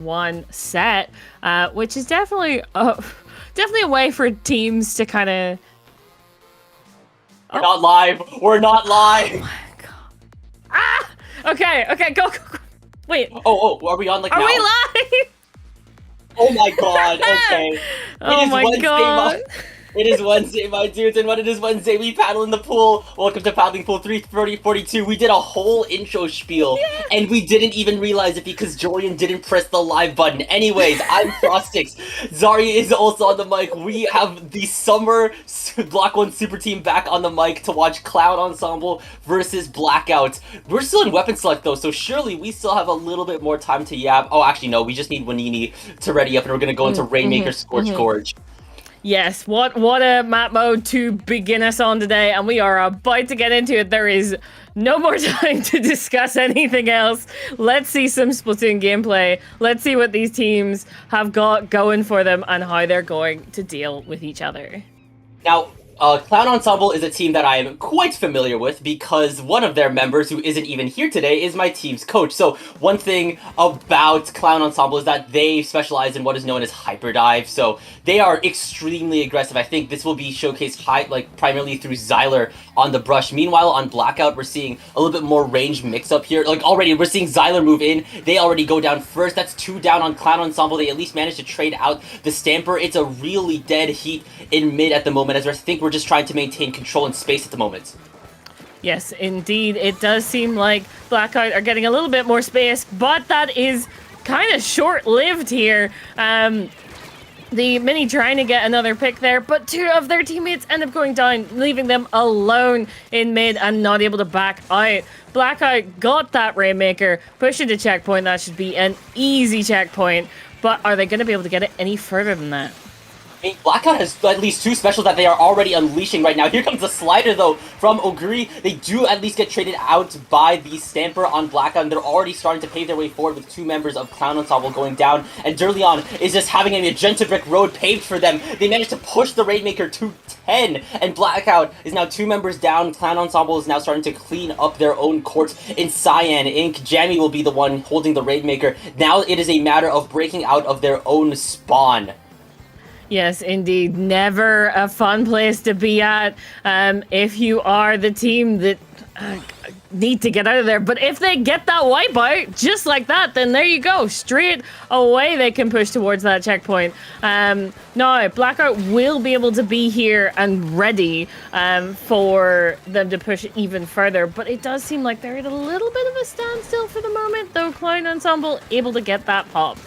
one set, which is definitely definitely a way for teams to kind of. We're not live. We're not live. Oh my god. Ah. Okay. Go. Wait. Oh. Are we on like Are now? we live? Oh my god. Okay. Oh my god. It is Wednesday, my dudes, and when it is Wednesday, we paddle in the pool. Welcome to Paddling Pool 342. We did a whole intro spiel, and we didn't even realize it because Jorian didn't press the live button. Anyways, I'm Frostix. Zari is also on the mic. We have the summer Block 1 super team back on the mic to watch Clown Ensemble versus Blackout. We're still in weapon select, though, so surely we still have a little bit more time to yap. Oh, actually, no, we just need Wanini to ready up, and we're going to go into Rainmaker Scorch Gorge. Yes, what a map mode to begin us on today, and we are about to get into it. There is no more time to discuss anything else. Let's see some Splatoon gameplay. Let's see what these teams have got going for them and how they're going to deal with each other. Now, Clown Ensemble is a team that I am quite familiar with because one of their members, who isn't even here today, is my team's coach. So one thing about Clown Ensemble is that they specialize in what is known as hyperdive. So they are extremely aggressive. I think this will be showcased primarily through Xyler on the brush. Meanwhile, on Blackout, we're seeing a little bit more range mix-up here. Like, already, we're seeing Xyler move in. They already go down first. That's 2 down on Clown Ensemble. They at least managed to trade out the Stamper. It's a really dead heat in mid at the moment, as I think we're just trying to maintain control in space at the moment. Yes, indeed. It does seem like Blackout are getting a little bit more space, but that is kind of short-lived here. The Mini trying to get another pick there, but 2 of their teammates end up going down, leaving them alone in mid and not able to back out. Blackout got that Rainmaker, pushed into checkpoint. That should be an easy checkpoint, but are they going to be able to get it any further than that? I mean, Blackout has at least 2 specials that they are already unleashing right now. Here comes the slider, though, from Oguri. They do at least get traded out by the Stamper on Blackout, and they're already starting to pave their way forward with 2 members of Clown Ensemble going down, and Durleon is just having a magenta brick road paved for them. They managed to push the Rainmaker to 10, and Blackout is now 2 members down. Clown Ensemble is now starting to clean up their own court in Cyan. Ink, Jammy will be the one holding the Rainmaker. Now it is a matter of breaking out of their own spawn. Yes, indeed. Never a fun place to be at if you are the team that need to get out of there. But if they get that wipeout just like that, then there you go. Straight away they can push towards that checkpoint. Now, Blackout will be able to be here and ready for them to push even further. But it does seem like they're at a little bit of a standstill for the moment, though Clown Ensemble able to get that pop.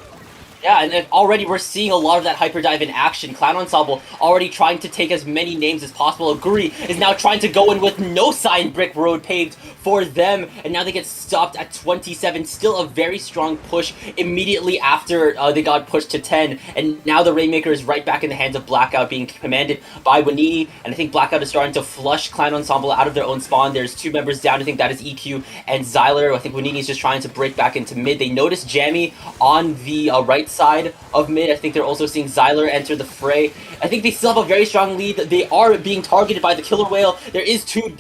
Yeah, and already we're seeing a lot of that hyperdive in action. Clown Ensemble already trying to take as many names as possible. Oguri is now trying to go in with no sign brick road paved for them, and now they get stopped at 27. Still a very strong push immediately after they got pushed to 10, and now the Rainmaker is right back in the hands of Blackout, being commanded by Wanini, and I think Blackout is starting to flush Clown Ensemble out of their own spawn. There's 2 members down. I think that is EQ and Xyler. I think Wanini is just trying to break back into mid. They notice Jammy on the right side of mid. I think they're also seeing Xyler enter the fray. I think they still have a very strong lead. They are being targeted by the Killer Whale. There is 2,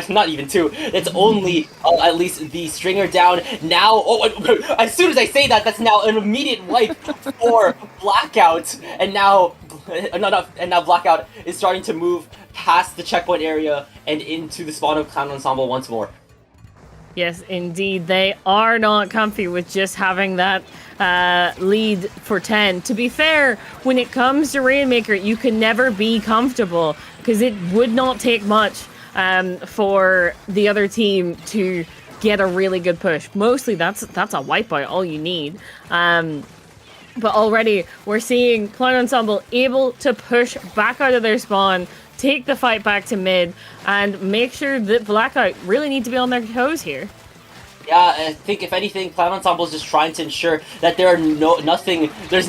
not even 2. It's only at least the Stringer down. Now, as soon as I say that, that's now an immediate wipe for Blackout. And now, Blackout is starting to move past the checkpoint area and into the spawn of Clown Ensemble once more. Yes, indeed. They are not comfy with just having that lead for 10. To be fair, when it comes to Rainmaker, you can never be comfortable because it would not take much for the other team to get a really good push. Mostly that's a wipeout, all you need. But already we're seeing Clown Ensemble able to push back out of their spawn, take the fight back to mid, and make sure that Blackout really need to be on their toes here. Yeah, I think if anything, Clown Ensemble is just trying to ensure that there's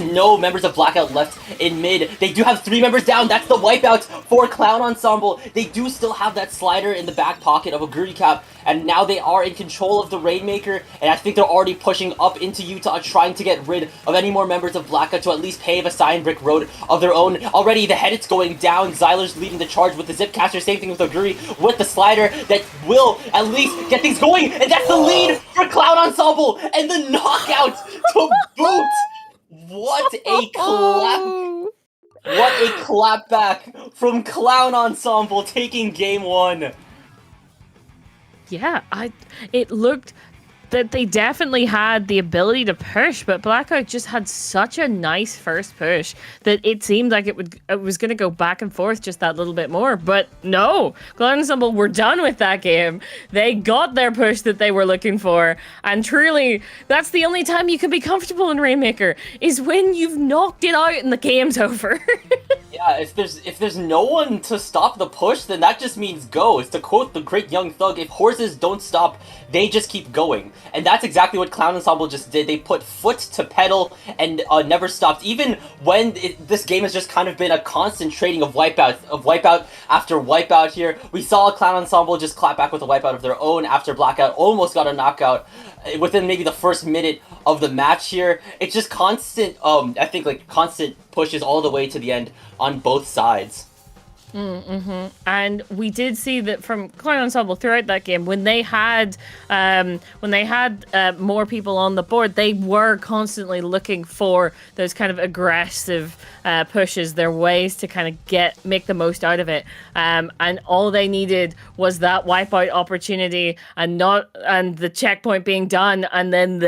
no members of Blackout left in mid. They do have 3 members down. That's the wipeout for Clown Ensemble. They do still have that slider in the back pocket of a Guri Cap, and now they are in control of the Rainmaker, and I think they're already pushing up into Utah, trying to get rid of any more members of Blackout to at least pave a Cyan Brick Road of their own. Already the head is going down, Zyler's leading the charge with the Zipcaster, same thing with Oguri, with the slider that will at least get things going, and that's the lead for Clown Ensemble, and the knockout to boot! What a clap! What a clapback from Clown Ensemble taking game 1. Yeah, it looked that they definitely had the ability to push, but Blackout just had such a nice first push that it seemed like it was going to go back and forth just that little bit more. But no, Clown Ensemble were done with that game. They got their push that they were looking for, and truly, that's the only time you can be comfortable in Rainmaker, is when you've knocked it out and the game's over. Yeah, if there's no one to stop the push, then that just means go. It's to quote the great Young Thug, if horses don't stop, they just keep going. And that's exactly what Clown Ensemble just did. They put foot to pedal and never stopped. Even when this game has just kind of been a constant trading of wipeout after wipeout here. We saw Clown Ensemble just clap back with a wipeout of their own after Blackout almost got a knockout within maybe the first minute of the match here. It's just constant, I think, like, constant pushes all the way to the end on both sides. And we did see that from Clown Ensemble throughout that game, when they had more people on the board, they were constantly looking for those kind of aggressive pushes, their ways to kind of make the most out of it. And all they needed was that wipeout opportunity and the checkpoint being done, and then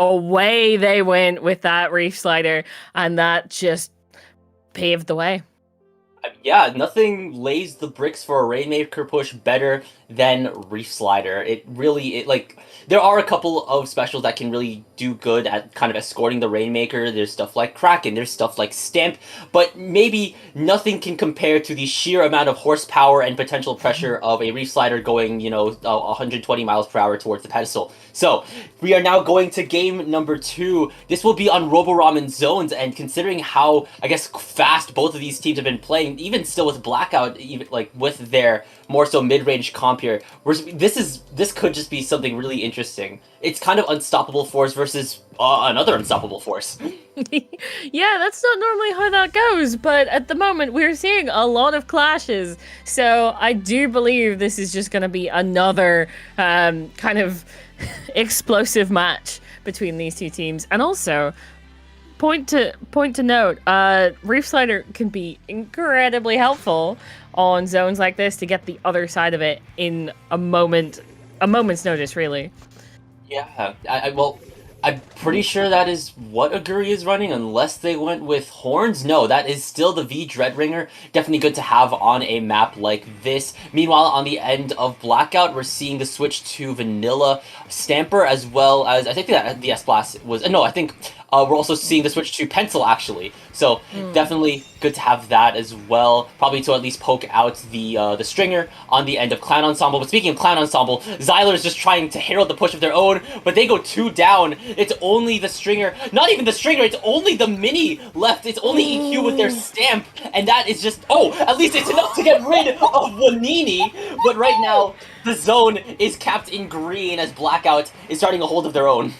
away they went with that Reef Slider, and that just paved the way. Yeah, nothing lays the bricks for a Rainmaker push better than Reef Slider. There are a couple of specials that can really do good at kind of escorting the Rainmaker. There's stuff like Kraken, there's stuff like Stamp, but maybe nothing can compare to the sheer amount of horsepower and potential pressure of a Reef Slider going, 120 miles per hour towards the pedestal. So, we are now going to game number 2. This will be on Roboramen zones, and considering how, I guess, fast both of these teams have been playing, even still with Blackout, even like with their more so mid-range comp here, this could just be something really interesting. It's kind of Unstoppable Force versus another Unstoppable Force. Yeah, that's not normally how that goes, but at the moment we're seeing a lot of clashes, so I do believe this is just going to be another kind of explosive match between these two teams. And also, point to note, Reef Slider can be incredibly helpful on zones like this to get the other side of it in a moment's notice, really. Yeah, I'm pretty sure that is what Oguri is running, unless they went with Horns. No, that is still the V Dreadringer. Definitely good to have on a map like this. Meanwhile, on the end of Blackout, we're seeing the switch to Vanilla Stamper, as well as, I think that the S-Blast was, no, I think we're also seeing the switch to Pencil, actually. So, definitely good to have that as well. Probably to at least poke out the Stringer on the end of Clown Ensemble. But speaking of Clown Ensemble, Zyler's just trying to herald the push of their own, but they go 2 down. It's only the Stringer, not even the Stringer, it's only the Mini left. It's only EQ with their Stamp, and that is just, at least it's enough to get rid of Wanini. But right now, the zone is capped in green as Blackout is starting a hold of their own.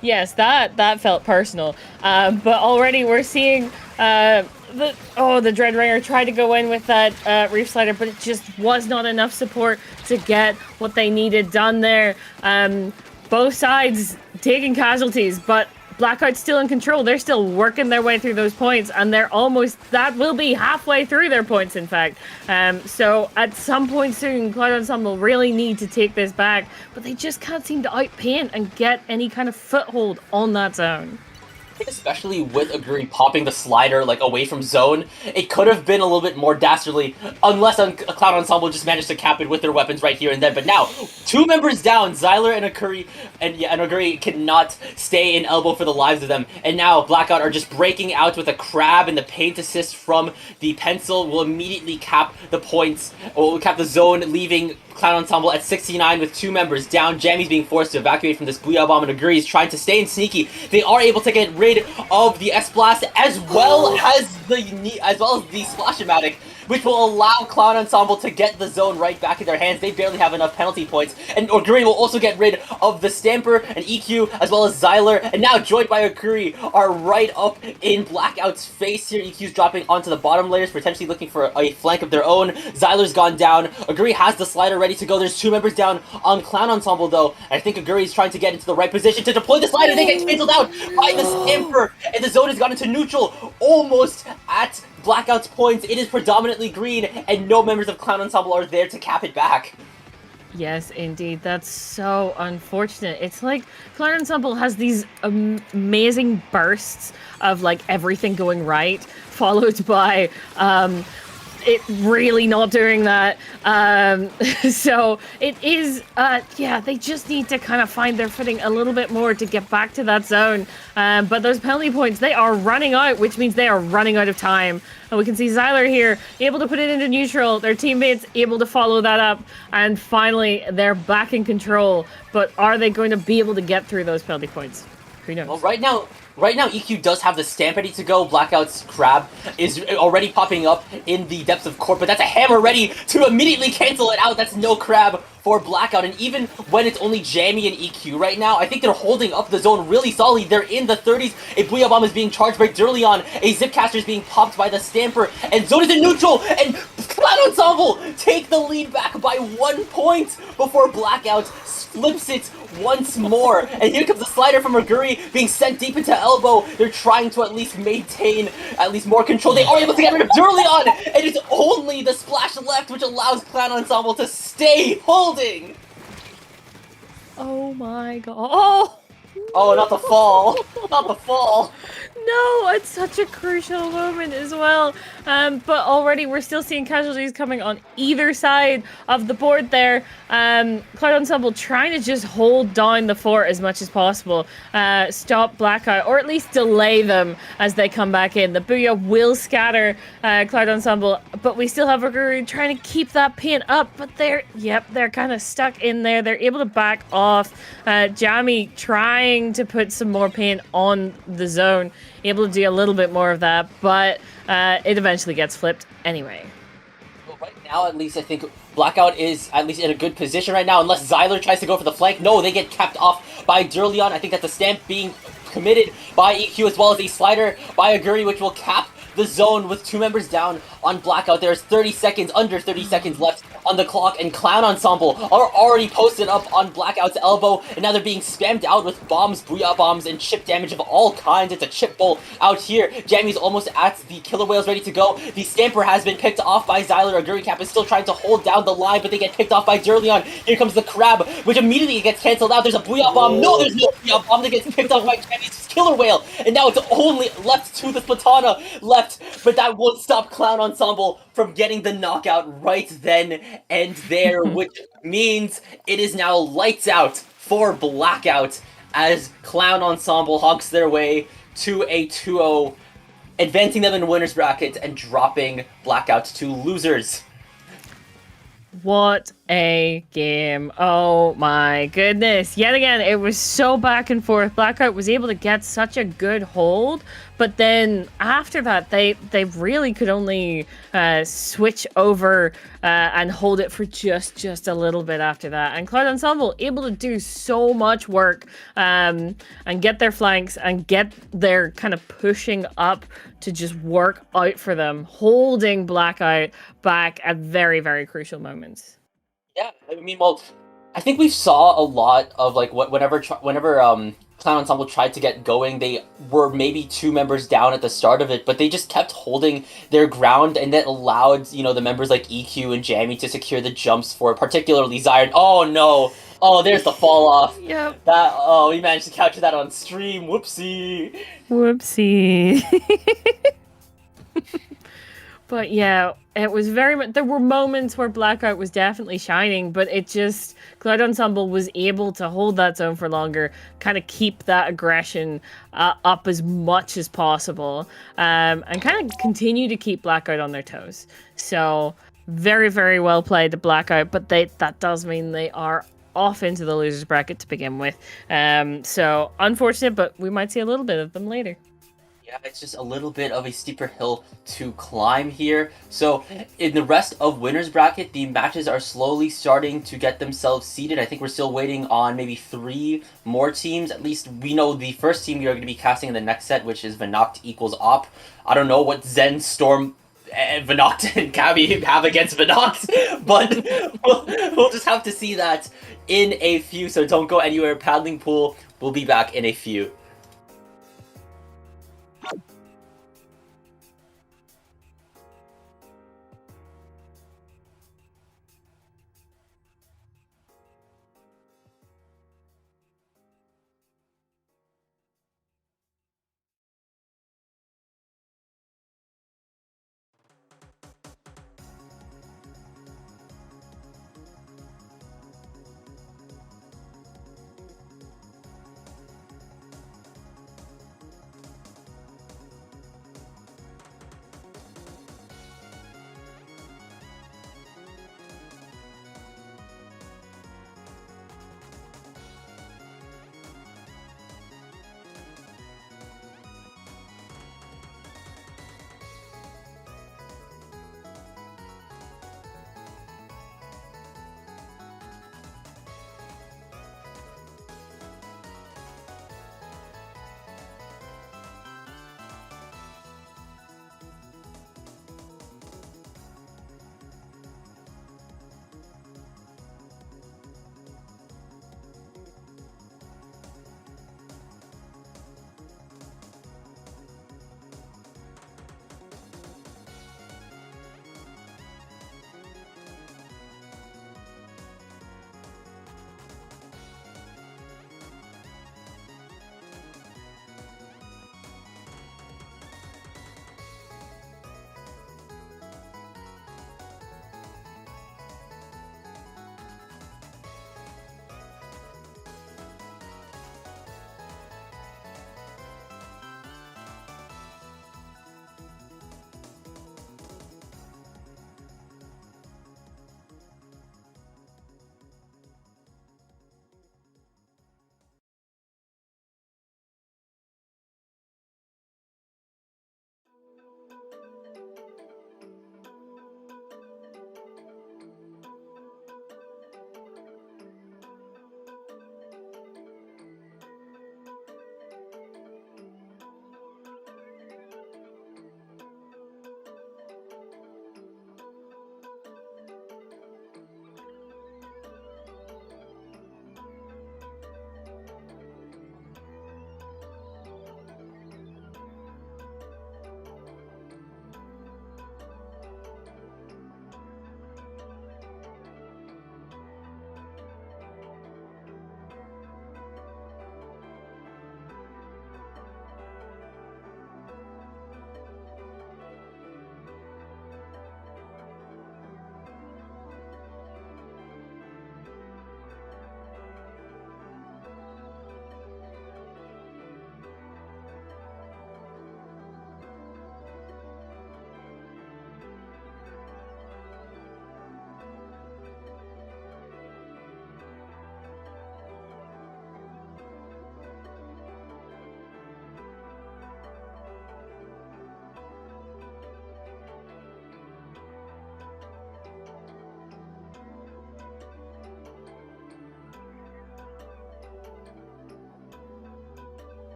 Yes, that felt personal. But already we're seeing the Dreadringer tried to go in with that Reef Slider, but it just was not enough support to get what they needed done there. Both sides taking casualties, but Blackout's still in control. They're still working their way through those points, and that will be halfway through their points, in fact. So at some point soon, Cloud Ensemble really need to take this back, but they just can't seem to outpaint and get any kind of foothold on that zone. Especially with Oguri popping the slider away from zone, it could have been a little bit more dastardly, unless a Cloud Ensemble just managed to cap it with their weapons right here and then. But now, 2 members down, Zyler and Oguri cannot stay in elbow for the lives of them. And now Blackout are just breaking out with a crab, and the paint assist from the Pencil will immediately cap the points, or will cap the zone, leaving Clown Ensemble at 69 with 2 members down. Jammy's being forced to evacuate from this Booyah Bomb, and Oguri is trying to stay in sneaky. They are able to get rid of the S-Blast as well as the Splash-O-Matic, which will allow Clown Ensemble to get the zone right back in their hands. They barely have enough penalty points, and Oguri will also get rid of the Stamper and EQ, as well as Xyler, and now joined by Oguri are right up in Blackout's face here. EQ's dropping onto the bottom layers, potentially looking for a flank of their own. Xyler's gone down. Oguri has the slider ready to go. There's 2 members down on Clown Ensemble, though. I think Oguri is trying to get into the right position to deploy the slider. They get cancelled out by the Stamper, and the zone has gone into neutral, almost at Blackout's points. It is predominantly green, and no members of Clown Ensemble are there to cap it back. Yes, indeed. That's so unfortunate. It's like Clown Ensemble has these amazing bursts of like everything going right, followed by it really not doing that. So it is, yeah, they just need to kind of find their footing a little bit more to get back to that zone. But those penalty points, they are running out, which means they are running out of time. And we can see Xyler here able to put it into neutral. Their teammates able to follow that up. And finally, they're back in control. But are they going to be able to get through those penalty points? Who knows? Well, right now, EQ does have the Stamp ready to go. Blackout's Crab is already popping up in the depths of court, but that's a Hammer ready to immediately cancel it out. That's no Crab for Blackout, and even when it's only Jamie and EQ right now, I think they're holding up the zone really solidly. They're in the 30s. A Booyah Bomb is being charged by Durleon. A Zipcaster is being popped by the Stamper, and zone is in neutral, and Clown Ensemble take the lead back by 1 point before Blackout flips it once more. And here comes the slider from Oguri being sent deep into elbow. They're trying to at least maintain more control. They are able to get rid of Durleon, and it's only the splash left, which allows Clown Ensemble to stay holding. Oh my god. Oh! Oh, not the fall. Not the fall. No, it's such a crucial moment as well. But already we're still seeing casualties coming on either side of the board there. Cloud Ensemble trying to just hold down the fort as much as possible. Stop Blackout, or at least delay them as they come back in. The Booyah will scatter Cloud Ensemble, but we still have Oguri trying to keep that paint up. But they're kind of stuck in there. They're able to back off. Jamie trying to put some more paint on the zone. Able to do a little bit more of that, but it eventually gets flipped anyway. Well, right now, at least, I think Blackout is at least in a good position right now, unless Xyler tries to go for the flank. No, they get capped off by Durleon. I think that the Stamp being committed by EQ, as well as a slider by Oguri, which will cap the zone with 2 members down on Blackout. There's under 30 seconds left on the clock, and Clown Ensemble are already posted up on Blackout's elbow, and now they're being spammed out with bombs, Booyah Bombs, and chip damage of all kinds. It's a chip bowl out here. Jamie's almost at the Killer Whales ready to go. The Stamper has been picked off by Xyler. Oguri Cap is still trying to hold down the line, but they get picked off by Durleon. Here comes the Crab, which immediately gets cancelled out. There's a Booyah Bomb. No, there's no Booyah Bomb that gets picked off by Jamie's Killer Whale, and now it's only left to the Splatana left, but that won't stop Clown Ensemble from getting the knockout right then and there, which means it is now lights out for Blackout as Clown Ensemble honks their way to a 2-0, advancing them in the winner's bracket and dropping Blackout to losers. What a game. Oh my goodness. Yet again, it was so back and forth. Blackout was able to get such a good hold, but then after that, they really could only switch over and hold it for just a little bit after that. And Cloud Ensemble able to do so much work and get their flanks and get their kind of pushing up to just work out for them, holding Blackout back at very, very crucial moments. Yeah, I mean, well, I think we saw a lot of like whenever Clown Ensemble tried to get going, they were maybe 2 members down at the start of it, but they just kept holding their ground, and that allowed, you know, the members like EQ and Jamie to secure the jumps for particularly Zion. Oh no! Oh, there's the fall off. Yep. We managed to capture that on stream. Whoopsie. Whoopsie. But yeah, it was very much, there were moments where Blackout was definitely shining, but it just, Cloud Ensemble was able to hold that zone for longer, kind of keep that aggression up as much as possible, and kind of continue to keep Blackout on their toes. So very, very well played to Blackout, but that does mean they are off into the losers bracket to begin with. So unfortunate, but we might see a little bit of them later. Yeah, it's just a little bit of a steeper hill to climb here. So, in the rest of winners bracket, the matches are slowly starting to get themselves seeded. I think we're still waiting on maybe 3 more teams. At least we know the first team we are going to be casting in the next set, which is Vanoct equals Op. I don't know what Zen, Storm, Vanoct, and Cabby have against Vanoct, but we'll just have to see that in a few. So don't go anywhere. Paddling Pool will be back in a few.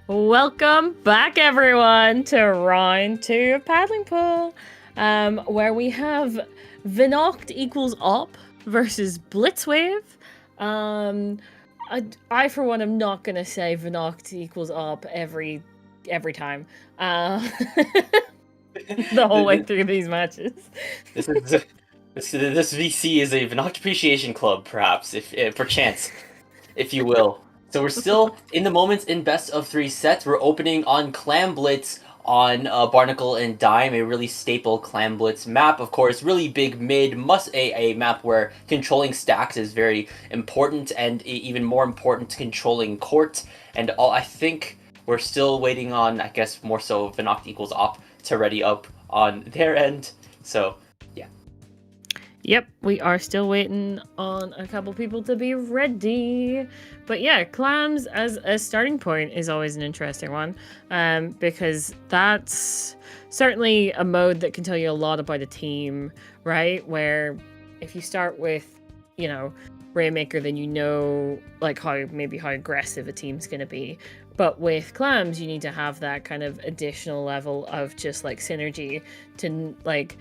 Welcome back, everyone, to round 2 of Paddling Pool, where we have Vinoct equals Op versus Blitzwave. I for one, am not gonna say Vinoct equals Op every time, the whole way through these matches. This VC is a Vinoct Appreciation Club, perhaps, if perchance, if you will. So we're still in the moments in best of 3 sets. We're opening on Clam Blitz on Barnacle and Dime, a really staple Clam Blitz map. Of course, really big mid, a map where controlling stacks is very important, and even more important, controlling court. And I think we're still waiting on, I guess, more so Vinoct equals Op to ready up on their end. So, yeah. Yep, we are still waiting on a couple people to be ready. But yeah, clams as a starting point is always an interesting one, because that's certainly a mode that can tell you a lot about a team, right? Where if you start with, you know, Rainmaker, then you know like how aggressive a team's going to be. But with clams, you need to have that kind of additional level of just like synergy to like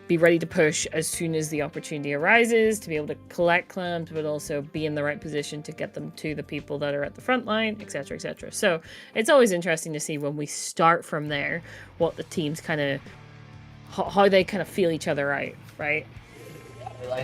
be ready to push as soon as the opportunity arises, to be able to collect clams, but also be in the right position to get them to the people that are at the front line, etc., etc. So it's always interesting to see when we start from there, what the teams kind of, how they kind of feel each other out, right?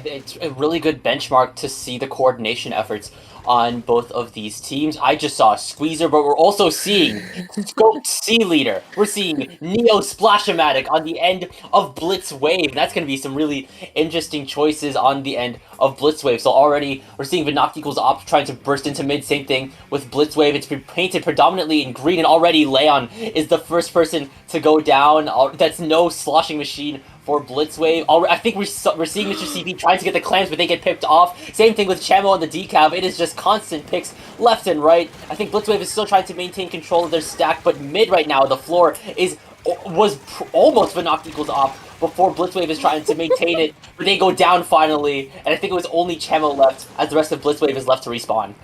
It's a really good benchmark to see the coordination efforts on both of these teams. I just saw Squeezer, but we're also seeing Scoped Sea Leader. We're seeing Neo Splashomatic on the end of Blitz Wave. That's going to be some really interesting choices on the end of Blitz Wave. So already we're seeing Vinoct equals Op trying to burst into mid. Same thing with Blitz Wave. It's been painted predominantly in green, and already Leon is the first person to go down. That's no sloshing machine for Blitzwave. I think we're seeing Mr. CP trying to get the clams, but they get picked off. Same thing with Chamo on the decab. It is just constant picks left and right. I think Blitzwave is still trying to maintain control of their stack, but mid right now, the floor was almost Vinoct equals Op before Blitzwave is trying to maintain it, but they go down finally, and I think it was only Chamo left as the rest of Blitzwave is left to respawn.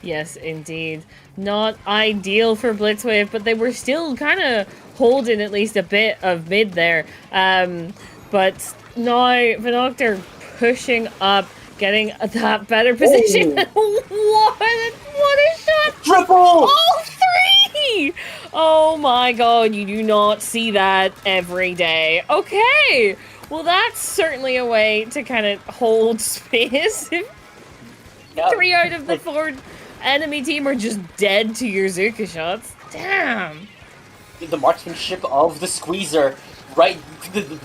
Yes, indeed. Not ideal for Blitzwave, but they were still kind of holding at least a bit of mid there. But now Vinoct are pushing up, getting that better position. what a shot! Triple! All three! Oh my god, you do not see that every day. Okay, well that's certainly a way to kind of hold space. Yep. 3 out of the 4 enemy team are just dead to your Zuka shots. Damn. The marksmanship of the Squeezer right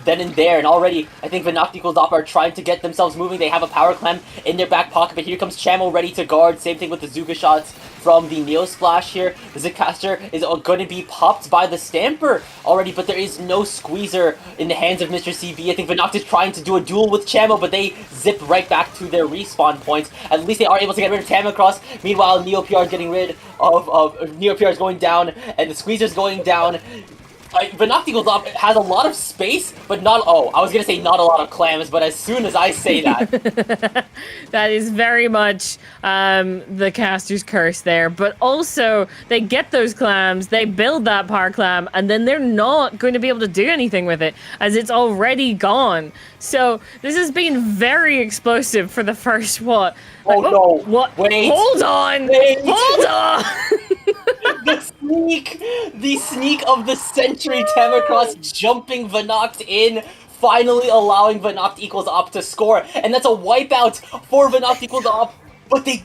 then and there, and already I think Vinoct equals Op are trying to get themselves moving. They have a power clam in their back pocket, but here comes Chamo ready to guard. Same thing with the Zuka shots from the Neo Splash here. The Zcaster is going to be popped by the Stamper already, but there is no Squeezer in the hands of Mr. CB. I think Vinoct is trying to do a duel with Chamo, but they zip right back to their respawn points. At least they are able to get rid of Tamacross. Meanwhile, Neo PR is getting rid of Neo PR is going down, and the Squeezer's going down. Vinoct equals Op has a lot of space, but not, I was going to say not a lot of clams, but as soon as I say that... that is very much the caster's curse there, but also they get those clams, they build that power clam, and then they're not going to be able to do anything with it, as it's already gone. So this has been very explosive for the first, what? Oh no, what? Wait. Hold on! Wait. Hold on! The sneak of the century, Tamacross jumping Vinoct in, finally allowing Vinoct equals Op to score, and that's a wipeout for Vinoct equals Op. But they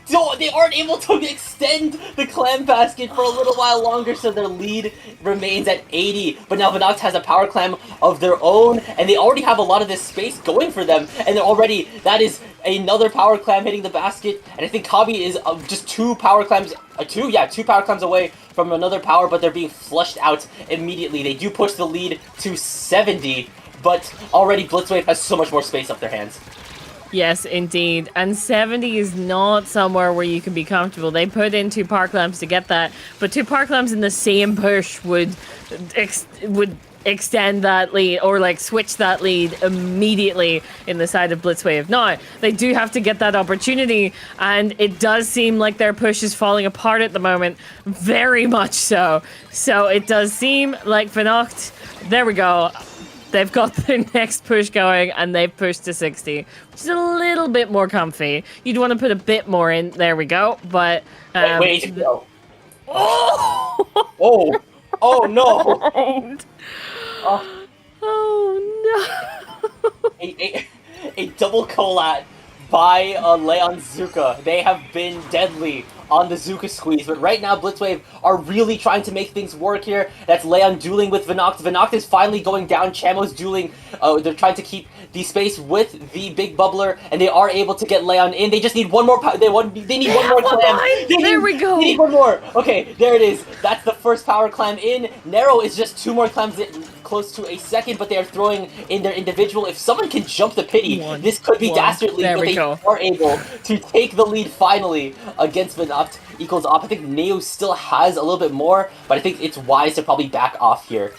aren't able to extend the clam basket for a little while longer, so their lead remains at 80. But now Vinoct has a power clam of their own, and they already have a lot of this space going for them. And that is another power clam hitting the basket. And I think Kabi is just 2 power clams away from another power, but they're being flushed out immediately. They do push the lead to 70, but already Blitzwave has so much more space up their hands. Yes, indeed. And 70 is not somewhere where you can be comfortable. They put in 2 power clams to get that, but 2 power clams in the same push would extend that lead, or like switch that lead immediately in the side of Blitzwave. Now, they do have to get that opportunity, and it does seem like their push is falling apart at the moment. Very much so. So it does seem like Vinoct, there we go. They've got their next push going, and they've pushed to 60, which is a little bit more comfy. You'd want to put a bit more in. There we go. But way to go. Oh no! Oh no! A double collat by Leon Zuka. They have been deadly on the Zuka squeeze, but right now Blitzwave are really trying to make things work here. That's Leon dueling with Vinoct. Vinoct is finally going down. Chamo's dueling. They're trying to keep the space with the big bubbler, and they are able to get Leon in. They just need one more. They need one more clam. There we go. They need one more. Okay, there it is. That's the first power clam in. Narrow is just 2 more clams close to a second, but they are throwing in their individual. If someone can jump the pity, this could be dastardly, but they are able to take the lead finally against Vinoct equals Op. I think Neo still has a little bit more, but I think it's wise to probably back off here.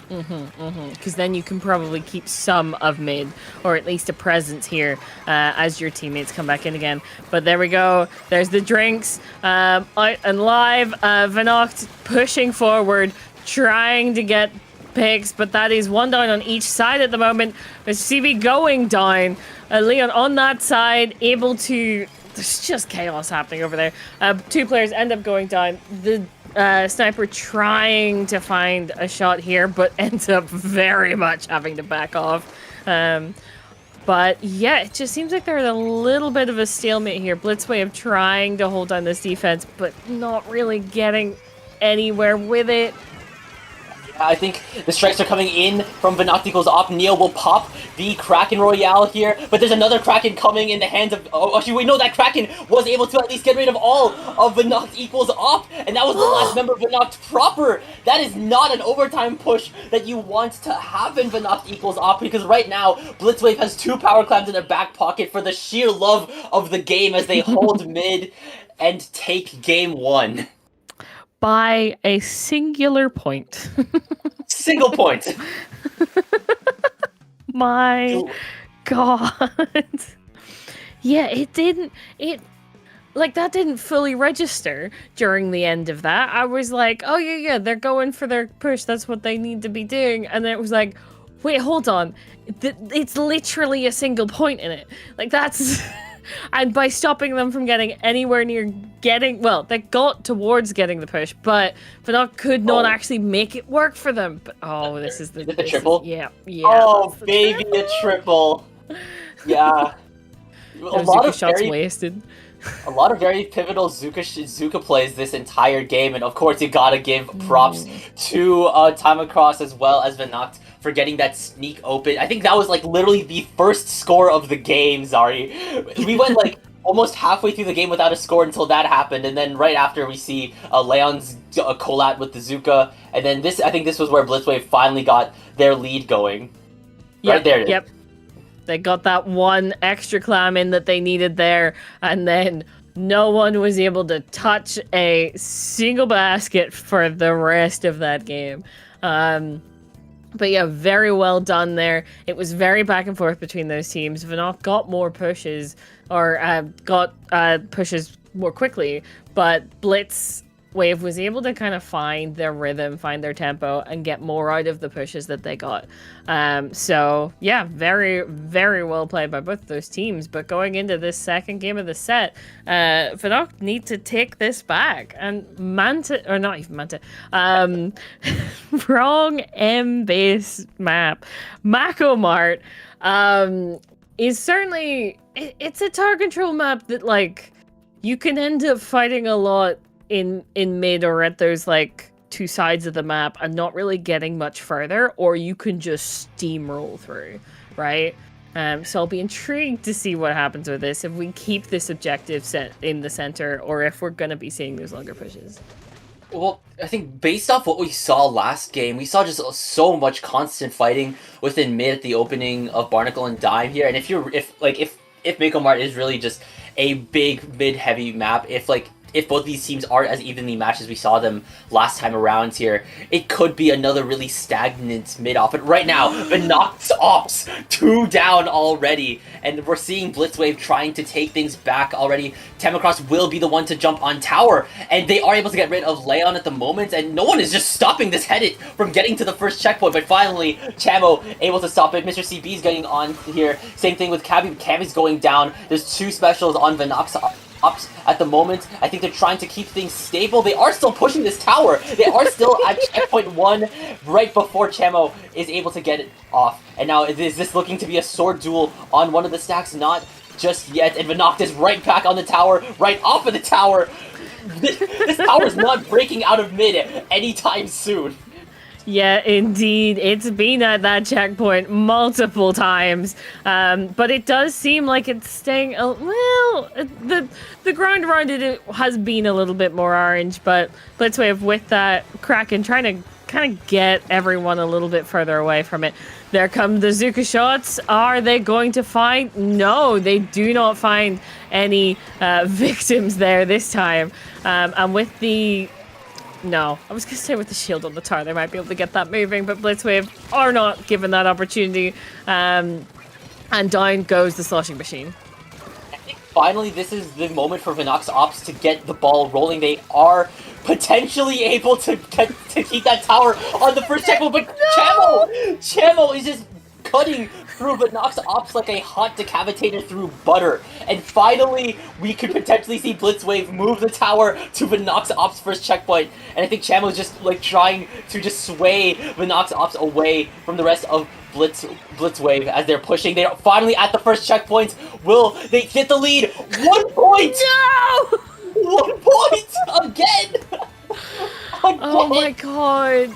Because then you can probably keep some of mid, or at least a presence here as your teammates come back in again. But there we go. There's the drinks out and live. Vinoct pushing forward, trying to get picks, but that is one down on each side at the moment. With CB going down, Leon on that side, able to... There's just chaos happening over there. 2 players end up going down. The sniper trying to find a shot here, but ends up very much having to back off. But yeah, it just seems like there's a little bit of a stalemate here. Blitzwave trying to hold down this defense, but not really getting anywhere with it. I think the strikes are coming in from Vanacht equals op. Neil will pop the Kraken Royale here, but there's another Kraken coming in the hands of... Oh, actually, we know that Kraken was able to at least get rid of all of Vanacht equals op, and that was the last member of Vanacht proper. That is not an overtime push that you want to have in Vanacht equals op, because right now, Blitzwave has 2 power clams in their back pocket for the sheer love of the game as they hold mid and take game 1. By a singular point. Single point. My God. Yeah, it didn't... Like, that didn't fully register during the end of that. I was like, oh, yeah, they're going for their push. That's what they need to be doing. And then it was like, wait, hold on. It's literally a single point in it. Like, that's... And by stopping them from getting anywhere near getting... Well, they got towards getting the push, but Vanacht could not actually make it work for them. But, this is the... Is it the triple? Yeah. Oh, baby, a triple. Yeah. A lot of shots wasted. A lot of very pivotal Zuka plays this entire game, and of course you gotta give props to Time Across as well as Vanacht for getting that sneak open. I think that was like literally the first score of the game, Zari. We went like almost halfway through the game without a score until that happened, and then right after we see Leon's collat with the Zuka, and then I think this was where Blitzwave finally got their lead going. Right there it is. Yep. They got that one extra clam in that they needed there, and then no one was able to touch a single basket for the rest of that game. But yeah, very well done there. It was very back and forth between those teams. Vanacht got more pushes, or got pushes more quickly, but Blitzwave was able to kind of find their rhythm, find their tempo, and get more out of the pushes that they got. So yeah, very, very well played by both those teams. But going into this second game of the set, Vanacht need to take this back. And wrong M-base map. Macomart is certainly... It's a tower control map that, like, you can end up fighting a lot in mid or at those like 2 sides of the map and not really getting much further, or you can just steamroll through, right? So I'll be intrigued to see what happens with this, if we keep this objective set in the center, or if we're going to be seeing those longer pushes. Well, I think based off what we saw last game, we saw just so much constant fighting within mid at the opening of Barnacle and Dime here. And if Mako Mart is really just a big mid-heavy map, if both these teams are as evenly matched as we saw them last time around here, it could be another really stagnant mid-off. But right now, Vanacht's ops 2 down already, and we're seeing Blitzwave trying to take things back already. Tamacross will be the one to jump on tower, and they are able to get rid of Leon at the moment, and no one is just stopping this Headit from getting to the first checkpoint. But finally, Chamo able to stop it. Mr. CB's getting on here. Same thing with Cabby. Cabby's going down. There's 2 specials on Vanacht's ups at the moment. I think they're trying to keep things stable. They are still pushing this tower. They are still at checkpoint 1 right before Chamo is able to get it off. And now is this looking to be a sword duel on one of the stacks? Not just yet. And Vanacht is right back on the tower, right off of the tower. This tower is not breaking out of mid anytime soon. Yeah, indeed. It's been at that checkpoint multiple times. But it does seem like it's staying... the ground around it has been a little bit more orange, but Blitzwave with that Kraken trying to kind of get everyone a little bit further away from it. There come the Zuka shots. Are they going to find... No, they do not find any victims there this time. And with the... No, I was going to say with the shield on the tower, they might be able to get that moving, but Blitzwave are not given that opportunity. And down goes the sloshing machine. finally, this is the moment for Vinox Ops to get the ball rolling. They are potentially able to keep that tower on the first checkpoint, but Chamo is just cutting through Vinox Ops like a hot decapitator through butter. And finally, we could potentially see Blitzwave move the tower to Vinox Ops' first checkpoint. And I think Chamo is just like trying to just sway Vinox Ops away from the rest of Blitzwave as they're pushing. They're finally at the first checkpoint. Will they get the lead? 1 point! No! 1 point! Again! Oh my god.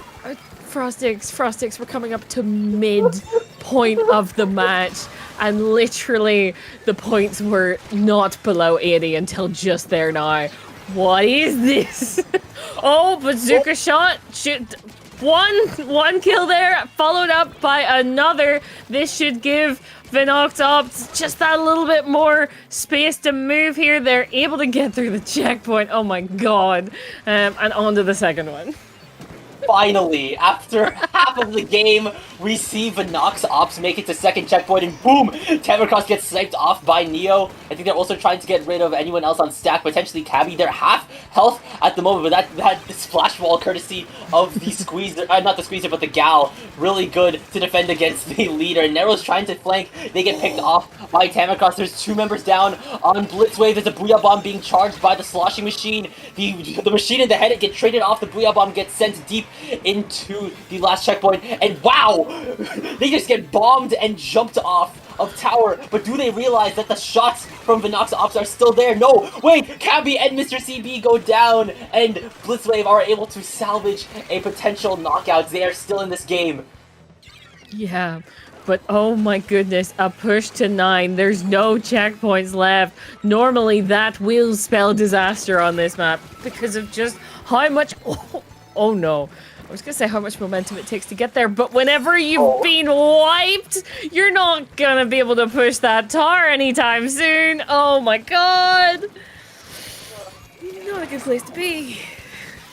Frostix, we're coming up to mid-point of the match, and literally the points were not below 80 until just there now. What is this? Oh, bazooka shot. Shoot. One kill there, followed up by another. This should give Vinox Ops just that little bit more space to move here. They're able to get through the checkpoint. Oh my god. And on to the second one. Finally, after half of the game, we see Vinox Ops make it to second checkpoint, and boom! Tamacross gets sniped off by Neo. I think they're also trying to get rid of anyone else on stack, potentially Cabby. They're half health at the moment, but that splash wall, courtesy of the squeezer, not the squeezer, but the Gal, really good to defend against the leader. And Nero's trying to flank. They get picked off by Tamacross. There's 2 members down on Blitzwave. There's a Booyah Bomb being charged by the sloshing machine. The machine in the head, it gets traded off. The Booyah Bomb gets sent deep into the last checkpoint, and wow! They just get bombed and jumped off of tower, but do they realize that the shots from Vinox Ops are still there? No! Wait! Cabby and Mr. CB go down, and Blitzwave are able to salvage a potential knockout. They are still in this game. Yeah, but oh my goodness, a push to 9. There's no checkpoints left. Normally that will spell disaster on this map because of just how much... Oh no. I was gonna say how much momentum it takes to get there, but whenever you've been wiped, you're not gonna be able to push that tar anytime soon. Oh my god. Not a good place to be.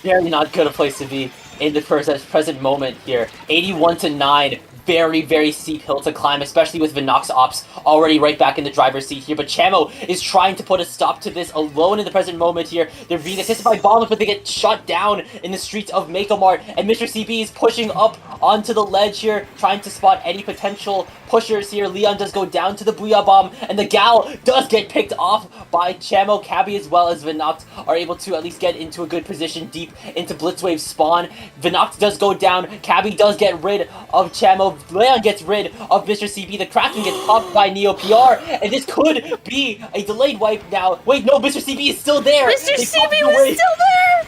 Very not good a place to be in the present moment here. 81-9. Very, very steep hill to climb, especially with Vinox Ops already right back in the driver's seat here. But Chamo is trying to put a stop to this alone in the present moment here. They're being assisted by bombs, but they get shot down in the streets of Mako Mart. And Mr. CB is pushing up onto the ledge here, trying to spot any potential pushers here. Leon does go down to the Booyah Bomb, and the Gal does get picked off by Chamo. Cabby as well as Vinox are able to at least get into a good position deep into Blitzwave's spawn. Vinox does go down. Cabby does get rid of Chamo. Leon gets rid of Mr. CB. The Kraken gets popped by Neo PR, and this could be a delayed wipe now. Wait, no, Mr. CB is still there. Mr. CB was still there.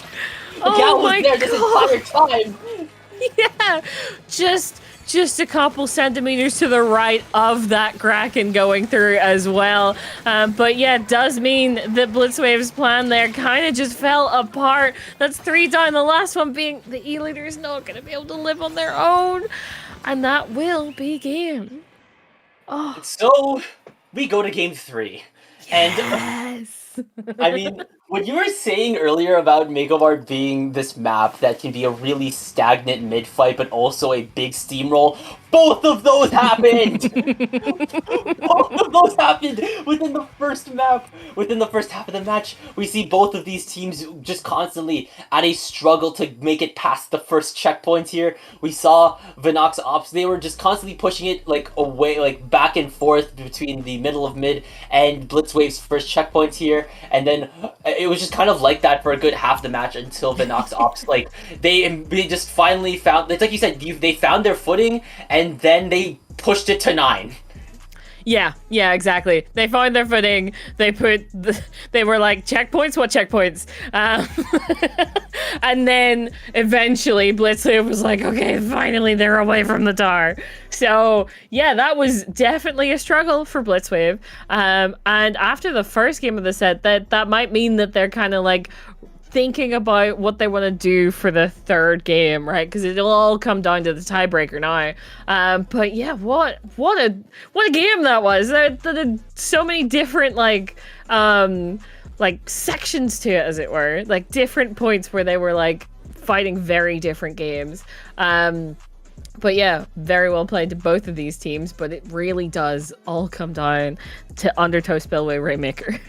The Gal was there this entire time. Yeah, just a couple centimeters to the right of that Kraken going through as well. But yeah, it does mean that Blitzwave's plan there kind of just fell apart. That's 3 down, the last one being the E-Leader is not going to be able to live on their own. And that will be game. Oh. So, we go to game 3. Yes. And, I mean, what you were saying earlier about Megawart being this map that can be a really stagnant mid-fight, but also a big steamroll, both of those happened! Both of those happened within the first map. Within the first half of the match, we see both of these teams just constantly at a struggle to make it past the first checkpoint here. We saw Vinox Ops, they were just constantly pushing it like away, like back and forth between the middle of mid and Blitzwave's first checkpoint here. And then it was just kind of like that for a good half the match until Vinox Ops, like, they just finally found, it's like you said, they found their footing, and then they pushed it to 9. Yeah, exactly. They found their footing. They were like, checkpoints? What checkpoints? And then eventually Blitzwave was like, okay, finally they're away from the tar. So yeah, that was definitely a struggle for Blitzwave. And after the first game of the set, that might mean that they're kind of like thinking about what they want to do for the third game, right? Because it'll all come down to the tiebreaker now. But yeah, what a game that was. There are so many different like sections to it, as it were, like different points where they were like fighting very different games. But yeah, very well played to both of these teams, but it really does all come down to Undertow Spillway Rainmaker.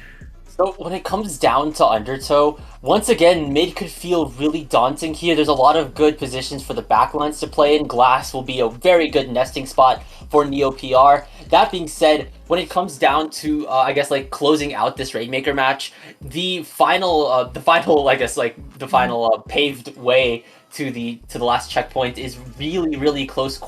So when it comes down to Undertow, once again, mid could feel really daunting here. There's a lot of good positions for the backlines to play in. Glass will be a very good nesting spot for Neo PR. That being said, when it comes down to, I guess, like closing out this Rainmaker match, the final, the final paved way to the last checkpoint is really close,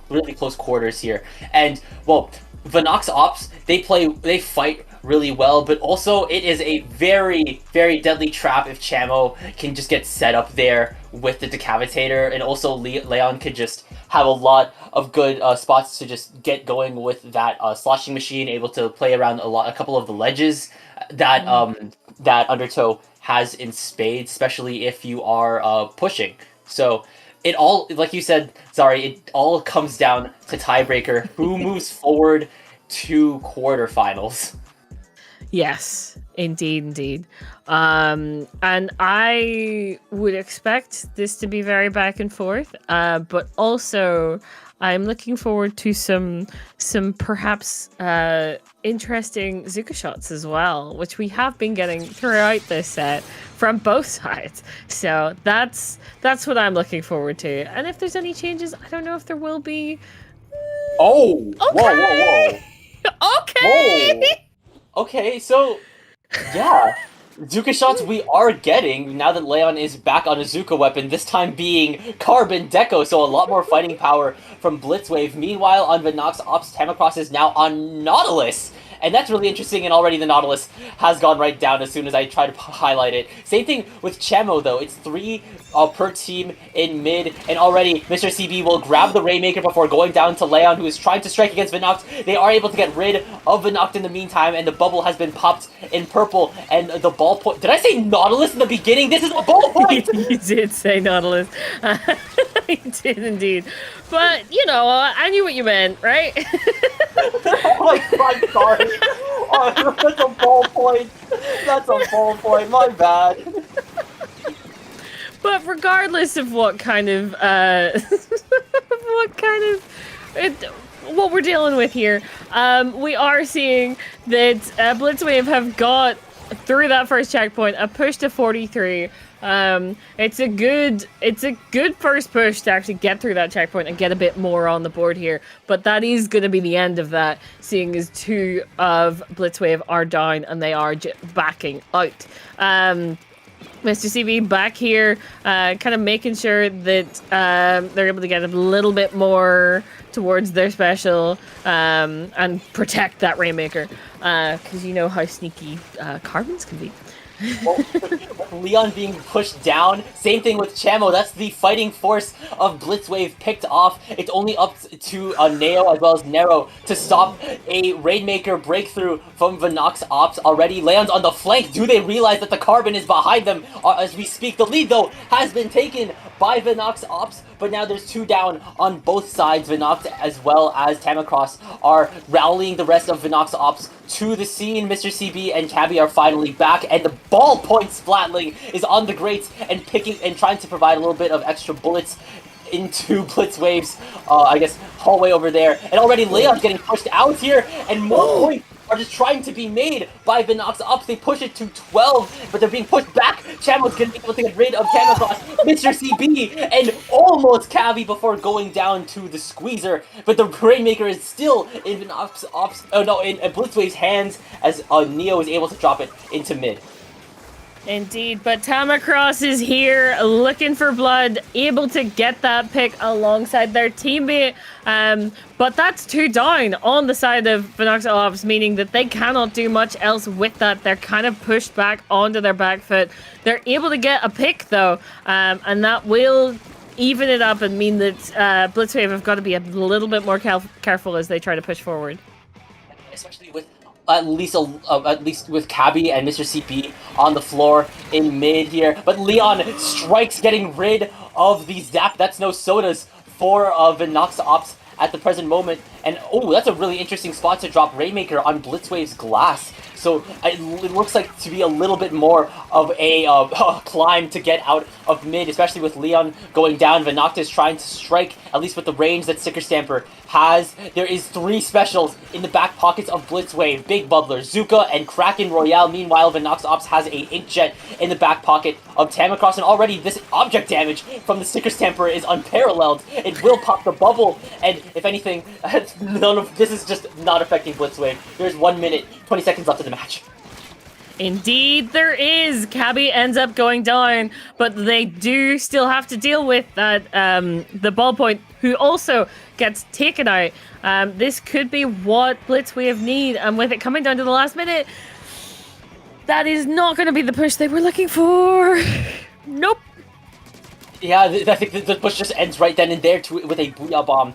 really close quarters here. And well, Vanox Ops, they fight really well, but also it is a very deadly trap if Chamo can just get set up there with the Decapitator, and also Leon could just have a lot of good spots to just get going with that sloshing machine, able to play around a couple of the ledges that that Undertow has in spades, especially if you are pushing. So it all, like you said, Zari, it all comes down to tiebreaker. Who moves forward to quarterfinals? Yes, indeed. And I would expect this to be very back and forth, but also I'm looking forward to some perhaps interesting Zuka shots as well, which we have been getting throughout this set from both sides. So that's what I'm looking forward to. And if there's any changes, I don't know if there will be. Oh, okay. whoa. Okay. Okay, so yeah, Zuka shots we are getting now that Leon is back on a Zuka weapon, this time being Carbon Deco, so a lot more fighting power from Blitzwave. Meanwhile, on Vanox Ops, Tamacross is now on Nautilus, and that's really interesting, and already the Nautilus has gone right down as soon as I try to highlight it. Same thing with Chemo, though. It's 3 per team in mid, and already Mr. CB will grab the Rainmaker before going down to Leon, who is trying to strike against Vanox. They are able to get rid of Vanox in the meantime, and the bubble has been popped in purple, and the ball point... Did I say Nautilus in the beginning? This is a ball point! You did say Nautilus. You did indeed. But, you know, I knew what you meant, right? Oh my god, sorry. Oh, that's a ball point. That's a ball point. My bad. But regardless of what what we're dealing with here, we are seeing that Blitzwave have got through that first checkpoint, a push to 43. It's a good first push to actually get through that checkpoint and get a bit more on the board here, but that is going to be the end of that, seeing as 2 of Blitzwave are down and they are backing out. Mr. CB back here, kind of making sure that they're able to get a little bit more towards their special and protect that Rainmaker, because you know how sneaky Carbons can be. Well, Leon being pushed down. Same thing with Chamo. That's the fighting force of Blitzwave picked off. It's only up to Neo as well as Nero to stop a Rainmaker breakthrough from Vanox Ops already. Leon's on the flank. Do they realize that the Carbon is behind them as we speak? The lead, though, has been taken by Vanox Ops, but now there's 2 down on both sides. Vanox as well as Tamacross are rallying the rest of Vanox Ops to the scene. Mr. CB and Cabby are finally back, and the ballpoint Splatling is on the grates and trying to provide a little bit of extra bullets into Blitzwave's, I guess, hallway over there. And already Leon's getting pushed out here, and more points are just trying to be made by Vanox Ops. They push it to 12, but they're being pushed back. Chamo's gonna be able to get rid of Tamacross, Mr. CB, and almost Cavi before going down to the squeezer. But the Rainmaker is still in Vanox Ops, in Blitzwave's hands as Neo is able to drop it into mid. Indeed, but Tamacross is here, looking for blood, able to get that pick alongside their teammate. But that's 2 down on the side of Vanox Ops, meaning that they cannot do much else with that. They're kind of pushed back onto their back foot. They're able to get a pick, though, and that will even it up and mean that Blitzwave have got to be a little bit more careful as they try to push forward. Especially with at least with Cabby and Mr. CP on the floor in mid here. But Leon strikes, getting rid of the Zap That's No Sodas for Vanox Ops at the present moment. And oh, that's a really interesting spot to drop Rainmaker on Blitzwave's glass. So it looks like to be a little bit more of a climb to get out of mid, especially with Leon going down. Venoctis trying to strike, at least with the range that Sticker Stamper has. There is 3 specials in the back pockets of Blitzwave. Big Bubbler, Zuka, and Kraken Royale. Meanwhile, Venox Ops has a Inkjet in the back pocket of Tamacross, and already this object damage from the Sticker Stamper is unparalleled. It will pop the bubble, and if anything, none of this is just not affecting Blitzwave. There's 1 minute, 20 seconds left in the match. Indeed, there is. Cabby ends up going down, but they do still have to deal with that. The ballpoint, who also gets taken out. This could be what Blitzwave need, and with it coming down to the last minute, that is not going to be the push they were looking for. Nope. Yeah, I think the push just ends right then and there with a Booyah Bomb,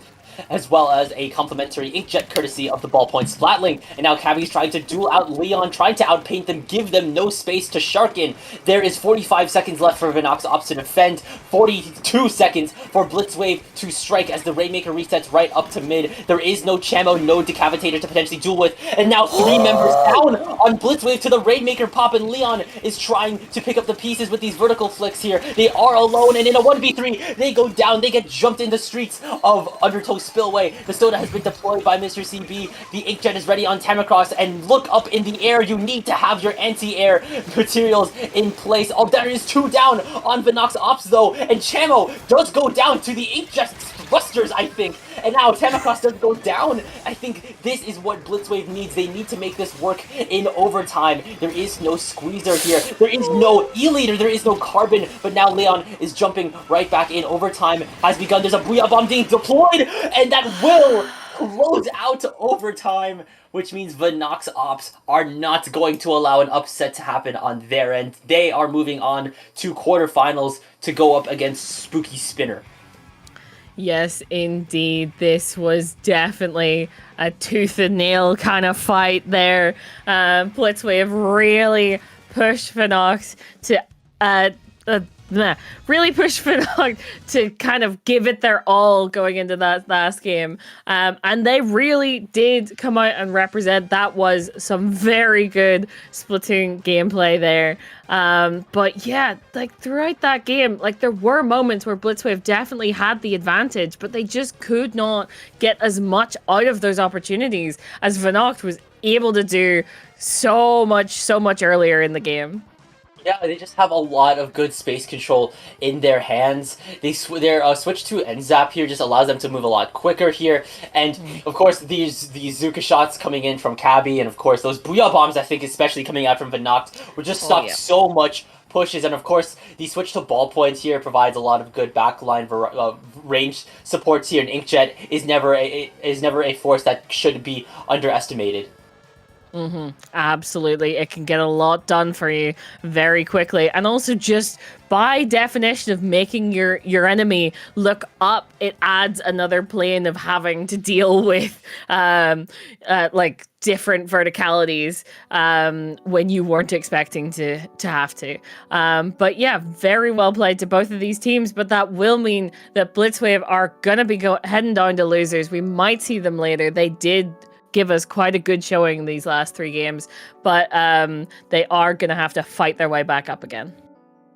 as well as a complimentary Inkjet courtesy of the Ballpoint Splatling. And now Cabby's trying to duel out Leon, trying to outpaint them, give them no space to Sharken. There is 45 seconds left for Venox Ops to defend, 42 seconds for Blitzwave to strike as the Rainmaker resets right up to mid. There is no Chamo, no Decapitator to potentially duel with, and now 3 members down on Blitzwave to the Rainmaker pop, and Leon is trying to pick up the pieces with these vertical flicks here. They are alone, and in a 1v3, they go down, they get jumped in the streets of Undertow Spillway. The Soda has been deployed by Mr. CB. The Inkjet is ready on Tamacross, and look up in the air. You need to have your anti-air materials in place. Oh, there is 2 down on Venox Ops, though, and Chamo does go down to the Inkjet thrusters, I think. And now Tamacross does go down. I think this is what Blitzwave needs. They need to make this work in overtime. There is no squeezer here. There is no E-Leader. There is no Carbon. But now Leon is jumping right back in. Overtime has begun. There's a Booyah Bomb being deployed, and that will close out overtime, which means Venox Ops are not going to allow an upset to happen on their end. They are moving on to quarterfinals to go up against Spooky Spinner. Yes, indeed. This was definitely a tooth and nail kind of fight there. Blitzwave really pushed Venox to really pushed Fnac to kind of give it their all going into that last game. And they really did come out and represent. That was some very good Splatoon gameplay there. But yeah, like throughout that game, like there were moments where Blitzwave definitely had the advantage, but they just could not get as much out of those opportunities as Vanocht was able to do so much earlier in the game. Yeah, they just have a lot of good space control in their hands. Their switch to N-Zap here just allows them to move a lot quicker here. And, of course, these Zuka shots coming in from Cabby, and, of course, those Booyah Bombs, I think, especially coming out from Vanocht, would just stop so much pushes. And, of course, the switch to ballpoint here provides a lot of good backline range supports here. And Inkjet is never a force that should be underestimated. Absolutely. It can get a lot done for you very quickly. And also just by definition of making your enemy look up, it adds another plane of having to deal with like different verticalities when you weren't expecting to have to. But yeah, very well played to both of these teams, but that will mean that Blitzwave are going to be heading down to losers. We might see them later. They did give us quite a good showing these last 3 games, but they are going to have to fight their way back up again.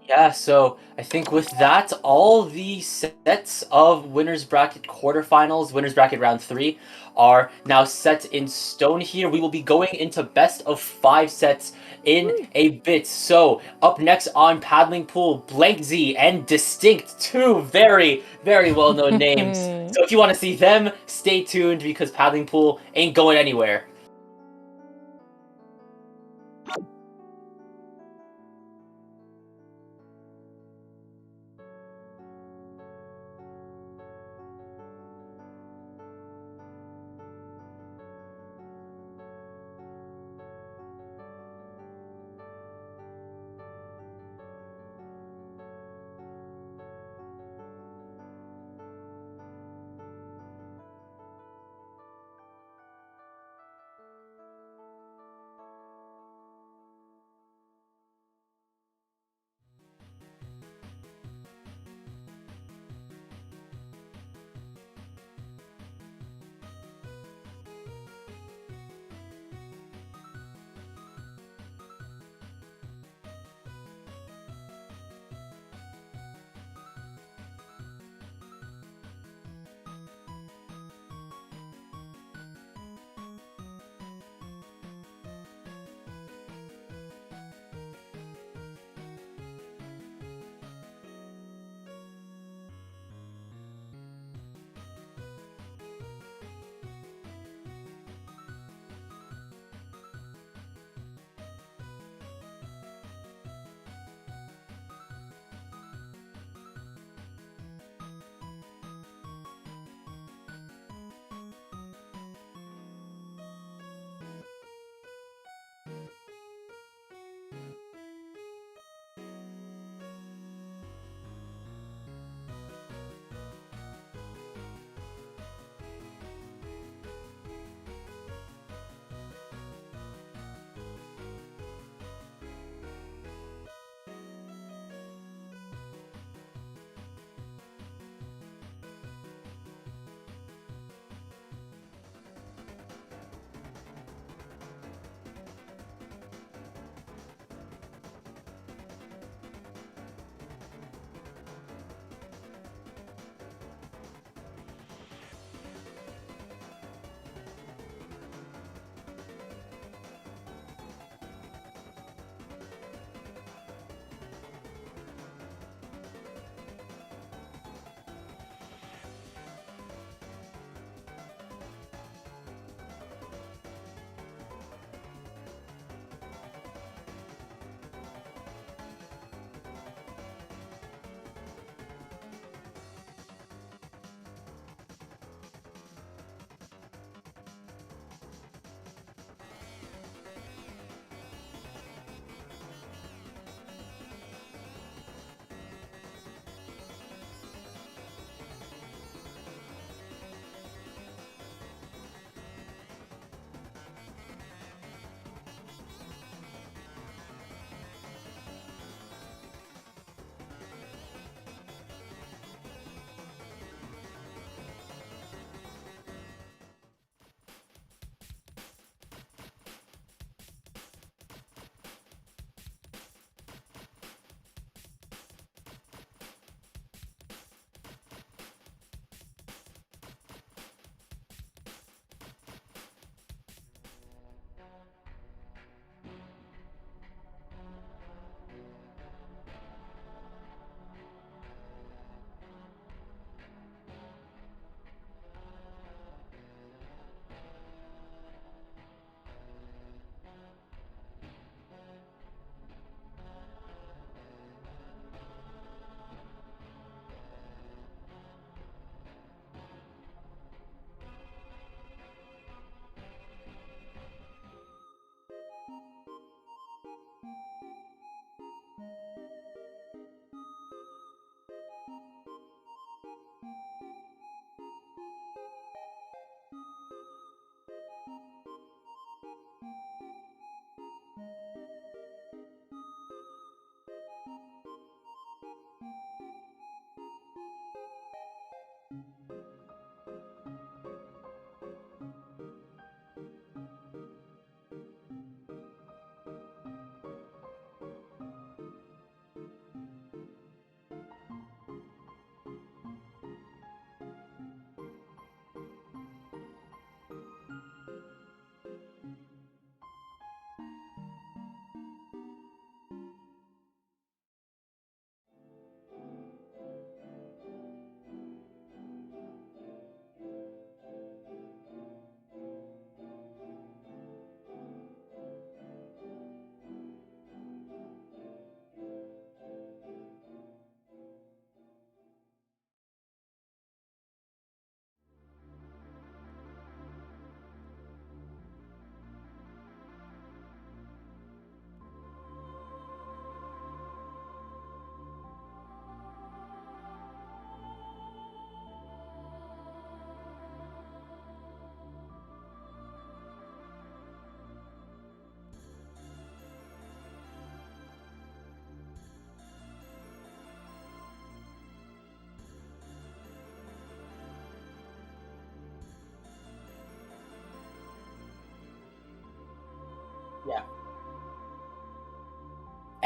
Yeah, so I think with that, all the sets of Winners Bracket quarterfinals, Winners Bracket round 3, are now set in stone here. We will be going into best of 5 sets in a bit. So, up next on Paddling Pool, Blank Z and Distinct, 2 very, very well-known names. So if you want to see them, stay tuned because Paddling Pool ain't going anywhere.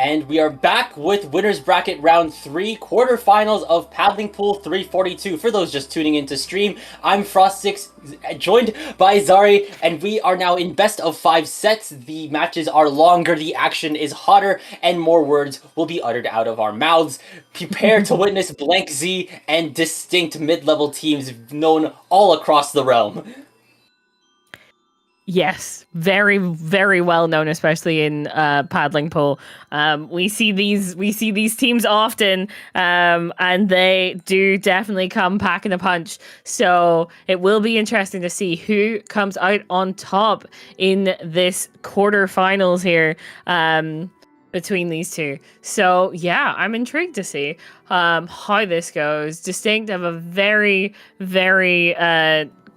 And we are back with winners bracket round 3, quarterfinals of Paddling Pool 342. For those just tuning into stream, I'm Frost6, joined by Zari, and we are now in best of 5 sets. The matches are longer, the action is hotter, and more words will be uttered out of our mouths. Prepare to witness Blank Z and distinct mid-level teams known all across the realm. Yes, very, very well known, especially in paddling pool. We see these teams often, and they do definitely come packing a punch. So it will be interesting to see who comes out on top in this quarterfinals here. Between these two. So yeah, I'm intrigued to see how this goes. Distinct have a very, very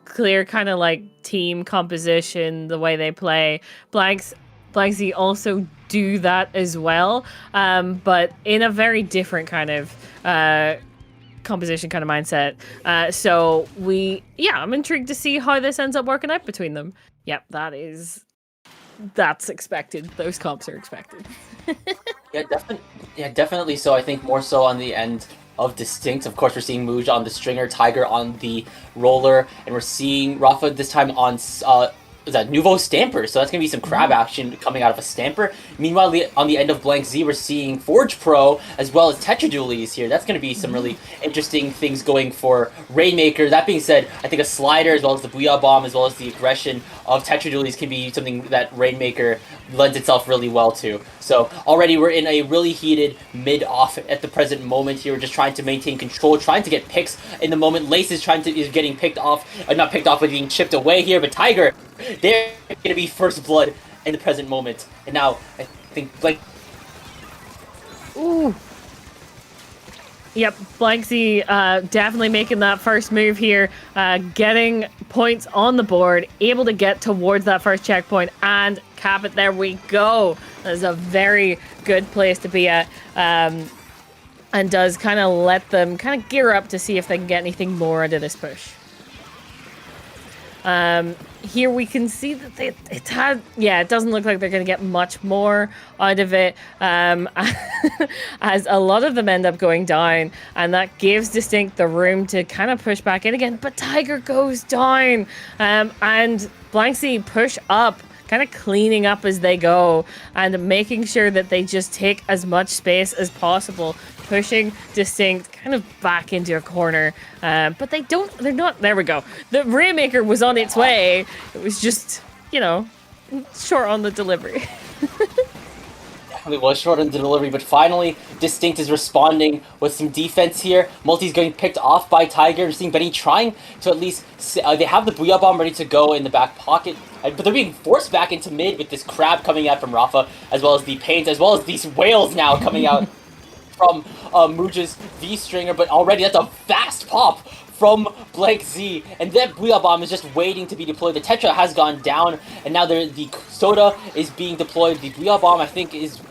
clear kind of like team composition, the way they play. Blanksy also do that as well, but in a very different kind of composition kind of mindset. So I'm intrigued to see how this ends up working out between them. Yep, that's expected. Those comps are expected. Definitely. So I think more so on the end of Distinct. Of course, we're seeing Mooj on the stringer, Tiger on the roller, and we're seeing Rafa this time on is that Nouveau Stamper, so that's going to be some crab action coming out of a Stamper. Meanwhile, on the end of Blank Z, we're seeing Forge Pro as well as Tetradualies here. That's going to be some really interesting things going for Rainmaker. That being said, I think a slider as well as the Booyah Bomb as well as the aggression of Tetradualies can be something that Rainmaker lends itself really well to. So already we're in a really heated mid-off at the present moment here. We're just trying to maintain control, trying to get picks in the moment. Lace is getting picked off, not picked off, but being chipped away here. But Tiger, they're going to be first blood in the present moment. And now, I think, like... Ooh. Yep, Blanksy definitely making that first move here, getting points on the board, able to get towards that first checkpoint and cap it. There we go. That is a very good place to be at, and does kind of let them kind of gear up to see if they can get anything more into this push. Here we can see that it doesn't look like they're going to get much more out of it, as a lot of them end up going down, and that gives Distinct the room to kind of push back in again, but Tiger goes down, and Blanksy push up, kind of cleaning up as they go and making sure that they just take as much space as possible, pushing Distinct kind of back into a corner, but they're not, there we go. The Rainmaker was on its way. It was just, short on the delivery. It was short on the delivery, but finally Distinct is responding with some defense here. Multi's getting picked off by Tiger. We're seeing Benny trying to at least... they have the Booyah Bomb ready to go in the back pocket, but they're being forced back into mid with this crab coming out from Rafa, as well as the pains, as well as these whales now coming out from Mooj's V-Stringer, but already that's a fast pop from Blank Z, and that Booyah Bomb is just waiting to be deployed. The Tetra has gone down, and now the Soda is being deployed. The Booyah Bomb, I think, is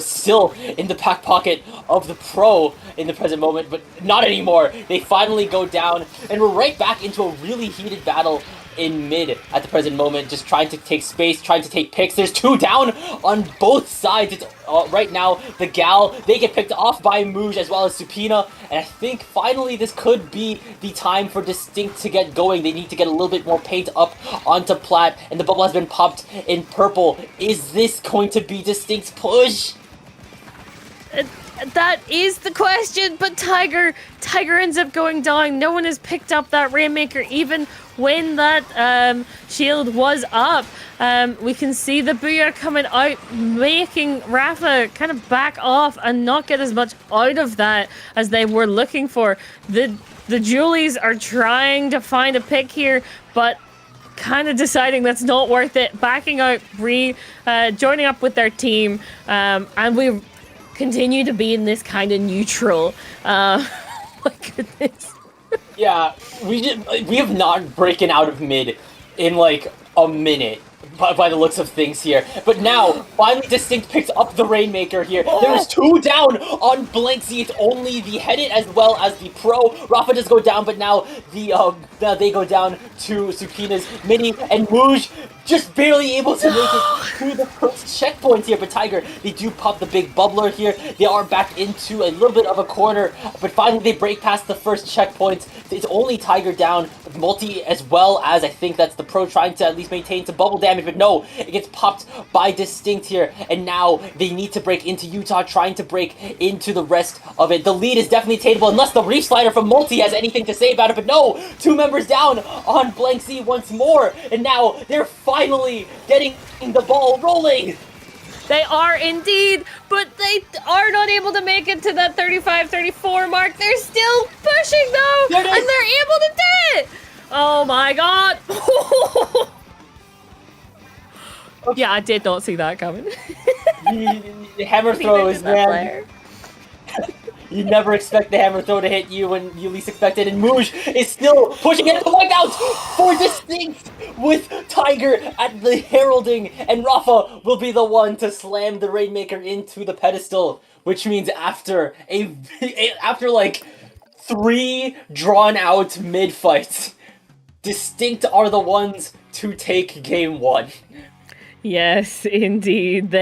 still in the back pocket of the Pro in the present moment, but not anymore. They finally go down, and we're right back into a really heated battle in mid at the present moment, just trying to take space, trying to take picks. There's 2 down on both sides. It's right now the Gal, they get picked off by Mooj as well as Supina, and I think finally this could be the time for Distinct to get going. They need to get a little bit more paint up onto Plat, and the bubble has been popped in purple. Is this going to be Distinct's push? That is the question, but Tiger ends up going down. No one has picked up that Rainmaker, even when that shield was up. We can see the Booyah coming out, making Rafa kind of back off and not get as much out of that as they were looking for. The Julies are trying to find a pick here, but kind of deciding that's not worth it, backing out, joining up with their team, and we continue to be in this kind of neutral. My goodness. Yeah, we have not broken out of mid in like a minute by the looks of things here. But now, finally Distinct picks up the Rainmaker here. There's 2 down on Blank Z. It's only the Headed as well as the Pro. Rafa does go down, but now they go down to Supina's Mini, and Mooj just barely able to make it to the first checkpoint here. But Tiger, they do pop the big bubbler here. They are back into a little bit of a corner, but finally they break past the first checkpoint. It's only Tiger down, Multi as well as I think that's the Pro trying to at least maintain some bubble damage, but no, it gets popped by Distinct here, and now they need to break into Utah, trying to break into the rest of it. The lead is definitely attainable unless the Reef Slider from Multi has anything to say about it, but no, 2 members down on Blank Z once more, and now they're finally getting the ball rolling. They are indeed, but they are not able to make it to that 35-34 mark. They're still pushing though, and they're able to do it. Oh my god. Yeah, I did not see that coming. The hammer throws, man. You never expect the hammer throw to hit you when you least expect it, and Mooj is still pushing it to wipe out for Distinct with Tiger at the heralding, and Rafa will be the one to slam the Rainmaker into the pedestal, which means after like 3 drawn out mid fights, Distinct are the ones to take game 1. Yes, indeed.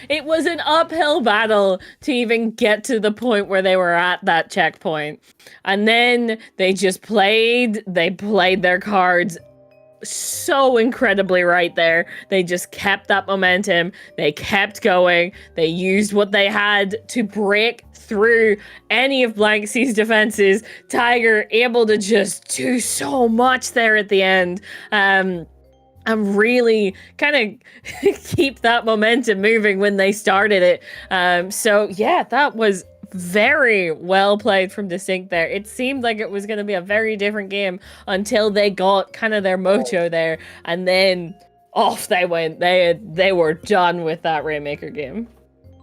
It was an uphill battle to even get to the point where they were at that checkpoint. And then they just played their cards so incredibly right there. They just kept that momentum. They kept going. They used what they had to break through any of Blank Z's defenses. Tiger able to just do so much there at the end. And really kind of keep that momentum moving when they started it. So yeah, that was very well played from Distinct there. It seemed like it was going to be a very different game until they got kind of their mojo there, and then off they went. They were done with that Rainmaker game.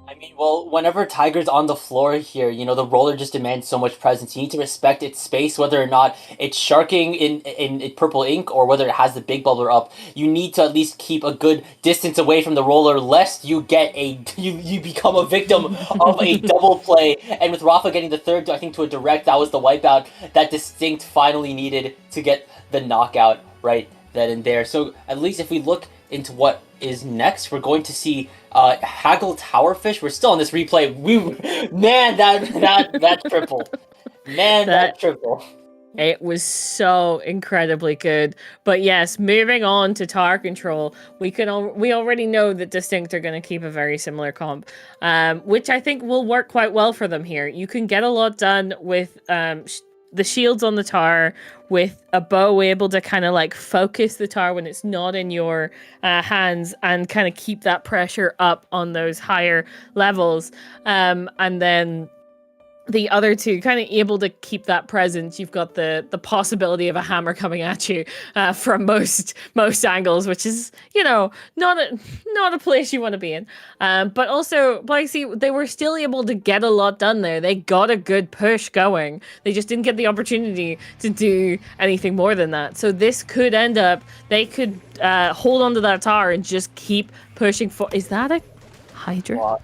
I mean, well, whenever Tiger's on the floor here, you know, the roller just demands so much presence. You need to respect its space, whether or not it's sharking in purple ink or whether it has the big bubbler up. You need to at least keep a good distance away from the roller, lest you get you become a victim of a double play. And with Rafa getting the third, I think, to a direct, that was the wipeout that Distinct finally needed to get the knockout right then and there. So at least if we look into what is next, we're going to see Haggle Towerfish. We're still on this replay. Man, that triple. Man, that triple. It was so incredibly good. But yes, moving on to Tower Control, we already know that Distinct are going to keep a very similar comp, which I think will work quite well for them here. You can get a lot done with the shields on the tower, with a bow able to kind of like focus the tower when it's not in your hands and kind of keep that pressure up on those higher levels. And then the other two kind of able to keep that presence. You've got the possibility of a hammer coming at you from most angles, which is, you know, not a place you want to be in. But also, like, see, they were still able to get a lot done there. They got a good push going. They just didn't get the opportunity to do anything more than that. So this could end up, they could hold onto that tower and just keep pushing for. Is that a Hydra?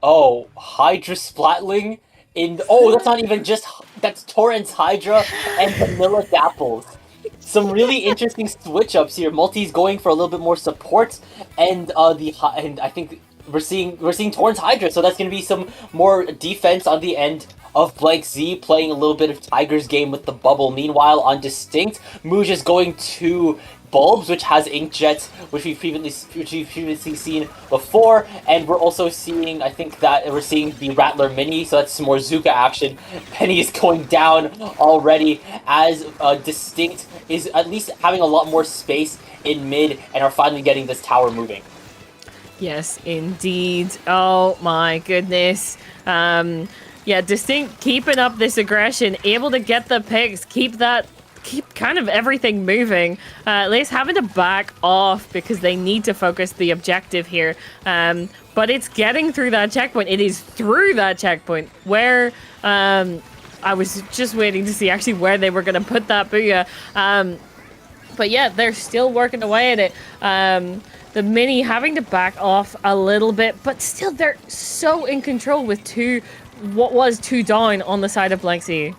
Oh, Hydra Splatling? That's not even just, that's Torrent's Hydra and Vanilla Dapples. Some really interesting switch ups here. Multi's going for a little bit more support, and I think we're seeing Torrent's Hydra, so that's gonna be some more defense on the end of Blank Z, playing a little bit of Tiger's game with the bubble. Meanwhile, on Distinct, Mooj is going to Bulbs, which has ink jets, which we've previously seen before, and we're also seeing, I think that we're seeing the Rattler Mini, so that's some more Zuka action. Penny is going down already, as Distinct is at least having a lot more space in mid, and are finally getting this tower moving. Yes, indeed. Oh my goodness. Yeah, Distinct keeping up this aggression, able to get the picks, keep kind of everything moving. At least having to back off because they need to focus the objective here. But it's getting through that checkpoint. It is through that checkpoint where I was just waiting to see actually where they were going to put that booyah. But yeah, they're still working away at it. The Mini having to back off a little bit, but still they're so in control with two down on the side of Blank Z.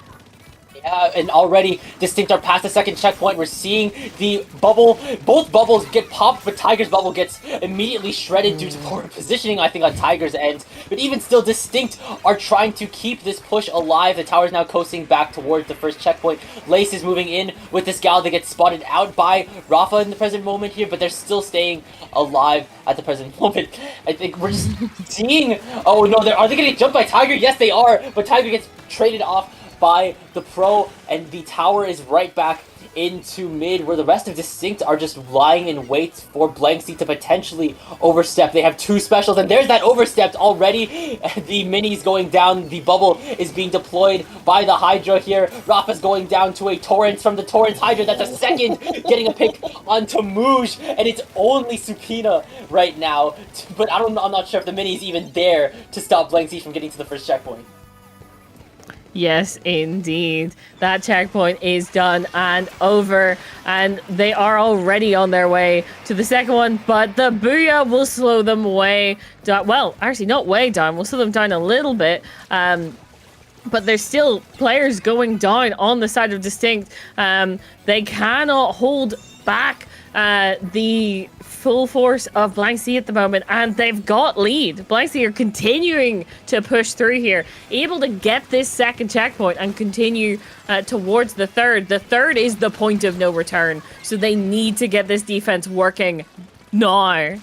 And already Distinct are past the second checkpoint. We're seeing the bubble, both bubbles get popped, but Tiger's bubble gets immediately shredded due to poor positioning, I think, on Tiger's end. But even still, Distinct are trying to keep this push alive. The tower's now coasting back towards the first checkpoint. Lace is moving in with this gal that gets spotted out by Rafa in the present moment here, but they're still staying alive at the present moment. I think we're just seeing... Oh no, are they getting jumped by Tiger? Yes, they are, but Tiger gets traded off by the pro, and the tower is right back into mid, where the rest of Distinct are just lying in wait for Blank Sea to potentially overstep. They have two specials, and there's that overstepped already. The mini's going down. The bubble is being deployed by the Hydra here. Rafa's going down to a Torrent from the Torrent Hydra. That's a second getting a pick onto Mooj, and it's only Supina right now. But I'm not sure if the mini is even there to stop Blank Sea from getting to the first checkpoint. Yes, indeed. That checkpoint is done and over, and they are already on their way to the second one, but the Booyah will slow them way down. Well, actually, not way down. We'll slow them down a little bit. But there's still players going down on the side of Distinct. They cannot hold back the full force of Blank Sea at the moment, and they've got lead. Blank Sea are continuing to push through here, able to get this second checkpoint and continue towards the third. The third is the point of no return, so they need to get this defense working now.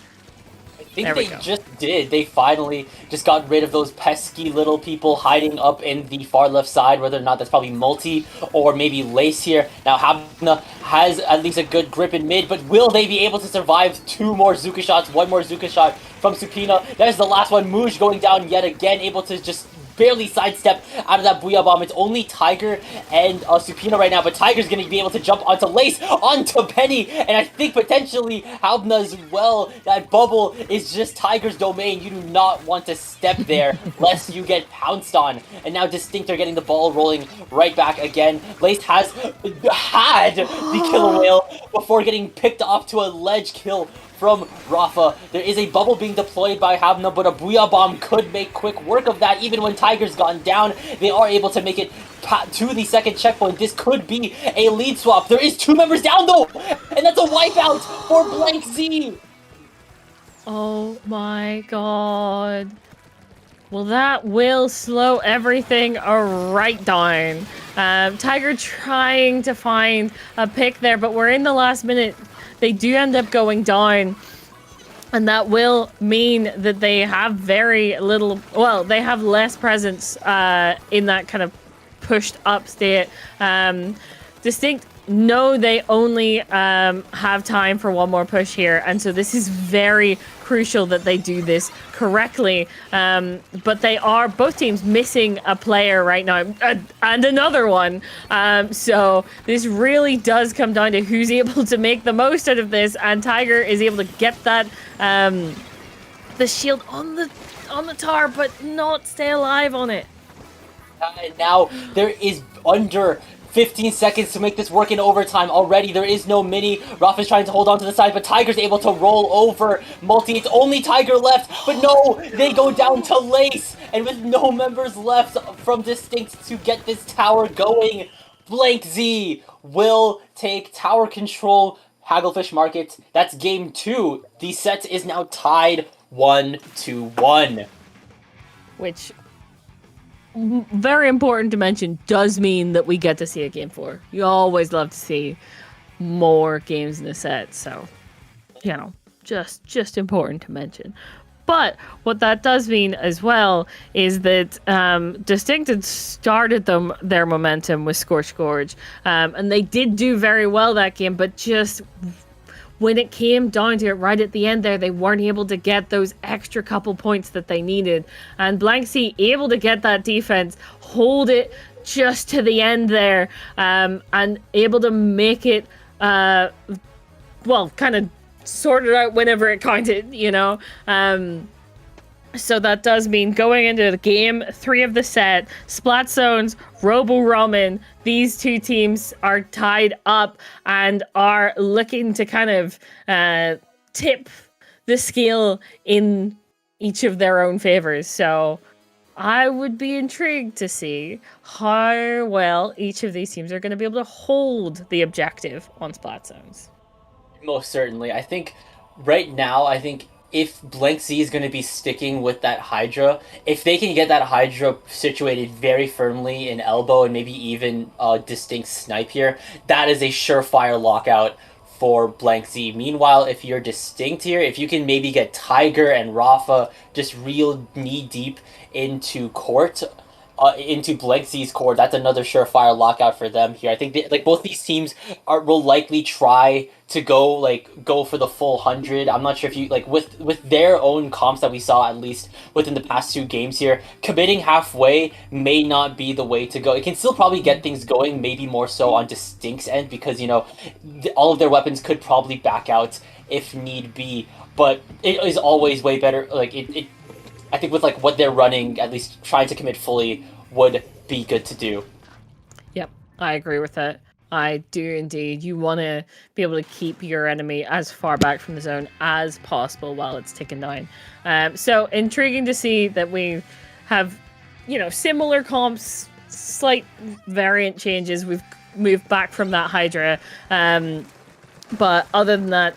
I think they just did. They finally just got rid of those pesky little people hiding up in the far left side, whether or not that's probably Multi or maybe Lace here. Now Habna has at least a good grip in mid, but will they be able to survive two more Zuka shots, one more Zuka shot from Supina? There's the last one. Mooj going down yet again, able to just barely sidestep out of that Booyah Bomb. It's only Tiger and Supina right now, but Tiger's going to be able to jump onto Lace, onto Penny, and I think potentially Halbna as well. That bubble is just Tiger's domain. You do not want to step there lest you get pounced on. And now Distinct are getting the ball rolling right back again. Lace has had the killer whale before getting picked off to a ledge kill from Rafa. There is a bubble being deployed by Habna, but a Booyah Bomb could make quick work of that. Even when Tiger's gone down, they are able to make it to the second checkpoint. This could be a lead swap. There is two members down though, and that's a wipeout for Blank Z. Oh my god. Well, that will slow everything right down. Tiger trying to find a pick there, but we're in the last minute. They do end up going down, and that will mean that they have very little, well, they have less presence in that kind of pushed up state. Distinct know they only have time for one more push here, and so this is very crucial that they do this correctly. But they are, both teams, missing a player right now, and another one. So this really does come down to who's able to make the most out of this, and Tiger is able to get that the shield on the tower, but not stay alive on it. And now there is under 15 seconds to make this work in overtime already. There is no mini. Rafa's trying to hold on to the side, but Tiger's able to roll over Multi. It's only Tiger left, but no, they go down to Lace. And with no members left from Distinct to get this tower going, Blank Z will take tower control. Hagglefish Market. That's game 2. The set is now tied 1-1. Which, very important to mention, does mean that we get to see a game 4. You always love to see more games in a set, so, you know, just important to mention. But what that does mean as well is that Distinct had started their momentum with Scorched Gorge, and they did do very well that game, but just when it came down to it right at the end there, they weren't able to get those extra couple points that they needed. And Blank Sea able to get that defense, hold it just to the end there, and able to make it, well, kind of sort it out whenever it counted, you know? So that does mean going into game 3 of the set, Splat Zones, Robo Ramen, these two teams are tied up and are looking to kind of tip the scale in each of their own favors. So I would be intrigued to see how well each of these teams are going to be able to hold the objective on splat zones. Most certainly. I think right now, I think if Blank Z is going to be sticking with that Hydra, if they can get that Hydra situated very firmly in elbow and maybe even a distinct snipe here, that is a surefire lockout for Blank Z. Meanwhile, if you're distinct here, if you can maybe get Tiger and Rafa just real knee deep into court, into Blank Z's core, that's another surefire lockout for them here. I think like both these teams will likely try to go for the full 100. I'm not sure if you like with their own comps that we saw at least within the past two games here. Committing halfway may not be the way to go. It can still probably get things going, maybe more so on Distinct's end because all of their weapons could probably back out if need be. But it is always way better. Like it I think with like what they're running, at least trying to commit fully would be good to do. Yep, I agree with that. I do indeed. You want to be able to keep your enemy as far back from the zone as possible while it's ticking down. So intriguing to see that we have, similar comps, slight variant changes. We've moved back from that Hydra, but other than that,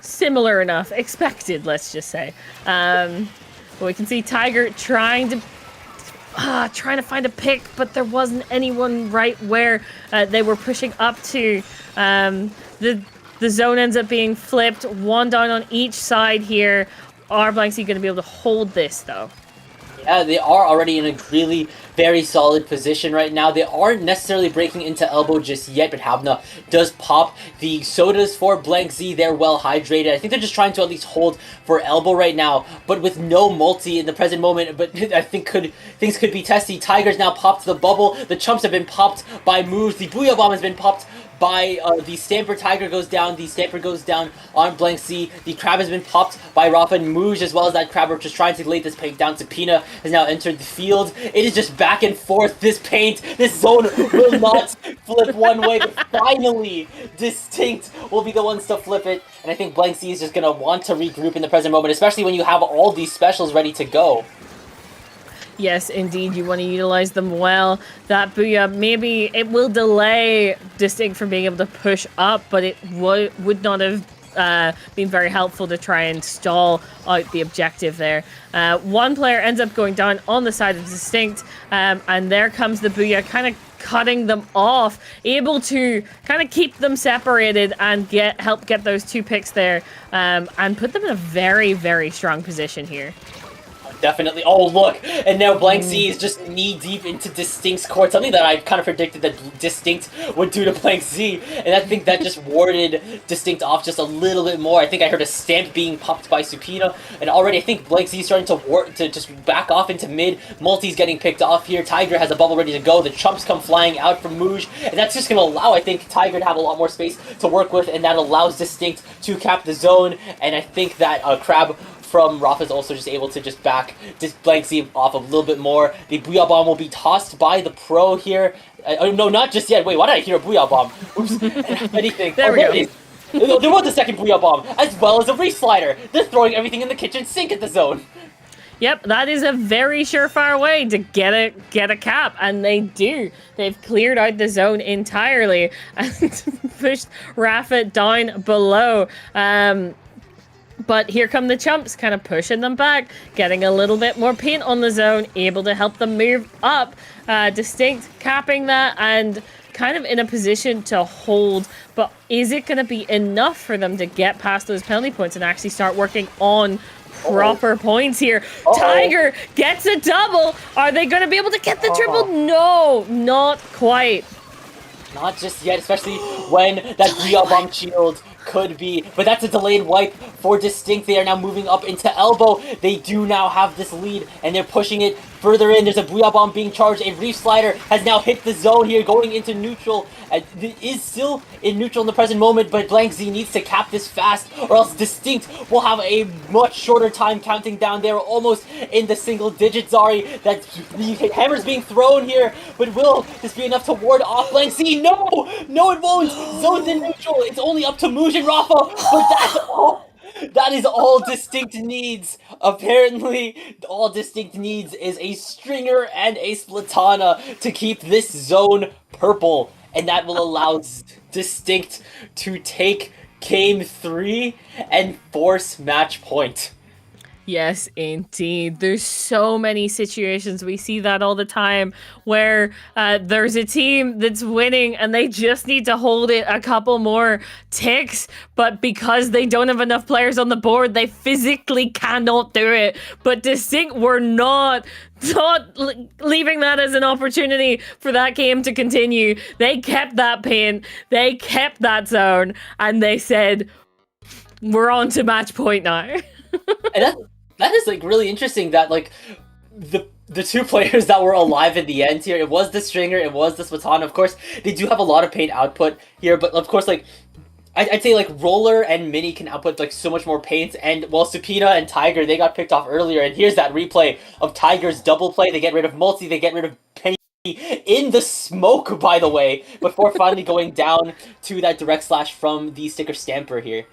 similar enough, expected. Let's just say. We can see Tiger trying to find a pick, but there wasn't anyone right where they were pushing up to. The zone ends up being flipped, one down on each side here. Are Blank Z going to be able to hold this, though? Yeah, they are already in a really very solid position right now. They aren't necessarily breaking into elbow just yet, but Havna does pop the sodas for Blank Z. They're well hydrated. I think they're just trying to at least hold for elbow right now, but with no multi in the present moment. But I think things could be testy. Tiger's now popped the bubble. The chumps have been popped by moves. The Booyah Bomb has been popped by the Stamper. Tiger goes down. The Stamper goes down on Blank Z. The Crab has been popped by Rafa and Mooj, as well as that Crab are just trying to lay this paint down. Sapina has now entered the field. It is just back and forth. This paint, this zone will not flip one way, but finally, Distinct will be the ones to flip it. And I think Blank Z is just going to want to regroup in the present moment, especially when you have all these specials ready to go. Yes, indeed, you want to utilize them well. That Booyah, maybe it will delay Distinct from being able to push up, but it would not have been very helpful to try and stall out the objective there. One player ends up going down on the side of Distinct, and there comes the Booyah, kind of cutting them off, able to kind of keep them separated and help get those two picks there, and put them in a very, very strong position here. Definitely. Oh, look. And now Blank Z is just knee-deep into Distinct's court. Something that I kind of predicted that Distinct would do to Blank Z. And I think that just warded Distinct off just a little bit more. I think I heard a stamp being popped by Supina. And already I think Blank Z is starting to just back off into mid. Multi's getting picked off here. Tiger has a bubble ready to go. The chumps come flying out from Mooj. And that's just going to allow, I think, Tiger to have a lot more space to work with. And that allows Distinct to cap the zone. And I think that Crab from Rafa is also just able to just back Blank Z off a little bit more. The Booyah Bomb will be tossed by the pro here. Oh, no, not just yet. Wait, why did I hear a Booyah Bomb? Oops. Anything. There we go. There was a second Booyah Bomb, as well as a Reef Slider. They're throwing everything in the kitchen sink at the zone. Yep, that is a very surefire way to get a cap, and they do. They've cleared out the zone entirely and pushed Rafa down below. But here come the chumps, kind of pushing them back, getting a little bit more paint on the zone, able to help them move up. Distinct capping that and kind of in a position to hold. But is it going to be enough for them to get past those penalty points and actually start working on proper points here? Tiger gets a double. Are they going to be able to get the triple? No, not quite. Not just yet, especially when that Booyah Bomb shield could be, but that's a delayed wipe for Distinct. They are now moving up into elbow. They do now have this lead, and they're pushing it further in. There's a Booyah Bomb being charged. A Reef Slider has now hit the zone here, going into neutral. It is still in neutral in the present moment, but Blank Z needs to cap this fast, or else Distinct will have a much shorter time counting down. They're almost in the single digits, Zari. That the hammer's being thrown here, but will this be enough to ward off Blank Z? No! No, it won't! Zone's in neutral. It's only up to Mooj and Rafa, but that's all. That is all Distinct needs. Apparently, all Distinct needs is a Stringer and a Splatana to keep this zone purple, and that will allow Distinct to take game 3 and force match point. Yes, indeed. There's so many situations. We see that all the time where there's a team that's winning and they just need to hold it a couple more ticks, but because they don't have enough players on the board, they physically cannot do it. But Distinct were not leaving that as an opportunity for that game to continue. They kept that paint, they kept that zone, and they said, we're on to match point now. And that is like really interesting that like the two players that were alive in the end here, it was the Stringer, it was the Splatana. Of course, they do have a lot of paint output here, but of course, like I'd say like Roller and Mini can output like so much more paint, and while Supina and Tiger, they got picked off earlier, and here's that replay of Tiger's double play. They get rid of Multi, they get rid of Penny in the smoke, by the way, before finally going down to that direct slash from the Sticker Stamper here.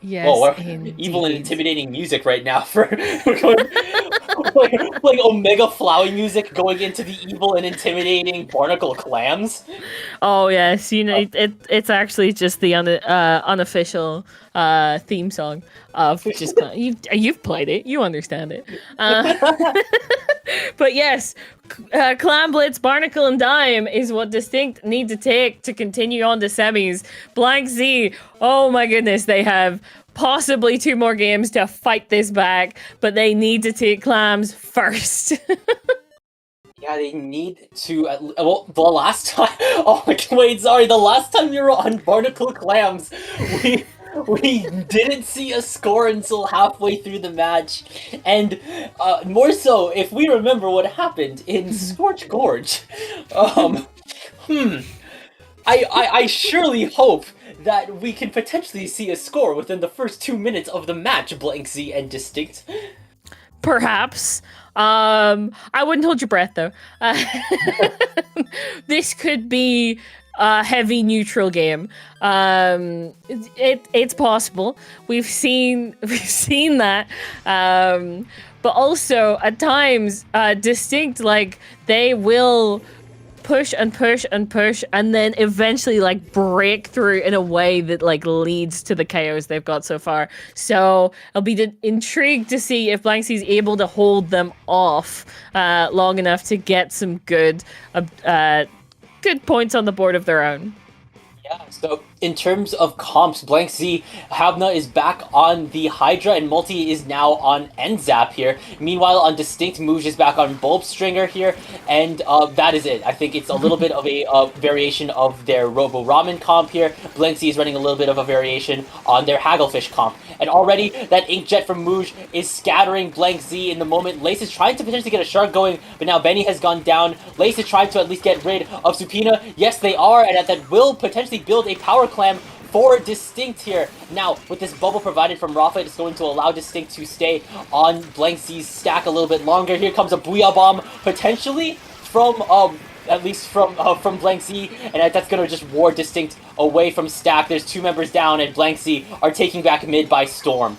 Yes, Whoa, indeed. evil and intimidating music right now for we're going, like Omega Flowey music going into the evil and intimidating barnacle clams. Oh yes, you know it's actually just the unofficial theme song of just you've played it, you understand it. But yes, Clam Blitz, Barnacle, and Dime is what Distinct need to take to continue on to semis. Blank Z, oh my goodness, they have possibly 2 more games to fight this back, but they need to take Clams first. Yeah, they need to. Well, the last time. Oh, wait, sorry. The last time you were on Barnacle Clams, we didn't see a score until halfway through the match, and more so, if we remember what happened in Scorch Gorge. I surely hope that we can potentially see a score within the first 2 minutes of the match, Blank Z and Distinct. Perhaps. I wouldn't hold your breath though. This could be a heavy neutral game. It's possible. We've seen that. But also at times, Distinct, like, they will push and push and push and then eventually like break through in a way that like leads to the KOs they've got so far. So I'll be intrigued to see if Blank Z is able to hold them off long enough to get some good points on the board of their own. Yeah, so in terms of comps, Blank Z, Havna is back on the Hydra, and Multi is now on N-Zap here. Meanwhile, on Distinct, Mooj is back on Bulb Stringer here, and that is it. I think it's a little bit of a variation of their Robo Ramen comp here. Blank Z is running a little bit of a variation on their Hagglefish comp. And already, that Inkjet from Mooj is scattering Blank Z in the moment. Lace is trying to potentially get a Shark going, but now Benny has gone down. Lace is trying to at least get rid of Supina. Yes, they are, and that will potentially build a power clam for Distinct here. Now, with this bubble provided from Rafa, it's going to allow Distinct to stay on Blank Z's stack a little bit longer. Here comes a Booyah Bomb, potentially from, at least from Blank Z, and that's going to just ward Distinct away from stack. There's 2 members down, and Blank Z are taking back mid by storm.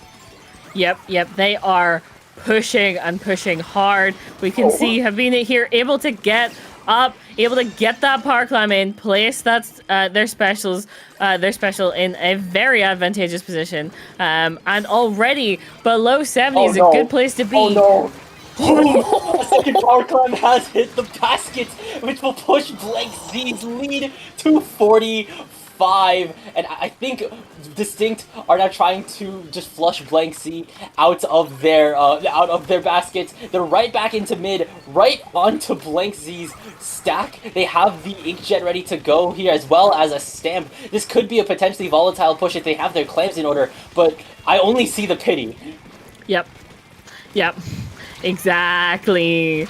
Yep, they are pushing and pushing hard. We can see Havina here able to get up, able to get that power climb in, place that's their special in a very advantageous position, and already below 70 is a good place to be. Oh no! A second power climb has hit the basket, which will push Blank Z's lead to 45. And I think Distinct are now trying to just flush Blank Z out of their baskets. They're right back into mid, right onto Blank Z's stack. They have the Inkjet ready to go here, as well as a Stamp. This could be a potentially volatile push if they have their clams in order, but I only see the pity. Yep. Exactly,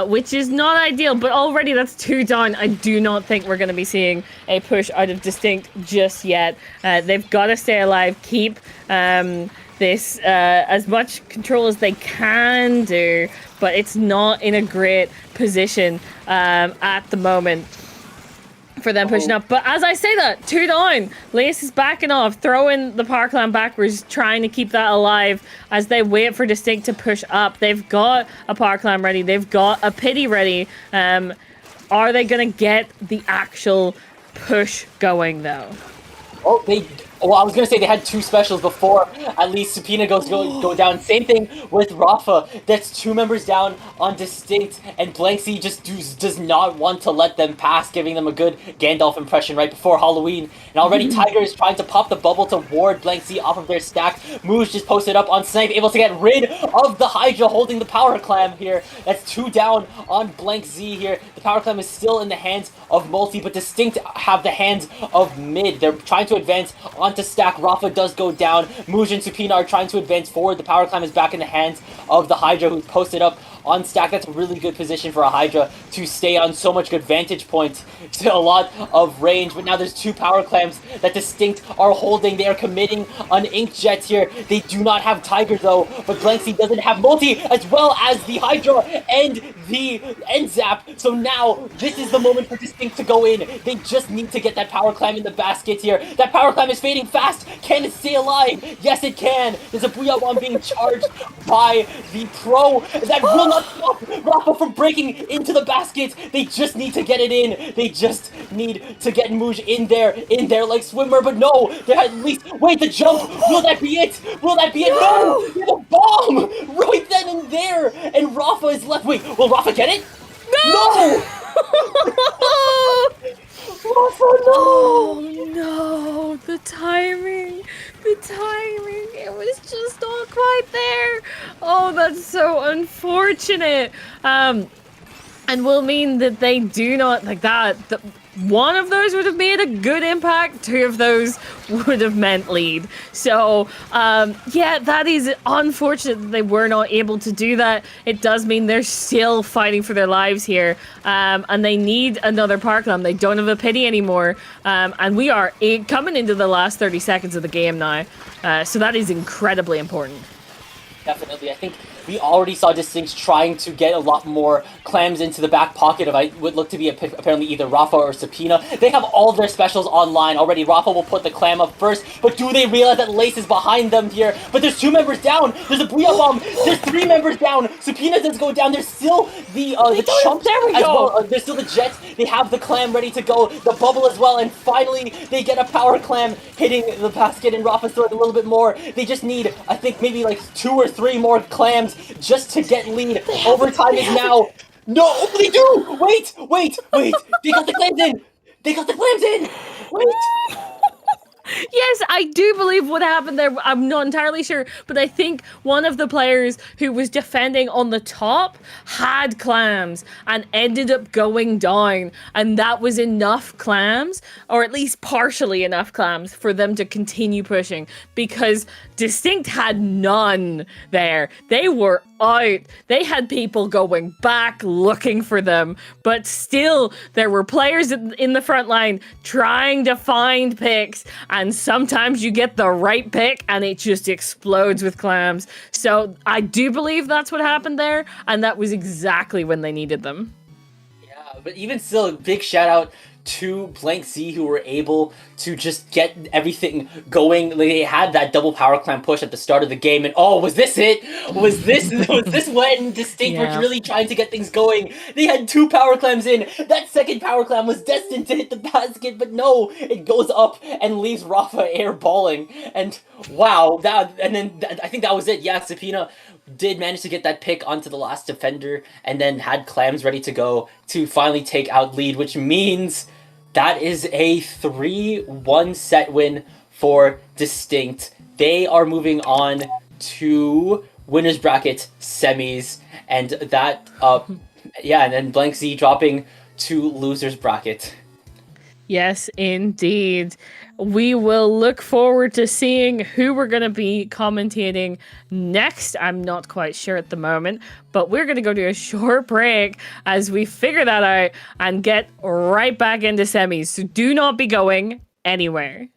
which is not ideal, but already that's 2 down. I do not think we're going to be seeing a push out of Distinct just yet. They've got to stay alive, keep this as much control as they can do, but it's not in a great position at the moment. for them pushing up. But as I say that, 2 down. Lace is backing off, throwing the Power Clan backwards, trying to keep that alive as they wait for Distinct to push up. They've got a Power Clan ready. They've got a Pity ready. Are they going to get the actual push going, though? Oh, well, I was gonna say they had 2 specials before at least Supina go down. Same thing with Rafa. That's 2 members down on Distinct, and Blank C just does not want to let them pass, giving them a good Gandalf impression right before Halloween. And already Tiger is trying to pop the bubble to ward Blank C off of their stack. Moose just posted up on Snipe, able to get rid of the Hydra holding the Power Clam here. That's 2 down on Blank Z here. The Power Clam is still in the hands of Multi, but Distinct have the hands of Mid. They're trying to advance onto stack. Rafa does go down. Muj and Supina are trying to advance forward. The Power Clam is back in the hands of the Hydra, who's posted up on stack. That's a really good position for a Hydra to stay on so much good vantage point to a lot of range. But now there's 2 Power Clams that Distinct are holding. They are committing on Inkjet here. They do not have Tiger though, but Blank C doesn't have Multi as well as the Hydra and the End Zap. So now this is the moment for Distinct to go in. They just need to get that Power Clam in the basket here. That Power Clam is fading fast. Can it stay alive? Yes, it can. There's a Booyah Bomb being charged by the Pro. That will not stop Rafa from breaking into the basket. They just need to get it in. They just need to get Muj in there like Swimmer. But no, they at least wait the jump. Will that be it? Will that be it? No, the bomb right then and there. And Rafa is left. Wait, will Rafa get it? No! Rafa, no! Oh no, the timing, it was just not quite there. Oh, that's so unfortunate. And will mean that they do not, like that, one of those would have made a good impact, 2 of those would have meant lead. So, yeah, that is unfortunate that they were not able to do that. It does mean they're still fighting for their lives here, and they need another Parkland. They don't have a Pity anymore, and we are coming into the last 30 seconds of the game now, so that is incredibly important. Definitely. I think we already saw Distinct trying to get a lot more clams into the back pocket of what looked to be apparently either Rafa or Supina. They have all their specials online already. Rafa will put the clam up first, but do they realize that Lace is behind them here? But there's 2 members down. There's a Booyah Bomb. There's 3 members down. Supina does go down. There's still the Chump. There we as go. well. There's still the Jets. They have the clam ready to go. The bubble as well. And finally, they get a Power Clam hitting the basket, and Rafa's throwing a little bit more. They just need, I think, maybe like 2 or 3 more clams just to get lead. Overtime is now. No, they do! Wait! They got the clams in! Wait! Yes, I do believe what happened there. I'm not entirely sure, but I think one of the players who was defending on the top had clams and ended up going down, and that was enough clams, or at least partially enough clams, for them to continue pushing, because Distinct had none there. They were out. They had people going back looking for them, but still there were players in the front line trying to find picks, and sometimes you get the right pick and it just explodes with clams. So I do believe that's what happened there, and that was exactly when they needed them. Yeah, but even still, big shout out to Blank Z, who were able to just get everything going. They had that double Power Clam push at the start of the game, and oh, was this it? Was this when Distinct were really trying to get things going? They had 2 Power Clams in. That second Power Clam was destined to hit the basket, but no, it goes up and leaves Rafa airballing. And wow, I think that was it. Yeah, Supina did manage to get that pick onto the last defender, and then had clams ready to go to finally take out lead, which means that is a 3-1 set win for Distinct. They are moving on to winners bracket semis, and that and then Blank Z dropping to losers bracket. Yes, indeed. We will look forward to seeing who we're going to be commentating next. I'm not quite sure at the moment, but we're going to go to a short break as we figure that out and get right back into semis. So do not be going anywhere.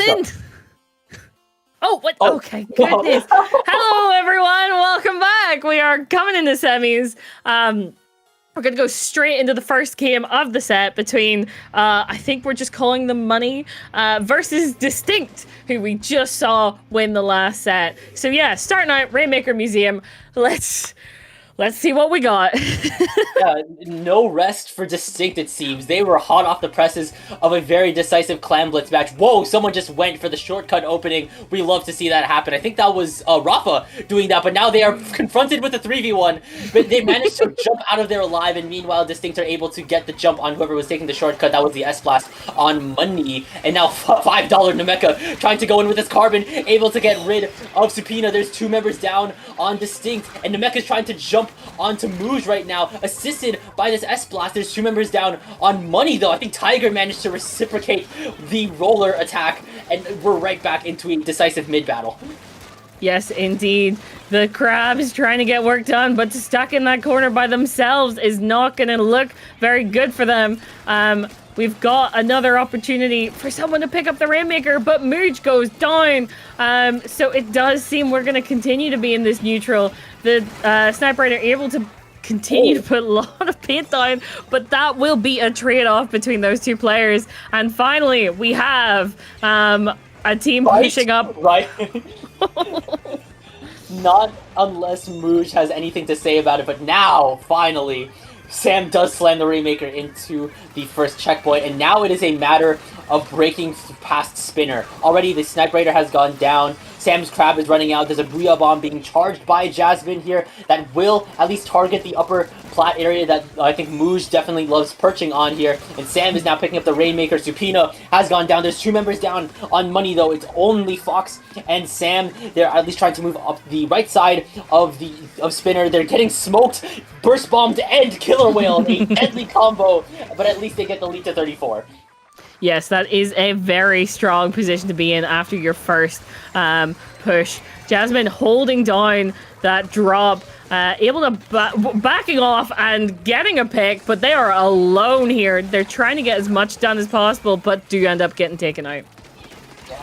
in. Oh, what? Oh. Okay, goodness. Hello, everyone. Welcome back. We are coming into semis. We're going to go straight into the first game of the set between, I think we're just calling them Money, versus Distinct, who we just saw win the last set. So yeah, starting out, Rainmaker Museum. Let's see what we got. Yeah, no rest for Distinct, it seems. They were hot off the presses of a very decisive Clan Blitz match. Whoa, someone just went for the shortcut opening. We love to see that happen. I think that was Rafa doing that, but now they are confronted with a 3v1. But they managed to jump out of there alive, and meanwhile, Distinct are able to get the jump on whoever was taking the shortcut. That was the S-Blast on Money. And now $5 Nemeka trying to go in with his Carbon, able to get rid of Supina. There's 2 members down on Distinct, and Nemeka's trying to jump onto Mooj right now, assisted by this S-Blast. There's 2 members down on Money, though. I think Tiger managed to reciprocate the roller attack, and we're right back into a decisive mid-battle. Yes, indeed. The Crab is trying to get work done, but stuck in that corner by themselves is not going to look very good for them. We've got another opportunity for someone to pick up the Rainmaker, but Mooj goes down. So it does seem we're going to continue to be in this neutral. The Sniper Rider able to continue to put a lot of paint down, but that will be a trade-off between those 2 players. And finally, we have a team pushing up. Right. Not unless Mooj has anything to say about it, but now, finally, Sam does slam the Rainmaker into the first checkpoint, and now it is a matter of breaking past Spinner. Already, the Sniper Raider has gone down. Sam's Crab is running out. There's a Booyah Bomb being charged by Jasmine here that will at least target the upper plat area that I think Mooj definitely loves perching on here. And Sam is now picking up the Rainmaker. Supina has gone down. There's 2 members down on Money, though. It's only Fox and Sam. They're at least trying to move up the right side of Spinner. They're getting smoked. Burst Bomb to end Killer Whale. A deadly combo, but at least they get the lead to 34. Yes, that is a very strong position to be in after your first push. Jasmine holding down that drop, able to backing off and getting a pick, but they are alone here. They're trying to get as much done as possible, but do end up getting taken out. Yeah,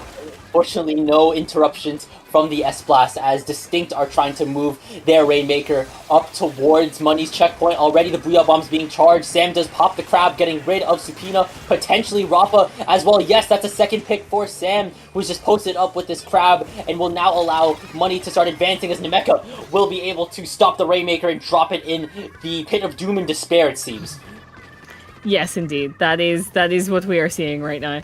fortunately, no interruptions from the S-Blast as Distinct are trying to move their Rainmaker up towards Money's checkpoint. Already the Booyah Bomb's being charged. Sam does pop the Crab, getting rid of Supina, potentially Rafa as well. Yes, that's a second pick for Sam, who's just posted up with this Crab and will now allow Money to start advancing as Nemeka will be able to stop the Rainmaker and drop it in the Pit of Doom and Despair, it seems. Yes, indeed. That is what we are seeing right now.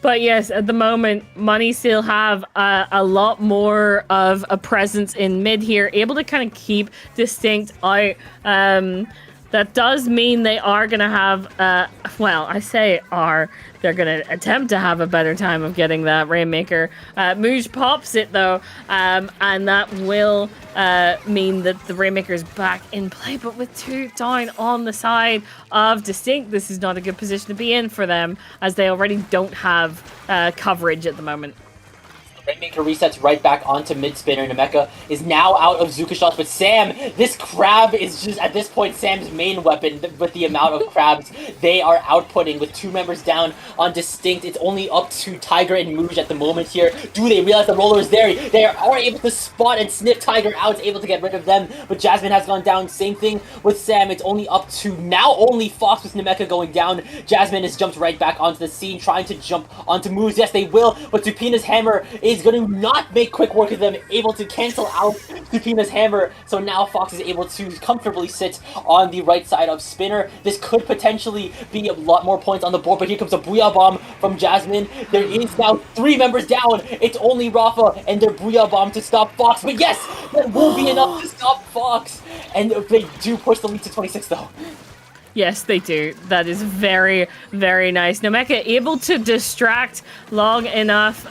But yes, at the moment, Money still have a lot more of a presence in mid here, able to kind of keep Distinct out. That does mean they are going to have, well, I say they're going to attempt to have a better time of getting that Rainmaker. Mooj pops it, though, and that will mean that the Rainmaker is back in play, but with 2 down on the side of Distinct, this is not a good position to be in for them, as they already don't have coverage at the moment. Rainmaker resets right back onto mid-spinner. Nemeka is now out of Zuka shots, but Sam, this Crab is just, at this point, Sam's main weapon with the amount of Crabs they are outputting with 2 members down on Distinct. It's only up to Tiger and Mooj at the moment here. Do they realize the roller is there? They are able to spot and sniff Tiger out, able to get rid of them, but Jasmine has gone down. Same thing with Sam. It's only up to now only Fox with Nemeka going down. Jasmine has jumped right back onto the scene, trying to jump onto Mooj. Yes, they will, but Supina's hammer is going to not make quick work of them, able to cancel out Supina's hammer. So now Fox is able to comfortably sit on the right side of Spinner. This could potentially be a lot more points on the board, but here comes a Booyah Bomb from Jasmine. There is now 3 members down. It's only Rafa and their Booyah Bomb to stop Fox. But yes, that will be enough to stop Fox. And they do push the lead to 26 though. Yes, they do. That is very, very nice. Nemeka able to distract long enough,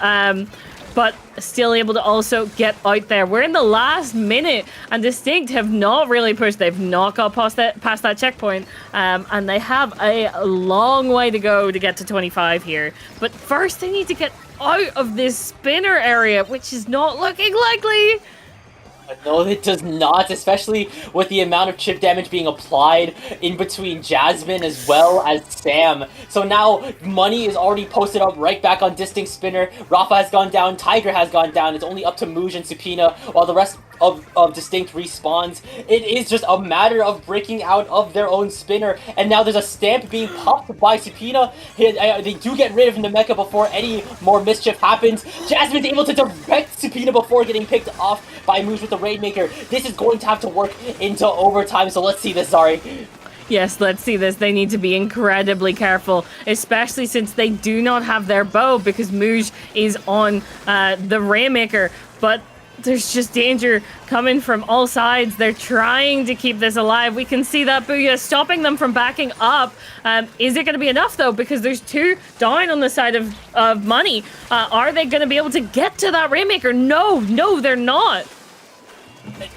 but still able to also get out there. We're in the last minute, and Distinct have not really pushed. They've not got past that checkpoint, and they have a long way to go to get to 25 here. But first, they need to get out of this Spinner area, which is not looking likely. No, it does not, especially with the amount of chip damage being applied in between Jasmine as well as Sam. So now money is already posted up right back on Distinct Spinner. Rafa has gone down, Tiger has gone down. It's only up to Muj and Supina while the rest of Distinct respawns. It is just a matter of breaking out of their own spinner, and now there's a stamp being popped by Supina. They do get rid of Nemeka before any more mischief happens. Jasmine's able to direct Supina before getting picked off by Moose with the Rainmaker. This is going to have to work into overtime, so let's see this, Zari. Yes, let's see this. They need to be incredibly careful, especially since they do not have their bow because Mooj is on the Rainmaker. But there's just danger coming from all sides. They're trying to keep this alive. We can see that Booyah stopping them from backing up. Is it going to be enough, though? Because there's two down on the side of Money. Are they going to be able to get to that Rainmaker? No, they're not.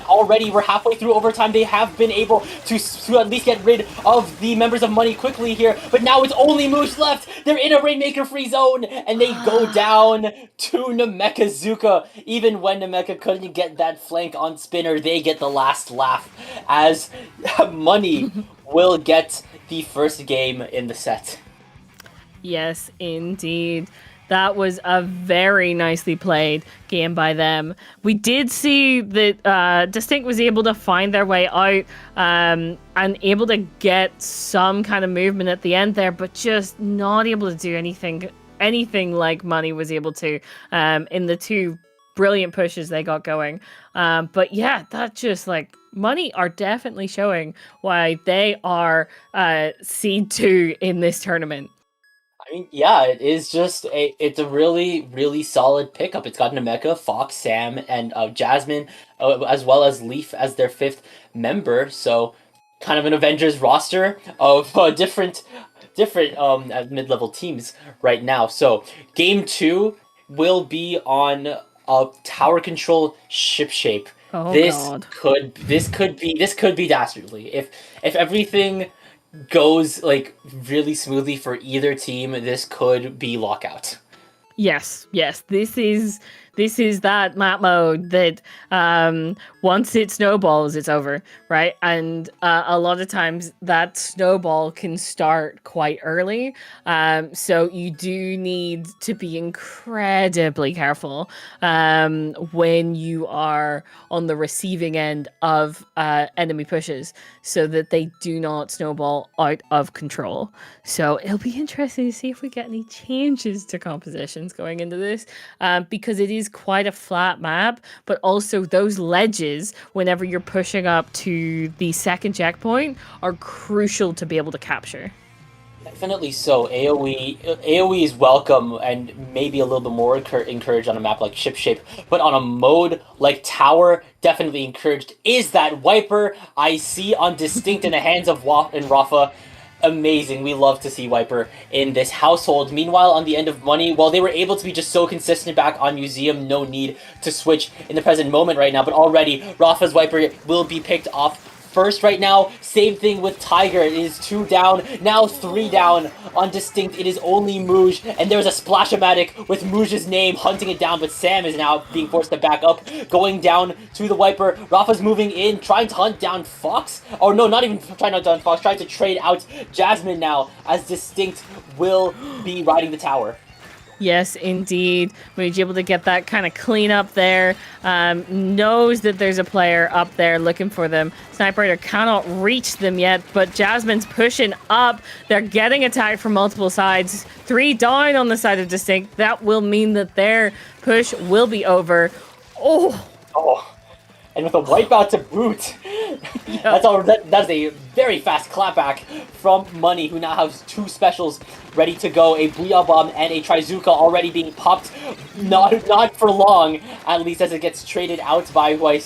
Already, we're halfway through overtime. They have been able to at least get rid of the members of Money quickly here, but now it's only Moose left. They're in a Rainmaker free zone, and they go down to Namekizuka. Even when Nemeka couldn't get that flank on Spinner, they get the last laugh as Money will get the first game in the set. Yes, indeed. That was a very nicely played game by them. We did see that Distinct was able to find their way out and able to get some kind of movement at the end there, but just not able to do anything like Money was able to in the two brilliant pushes they got going. But yeah, that just like Money are definitely showing why they are seed 2 in this tournament. I mean, yeah, it's a really, really solid pickup. It's got Nemeka, Fox, Sam, and Jasmine, as well as Leaf as their 5th member. So, kind of an Avengers roster of different mid-level teams right now. So, game 2 will be on tower control ship shape. Oh God! This could be dastardly if everything goes like really smoothly for either team. This could be lockout. Yes, this is that map mode that once it snowballs, it's over, right? And a lot of times that snowball can start quite early. So you do need to be incredibly careful when you are on the receiving end of enemy pushes so that they do not snowball out of control. So it'll be interesting to see if we get any changes to compositions going into this because it is quite a flat map, but also those ledges, whenever you're pushing up to the second checkpoint, are crucial to be able to capture. Definitely so. AoE is welcome and maybe a little bit more encouraged on a map like Ship Shape, but on a mode like Tower, definitely encouraged. Is that Wiper I see on Distinct in the hands of and Rafa. Amazing. We love to see Wiper in this household. Meanwhile, on the end of Money, well, they were able to be just so consistent back on Museum, no need to switch in the present moment right now, but already Rafa's Wiper will be picked off first right now. Same thing with Tiger. It is 2 down, now 3 down on Distinct. It is only Mooj, and there's a Splash-O-Matic with Mooj's name hunting it down, but Sam is now being forced to back up, going down to the Wiper. Rafa's moving in, trying to hunt down Fox. Oh no, not even trying to hunt down Fox, trying to trade out Jasmine now, as Distinct will be riding the tower. Yes, indeed. We're able to get that kind of clean up there. Knows that there's a player up there looking for them. Sniper Raider cannot reach them yet, but Jasmine's pushing up. They're getting attacked from multiple sides. 3 down on the side of Distinct. That will mean that their push will be over. Oh! And with a wipeout to boot, that's a very fast clapback from Money, who now has 2 specials ready to go. A Booyah Bomb and a Trizuka already being popped. Not for long, at least as it gets traded out by who I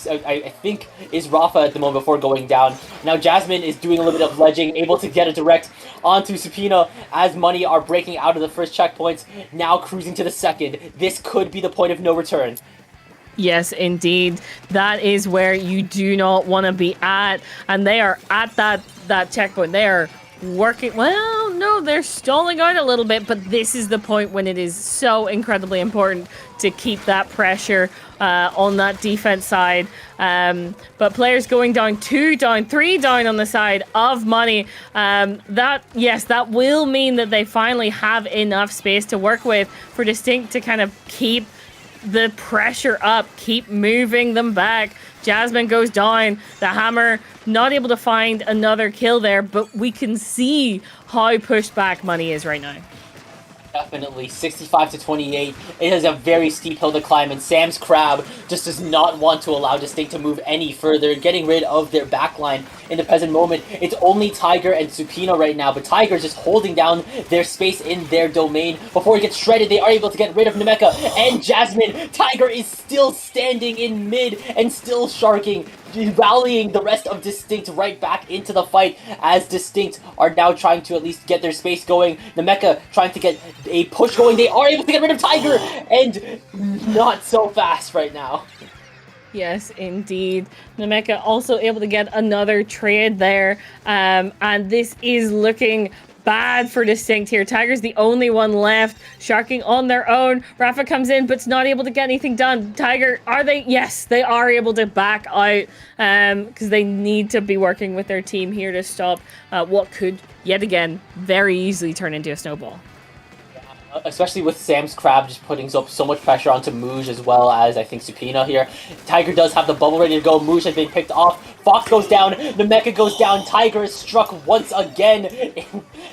think is Rafa at the moment before going down. Now Jasmine is doing a little bit of ledging, able to get a direct onto Supina as Money are breaking out of the first checkpoints, now cruising to the second. This could be the point of no return. Yes, indeed. That is where you do not want to be at. And they are at that checkpoint. They are working, well, no, they're stalling out a little bit, but this is the point when it is so incredibly important to keep that pressure on that defense side. But players going down, 2 down, 3 down on the side of Money. That will mean that they finally have enough space to work with for Distinct to kind of keep the pressure up, keep moving them back. Jasmine goes down. The Hammer not able to find another kill there, but we can see how pushed back Money is right now. Definitely, 65 to 28. It is a very steep hill to climb, and Sam's Crab just does not want to allow Distinct to move any further, getting rid of their backline in the present moment. It's only Tiger and Supina right now, but Tiger just holding down their space in their domain. Before he gets shredded, they are able to get rid of Nemeka and Jasmine. Tiger is still standing in mid and still sharking, rallying the rest of Distinct right back into the fight as Distinct are now trying to at least get their space going. Nemeka trying to get a push going. They are able to get rid of Tiger, and not so fast right now. Yes, indeed. Nemeka also able to get another trade there. And this is looking bad for Distinct here. Tiger's the only one left, sharking on their own. Rafa comes in, but's not able to get anything done. Tiger, are they? Yes, they are able to back out because they need to be working with their team here to stop what could, yet again, very easily turn into a snowball. Especially with Sam's Crab just putting up so much pressure onto Mooj as well as, I think, Supina here. Tiger does have the bubble ready to go. Mooj has been picked off. Fox goes down. Nemeka goes down. Tiger is struck once again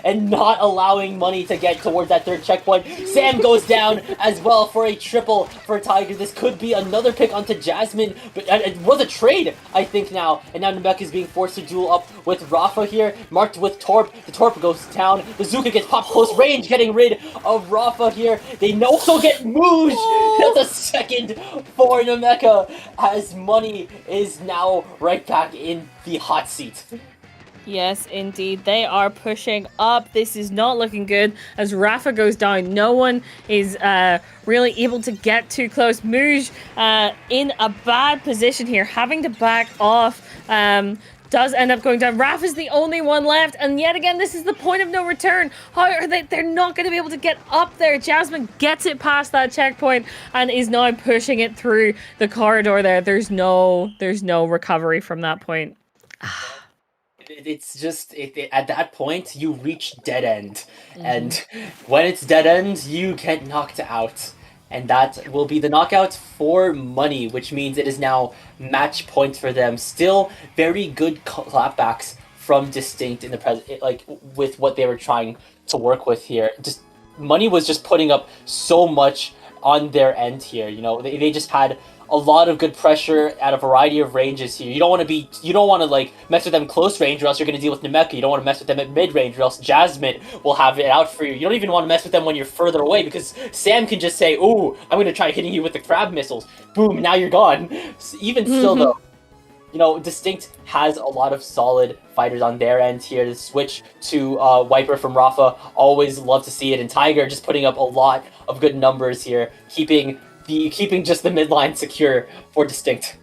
and not allowing Money to get towards that third checkpoint. Sam goes down as well for a triple for Tiger. This could be another pick onto Jasmine, but it was a trade, I think, now. And now Nemeka is being forced to duel up with Rafa here, marked with Torp. The Torp goes down. Bazooka gets popped close range, getting rid of Rafa here. They also get Mooj. That's a second for Nemeka as Money is now right back in the hot seat. Yes, indeed. They are pushing up. This is not looking good as Rafa goes down. No one is really able to get too close. Mooj in a bad position here, having to back off. Does end up going down. Rafa's the only one left, and yet again, this is the point of no return. How are they? They're not going to be able to get up there. Jasmine gets it past that checkpoint and is now pushing it through the corridor there. There's no recovery from that point. It's just at that point you reach dead end, and when it's dead end, you get knocked out. And that will be the knockout for Money, which means it is now match points for them. Still very good clapbacks from Distinct in the present, like with what they were trying to work with here. Just Money was just putting up so much on their end here. You know, they just had a lot of good pressure at a variety of ranges here. You don't want to like mess with them close range, or else you're going to deal with Nemeka. You don't want to mess with them at mid range, or else Jasmine will have it out for you. You don't even want to mess with them when you're further away, because Sam can just say, "Ooh, I'm going to try hitting you with the crab missiles." Boom, now you're gone. Even still, though, you know, Distinct has a lot of solid fighters on their end here. The switch to Wiper from Rafa, always love to see it. And Tiger just putting up a lot of good numbers here, keeping just the midline secure for Distinct.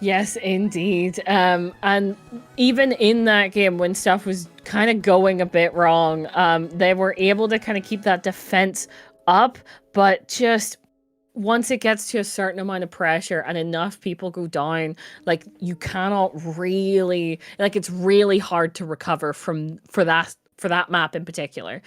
Yes, indeed. And even in that game, when stuff was kind of going a bit wrong, they were able to kind of keep that defense up, but just once it gets to a certain amount of pressure and enough people go down, like you cannot really, like it's really hard to recover for that map in particular.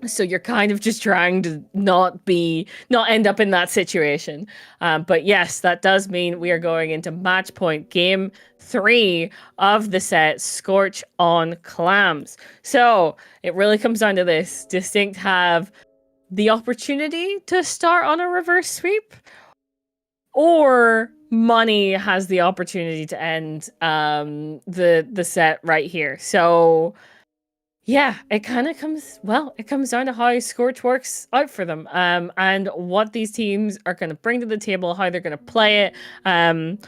So you're kind of just trying to not end up in that situation. But yes, that does mean we are going into match point game 3 of the set, Scorch on Clams. So it really comes down to this. Distinct have the opportunity to start on a reverse sweep, or Money has the opportunity to end the set right here. So yeah, it comes down to how Scorch works out for them, and what these teams are going to bring to the table, how they're going to play it, and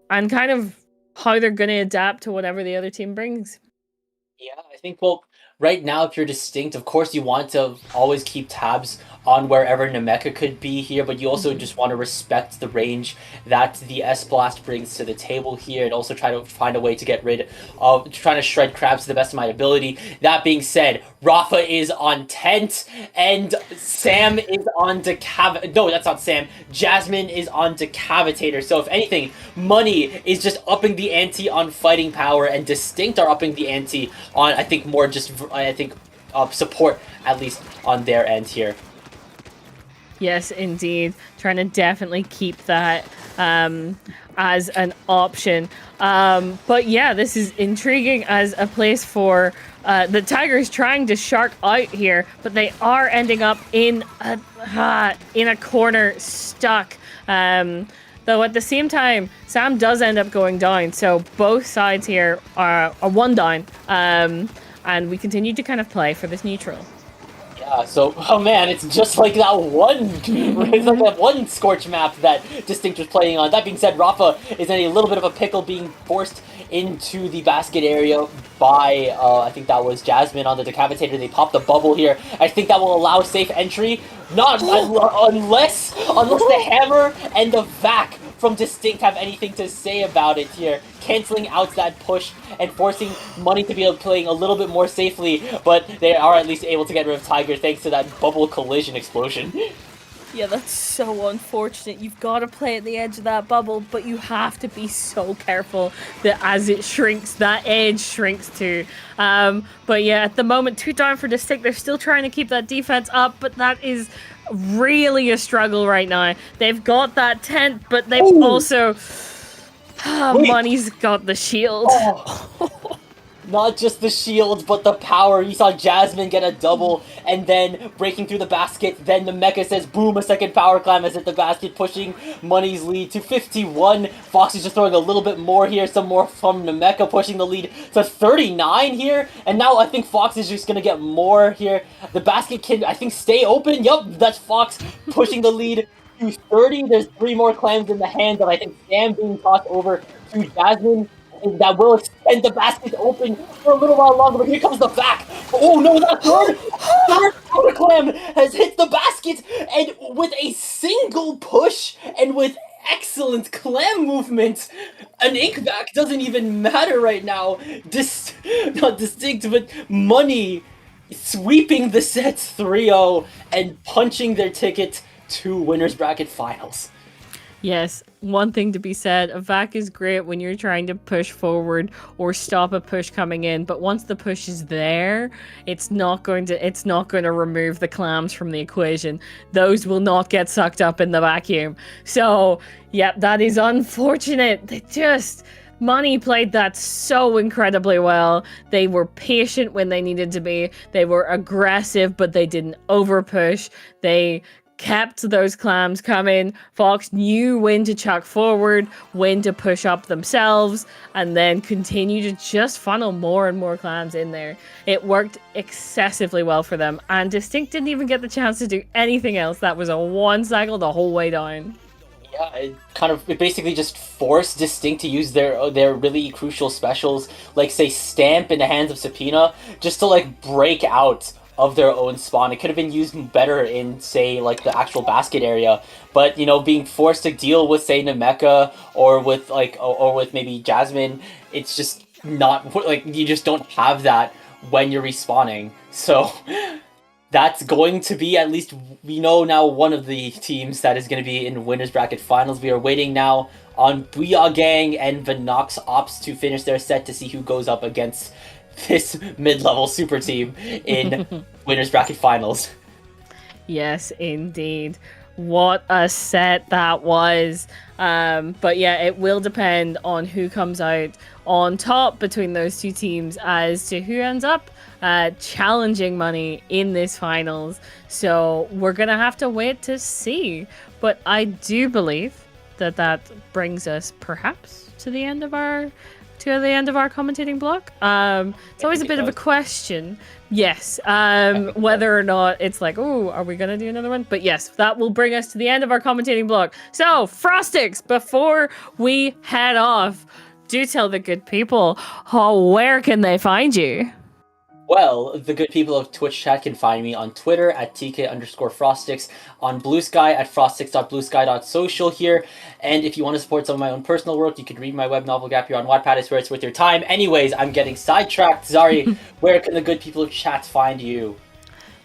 kind of how they're going to adapt to whatever the other team brings. Yeah, I think, well, right now, if you're distinct, of course, you want to always keep tabs on wherever Nameca could be here, but you also Mhm. just want to respect the range that the S Blast brings to the table here, and also try to find a way to get rid of trying to shred crabs to the best of my ability. That being said, Rafa is on Tent, and Sam is on Decav. No, that's not Sam. Jasmine is on Decavitator. So if anything, Money is just upping the ante on fighting power, and Distinct are upping the ante on, I think, more just I think support, at least on their end here. Yes, indeed. Trying to definitely keep that as an option. But yeah, this is intriguing as a place for the Tigers trying to shark out here, but they are ending up in a corner stuck. Though at the same time, Sam does end up going down, so both sides here are one down. And we continue to kind of play for this neutral. Yeah, so, oh man, it's just like that one, it's like that one Scorch map that Distinct was playing on. That being said, Rafa is in a little bit of a pickle, being forced into the basket area by, I think that was Jasmine on the Decavitator. They pop the bubble here. I think that will allow safe entry. Not unless the Hammer and the Vac from Distinct have anything to say about it here, canceling out that push and forcing Money to be playing a little bit more safely, but they are at least able to get rid of Tiger thanks to that bubble collision explosion. Yeah, that's so unfortunate. You've got to play at the edge of that bubble, but you have to be so careful that as it shrinks, that edge shrinks too. But yeah, at the moment, 2 down for Distinct. They're still trying to keep that defense up, but that is really a struggle right now. They've got that tent, but they've also... Money's got the shield. Oh. Not just the shield, but the power. You saw Jasmine get a double, and then breaking through the basket. Then the Mecha says, boom, a second power climb has hit the basket, pushing Money's lead to 51. Fox is just throwing a little bit more here. Some more from the Mecha, pushing the lead to 39 here. And now I think Fox is just going to get more here. The basket can, I think, stay open. Yup, that's Fox pushing the lead to 30. There's 3 more clams in the hand, but I think Sam being tossed over to Jasmine. That will extend the basket open for a little while longer, but here comes the back. Oh no, that third power clam has hit the basket, and with a single push and with excellent clam movement, an ink back doesn't even matter right now. Not Distinct, but Money sweeping the sets 3-0 and punching their ticket to winners bracket finals. Yes, one thing to be said, a vac is great when you're trying to push forward or stop a push coming in, but once the push is there, it's not going to remove the clams from the equation. Those will not get sucked up in the vacuum. So, yeah, that is unfortunate. Money played that so incredibly well. They were patient when they needed to be. They were aggressive, but they didn't overpush. They kept those clams coming. Fox knew when to chuck forward, when to push up themselves, and then continue to just funnel more and more clams in there. It worked excessively well for them, and Distinct didn't even get the chance to do anything else. That was a one cycle the whole way down. Yeah, it basically just forced Distinct to use their really crucial specials, like say Stamp in the hands of Subpoena, just to like break out of their own spawn. It could have been used better in, say, like the actual basket area, but you know, being forced to deal with, say, Nameca or with or with maybe Jasmine, it's just not like you just don't have that when you're respawning. So that's going to be, at least we know now, one of the teams that is going to be in winners bracket finals. We are waiting now on Booyah Gang and Vinox Ops to finish their set to see who goes up against this mid-level super team in winners bracket finals. Yes, indeed. What a set that was. But yeah, it will depend on who comes out on top between those two teams as to who ends up challenging Money in this finals. So we're going to have to wait to see. But I do believe that brings us perhaps to the end of our commentating block. It's always a bit of a question. Yes. Whether or not it's like, oh, are we going to do another one? But yes, that will bring us to the end of our commentating block. So, Frostix, before we head off, do tell the good people, where can they find you? Well, the good people of Twitch chat can find me on Twitter at TK_Frostix, on Blue Sky at frostix.bluesky.social here. And if you want to support some of my own personal work, you can read my web novel Gap Year on Wattpad. I swear it's worth your time. Anyways, I'm getting sidetracked. Zari, where can the good people of chat find you?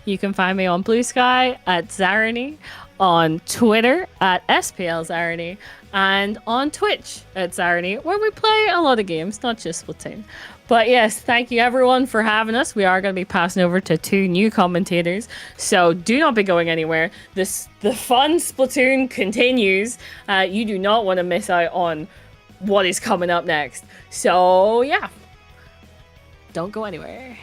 You can find me on Blue Sky at Zarany, on Twitter at SPL Zarany, and on Twitch at Zarany, where we play a lot of games, not just Splatoon. But yes, thank you everyone for having us. We are going to be passing over to 2 new commentators, so do not be going anywhere. The fun Splatoon continues. You do not want to miss out on what is coming up next. So yeah, don't go anywhere.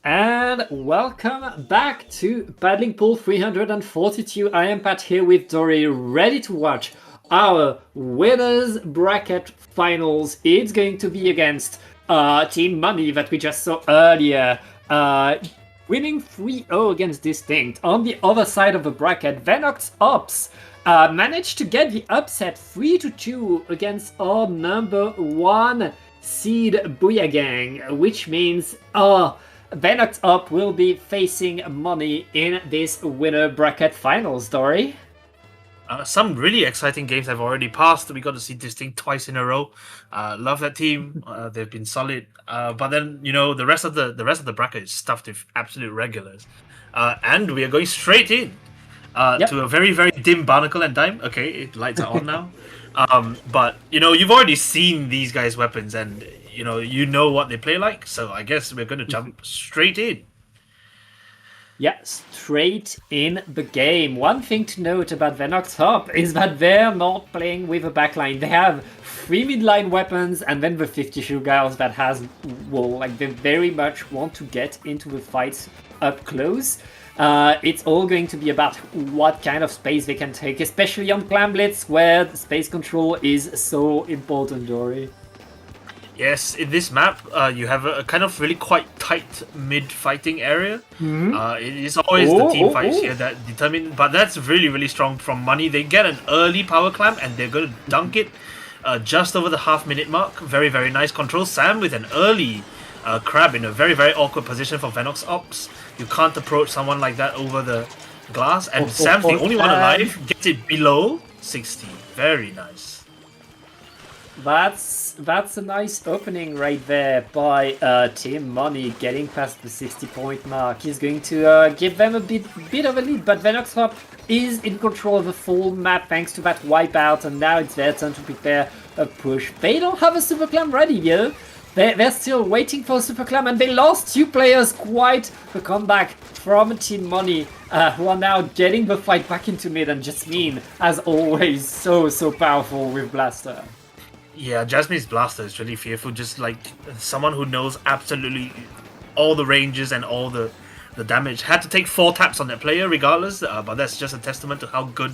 And welcome back to Paddling Pool 342. I am Pat here with Dory, ready to watch our winners bracket finals. It's going to be against Team Money that we just saw earlier, winning 3-0 against Distinct. On the other side of the bracket, Venox Ops managed to get the upset 3-2 against our number 1 seed Booyah Gang, which means Venox Up will be facing Money in this winner bracket finals, Dory. Some really exciting games have already passed. We got to see this thing twice in a row. Love that team. They've been solid. But then the rest of the bracket is stuffed with absolute regulars. And we are going straight in to a very, very dim Barnacle and Dime. Okay, lights are on now. But you've already seen these guys' weapons, and you know what they play like. So I guess we're going to jump straight in. Yeah, straight in the game. One thing to note about Venox Hop is that they're not playing with a backline. They have 3 midline weapons and then the 50 Shugals that has wall. Like, they very much want to get into the fights up close. It's all going to be about what kind of space they can take, especially on Clan Blitz, where the space control is so important, Dory. Yes, in this map, you have a kind of really quite tight mid-fighting area. It is always the team fights here that determine, but that's really, really strong from Money. They get an early power clamp and they're going to dunk it just over the half-minute mark. Very, very nice control. Sam with an early crab in a very, very awkward position for Venox Ops. You can't approach someone like that over the glass, and Sam's the only one alive. Gets it below 60. Very nice. That's a nice opening right there by Team Money, getting past the 60-point mark. He's going to give them a bit of a lead, but Venox Hop is in control of the full map thanks to that wipeout, and now it's their turn to prepare a push. They don't have a Super Clam ready, yo. They're still waiting for a Super Clam, and they lost 2 players. Quite the comeback from Team Money, who are now getting the fight back into mid, and Jasmine, as always, so powerful with Blaster. Yeah, Jasmine's Blaster is really fearful, just like someone who knows absolutely all the ranges and all the damage. Had to take 4 taps on that player regardless, but that's just a testament to how good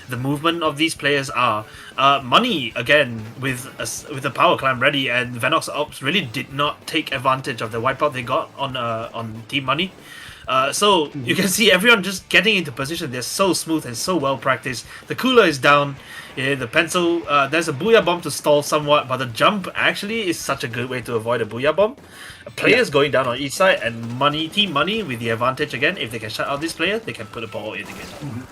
the movement of these players are. Money, again, with a power climb ready, and Venox Ops really did not take advantage of the wipeout they got on Team Money. So you can see everyone just getting into position. They're so smooth and so well practiced. The cooler is down. Yeah, the pencil, there's a Booyah Bomb to stall somewhat, but the jump actually is such a good way to avoid a Booyah Bomb. Players going down on each side, and Team Money with the advantage again. If they can shut out this player, they can put a ball in again.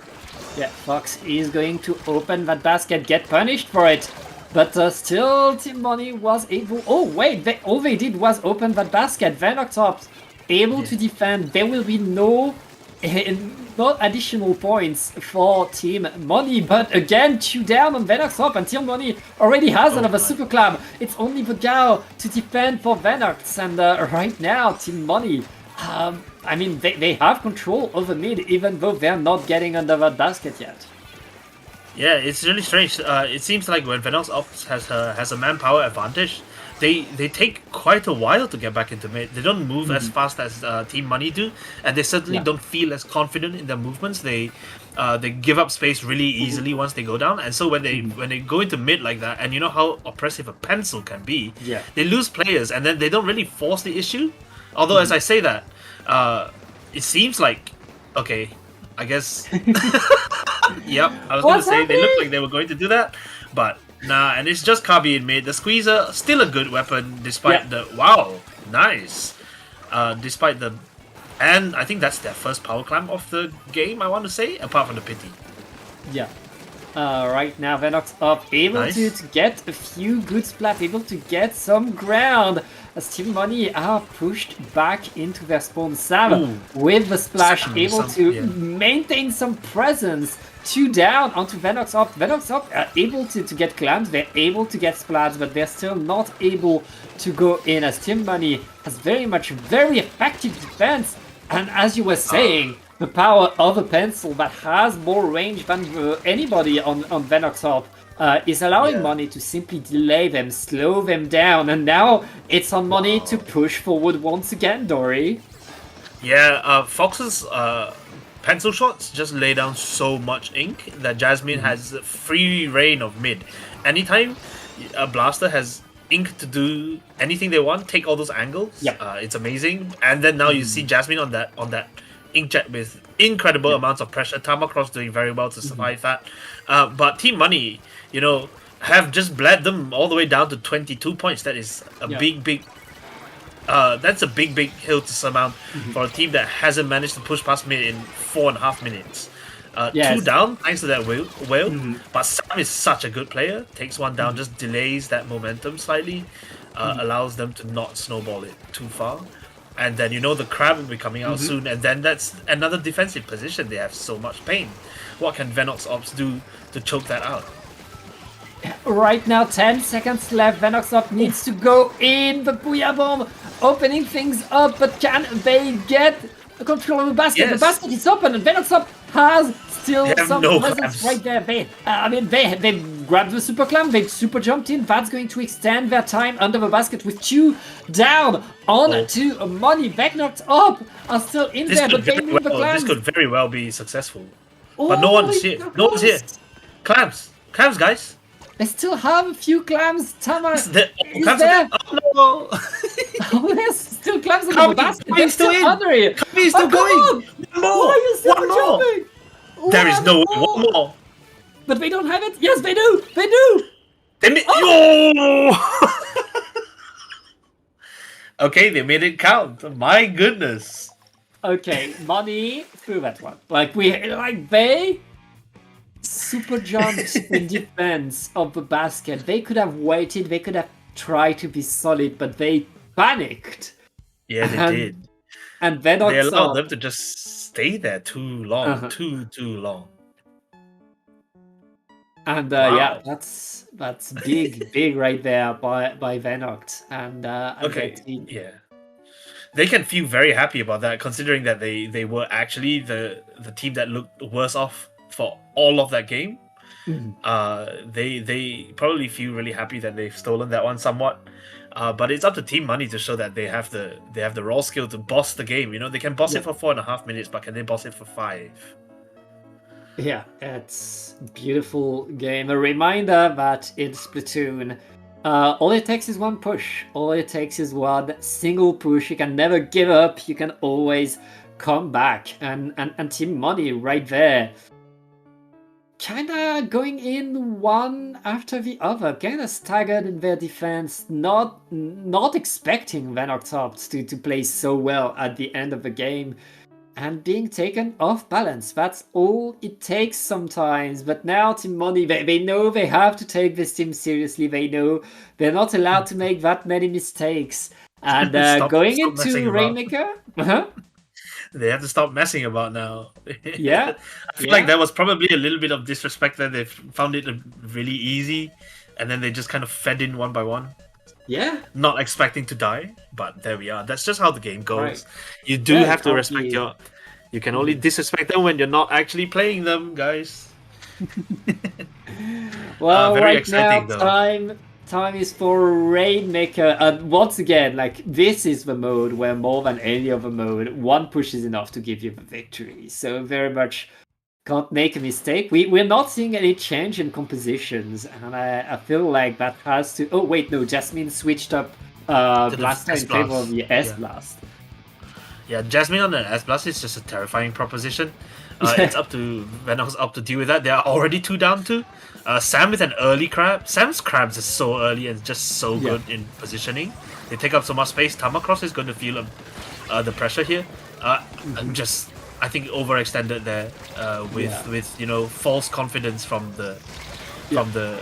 Yeah, Fox is going to open that basket, get punished for it. But still, Team Money was able... Oh, wait, all they did was open that basket. Venox Ops able to defend. There will be no additional points for Team Money, but again, 2 down on Venox Hop, and Team Money already has another Super Clam. It's only the Gao to defend for Venox, and right now, Team Money, I mean, they have control over mid, even though they're not getting under that basket yet. Yeah, it's really strange. It seems like when Venox Ops has a manpower advantage, they take quite a while to get back into mid. They don't move as fast as Team Money do, and they certainly don't feel as confident in their movements. They give up space really easily once they go down, and so when they go into mid like that, and you know how oppressive a pencil can be, they lose players, and then they don't really force the issue. Although, as I say that, it seems like, okay, I guess, yep, I was going to say they looked like they were going to do that, but nah, and it's just Kabi in mid. The Squeezer, still a good weapon, despite the... Wow, nice. Despite the... And I think that's their first power climb of the game, I want to say, apart from the pity. Yeah. Right now, Venox up, able to get a few good splats, able to get some ground. As Team Money are pushed back into their spawn. Sam, with the splash, able to maintain some presence. 2 down onto Venox Up. Venox Up are able to get clams, they're able to get splats, but they're still not able to go in, as Team Money has very effective defense. And as you were saying, the power of a pencil that has more range than anybody on Venox Up is allowing Money to simply delay them, slow them down, and now it's on Money to push forward once again, Dory. Yeah, Fox's pencil shots just lay down so much ink that Jasmine has free reign of mid. Anytime a blaster has ink to do anything they want, take all those angles. Yep. It's amazing. And then now you see Jasmine on that inkjet with incredible amounts of pressure. Tamacross doing very well to survive that. But Team Money, have just bled them all the way down to 22 points. That is a big. That's a big hill to surmount for a team that hasn't managed to push past mid in 4.5 minutes. Two down thanks to that whale. But Sam is such a good player. Takes one down, just delays that momentum slightly, allows them to not snowball it too far. And then the crab will be coming out soon, and then that's another defensive position. They have so much pain. What can Venox Ops do to choke that out? Right now, 10 seconds left. Venox Up needs to go in. The Booyah Bomb opening things up, but can they get control of the basket? Yes. The basket is open, and Venox Up has still They have some no presence clams. right there. They grabbed the super clam. They super jumped in. That's going to extend their time under the basket with 2 down on to Money. Venox Up are still in there, but they move the clams. This could very well be successful. But no one's here. No one's here. Clams, guys. They still have a few clams. Tama is Clams there. Oh no! Oh, there's still clams in the Kami, basket. Kami's They're still still in. under it. Kami's still come going. on. One more. Why are you still One more. jumping? There is One no way. more. One more. But they don't have it. Yes, they do. They do. They made. Oh! Okay, they made it count. My goodness. Okay, Money through that one. They super jumped in defense of the basket. They could have waited. They could have tried to be solid, but they panicked. Yeah, they And- did. And Venox They allowed Up. them to just stay there too long. Uh-huh. Too long. And Wow. yeah, that's big right there by Venox and Okay. their team. Yeah. They can feel very happy about that, considering that they were actually the team that looked worse off for all of that game. They probably feel really happy that they've stolen that one somewhat. But it's up to Team Money to show that they have the raw skill to boss the game. They can boss it for 4.5 minutes, but can they boss it for 5? Yeah, it's a beautiful game. A reminder that in Splatoon, all it takes is one push. All it takes is one single push. You can never give up. You can always come back. And Team Money right there, kinda going in one after the other, kinda staggered in their defense, not expecting Venox Ops to play so well at the end of the game. And being taken off balance. That's all it takes sometimes. But now Team Money, they know they have to take this team seriously. They know they're not allowed to make that many mistakes. And Stop going messing into about. Rainmaker, They have to stop messing about now. Yeah, I feel like there was probably a little bit of disrespect that they found it really easy, and then they just kind of fed in one by one, yeah, not expecting to die. But there we are. That's just how the game goes. Right. You do Yeah, have to can't respect be- You can only disrespect them when you're not actually playing them, guys. Well, very right exciting, now, though. time is for Rainmaker. And once again, this is the mode where more than any other mode, one push is enough to give you the victory. So very much can't make a mistake. We're not seeing any change in compositions, and I feel like that has to. Oh wait, no, Jasmine switched up the Blaster in S-Blast. favor of the S Yeah. Blast. Yeah, Jasmine on an S-Blast is just a terrifying proposition. It's up to Venox Up to deal with that. They are already 2 down 2. Sam with an early crab. Sam's crabs is so early and just so good in positioning. They take up so much space. Tamacross is going to feel the pressure here. I think overextended there with false confidence from the.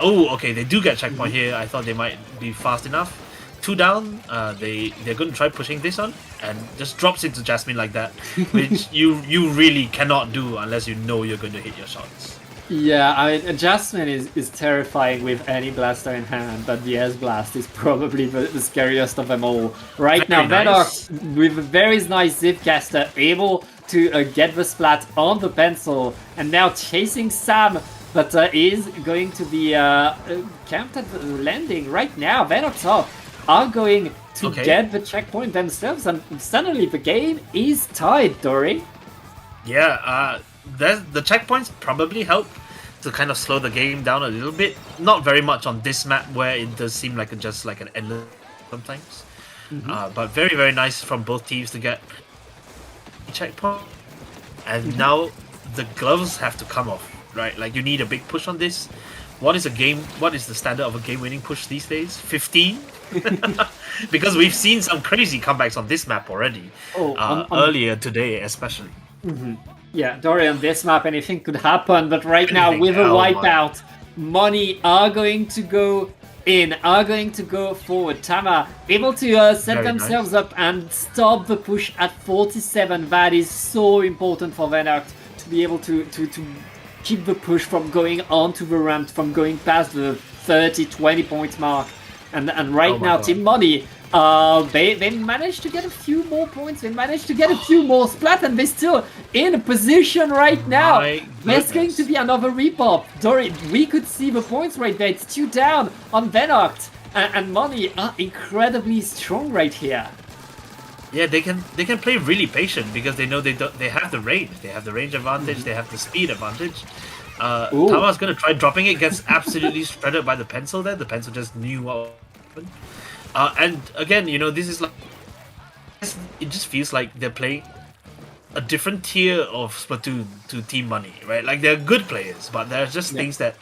Oh, okay, they do get checkpoint here. I thought they might be fast enough. 2 down. They're going to try pushing this on, and just drops into Jasmine like that, which you really cannot do unless you know you're going to hit your shots. Yeah, I mean, Jasmine is terrifying with any blaster in hand, but the S Blast is probably the scariest of them all. Right Very now, nice. Venox with a very nice Zipcaster, able to get the splat on the pencil, and now chasing Sam, but is going to be camped at the landing right now. Venox Up are going to Okay. get the checkpoint themselves, and suddenly the game is tied, Dory. Yeah, the checkpoints probably help to kind of slow the game down a little bit. Not very much on this map where it does seem like just like an endless sometimes. But very, very nice from both teams to get a checkpoint. And now the gloves have to come off, right? Like you need a big push on this. What is the standard of a game-winning push these days? 15? Because we've seen some crazy comebacks on this map already. Earlier today, especially. Yeah, Dory, on this map, anything could happen, but right now, Anything, with a oh my. wipeout, Money are going to go in, are going to go forward. Tama able to set Very themselves up and stop the push at 47. That is so important for Venoct to be able to keep the push from going onto the ramp, from going past the 30-20 points mark. And right Oh my now, God. Team Money, they managed to get a few more points. They managed to get a few more splat, and they're still in a position right now. My There's going goodness. to be another repop. Dory, we could see the points right there. It's 2 down on Venoct, and Money are incredibly strong right here. Yeah, they can play really patient because they know they have the range. They have the range advantage. They have the speed advantage. Ooh. Tama's gonna try dropping it. Gets absolutely shredded by the pencil there. The pencil just knew what happened. And again, you know, this is like it just feels like they're playing a different tier of Splatoon to Team Money, right? Like they're good players, but there's just things that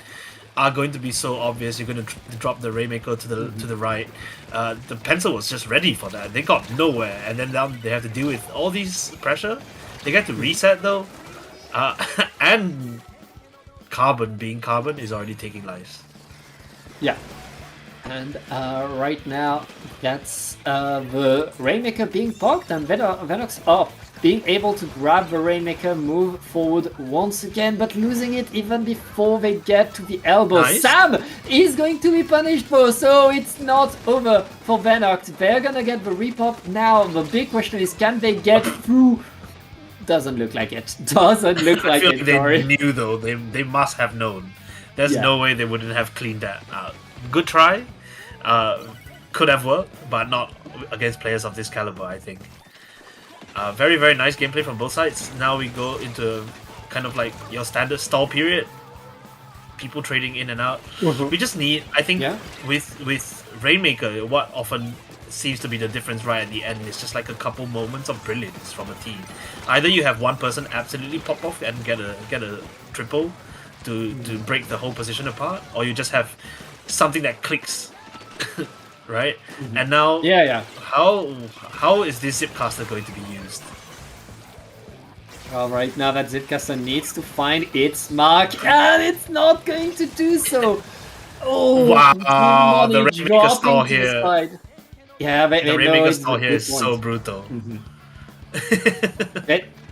are going to be so obvious. You're going to drop the Rainmaker to the right. The pencil was just ready for that. They got nowhere, and then now they have to deal with all these pressure. They get to reset though, and Carbon being Carbon is already taking lives. Yeah. And right now, that's the Rainmaker being poked, and Venox up, being able to grab the Rainmaker, move forward once again, but losing it even before they get to the elbow. Nice. Sam is going to be punished though, so it's not over for Venox. They're gonna get the repop now. The big question is, can they get through? Doesn't look like it. Doesn't look I like feel it, like they sorry. knew though. They must have known. There's Yeah. no way they wouldn't have cleaned that out. Good try. Could have worked, but not against players of this caliber, I think. Very, very nice gameplay from both sides. Now we go into kind of like your standard stall period. People trading in and out. We just need, I think, with Rainmaker, what often seems to be the difference right at the end is just like a couple moments of brilliance from a team. Either you have one person absolutely pop off and get a triple to break the whole position apart, or you just have something that clicks. Right? And now, how is this Zipcaster going to be used? Well, right now that Zipcaster needs to find its mark, and it's not going to do so. Oh, Wow, the Money Rainmaker dropping stall to the here. side. Yeah, they The know Rainmaker it's stall a here good is so point. brutal.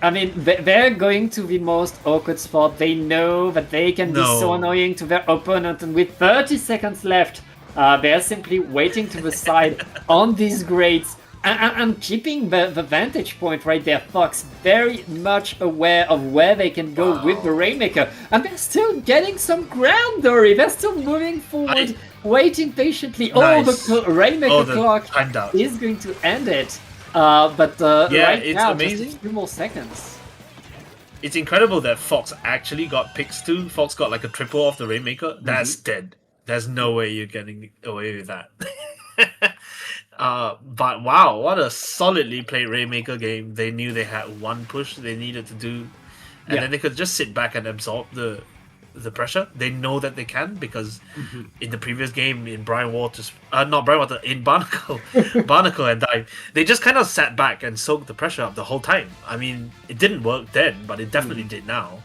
I mean, they're going to the most awkward spot. They know that they can be so No. annoying to their opponent, and with 30 seconds left, they're simply waiting to the side on these grates and keeping the vantage point right there. Fox very much aware of where they can go with the Rainmaker, and they're still getting some ground, Dory. They're still moving forward, waiting patiently. Nice. Oh, the Rainmaker the clock timed out. is going to end it. But right it's now, amazing. just a few more seconds. It's incredible that Fox actually got picks too. Fox got like a triple off the Rainmaker. That's dead. There's no way you're getting away with that. But wow, what a solidly played Rainmaker game. They knew they had one push they needed to do, and then they could just sit back and absorb the pressure. They know that they can because in the previous game in in Barnacle and Dive, they just kind of sat back and soaked the pressure up the whole time. I mean, it didn't work then, but it definitely did now.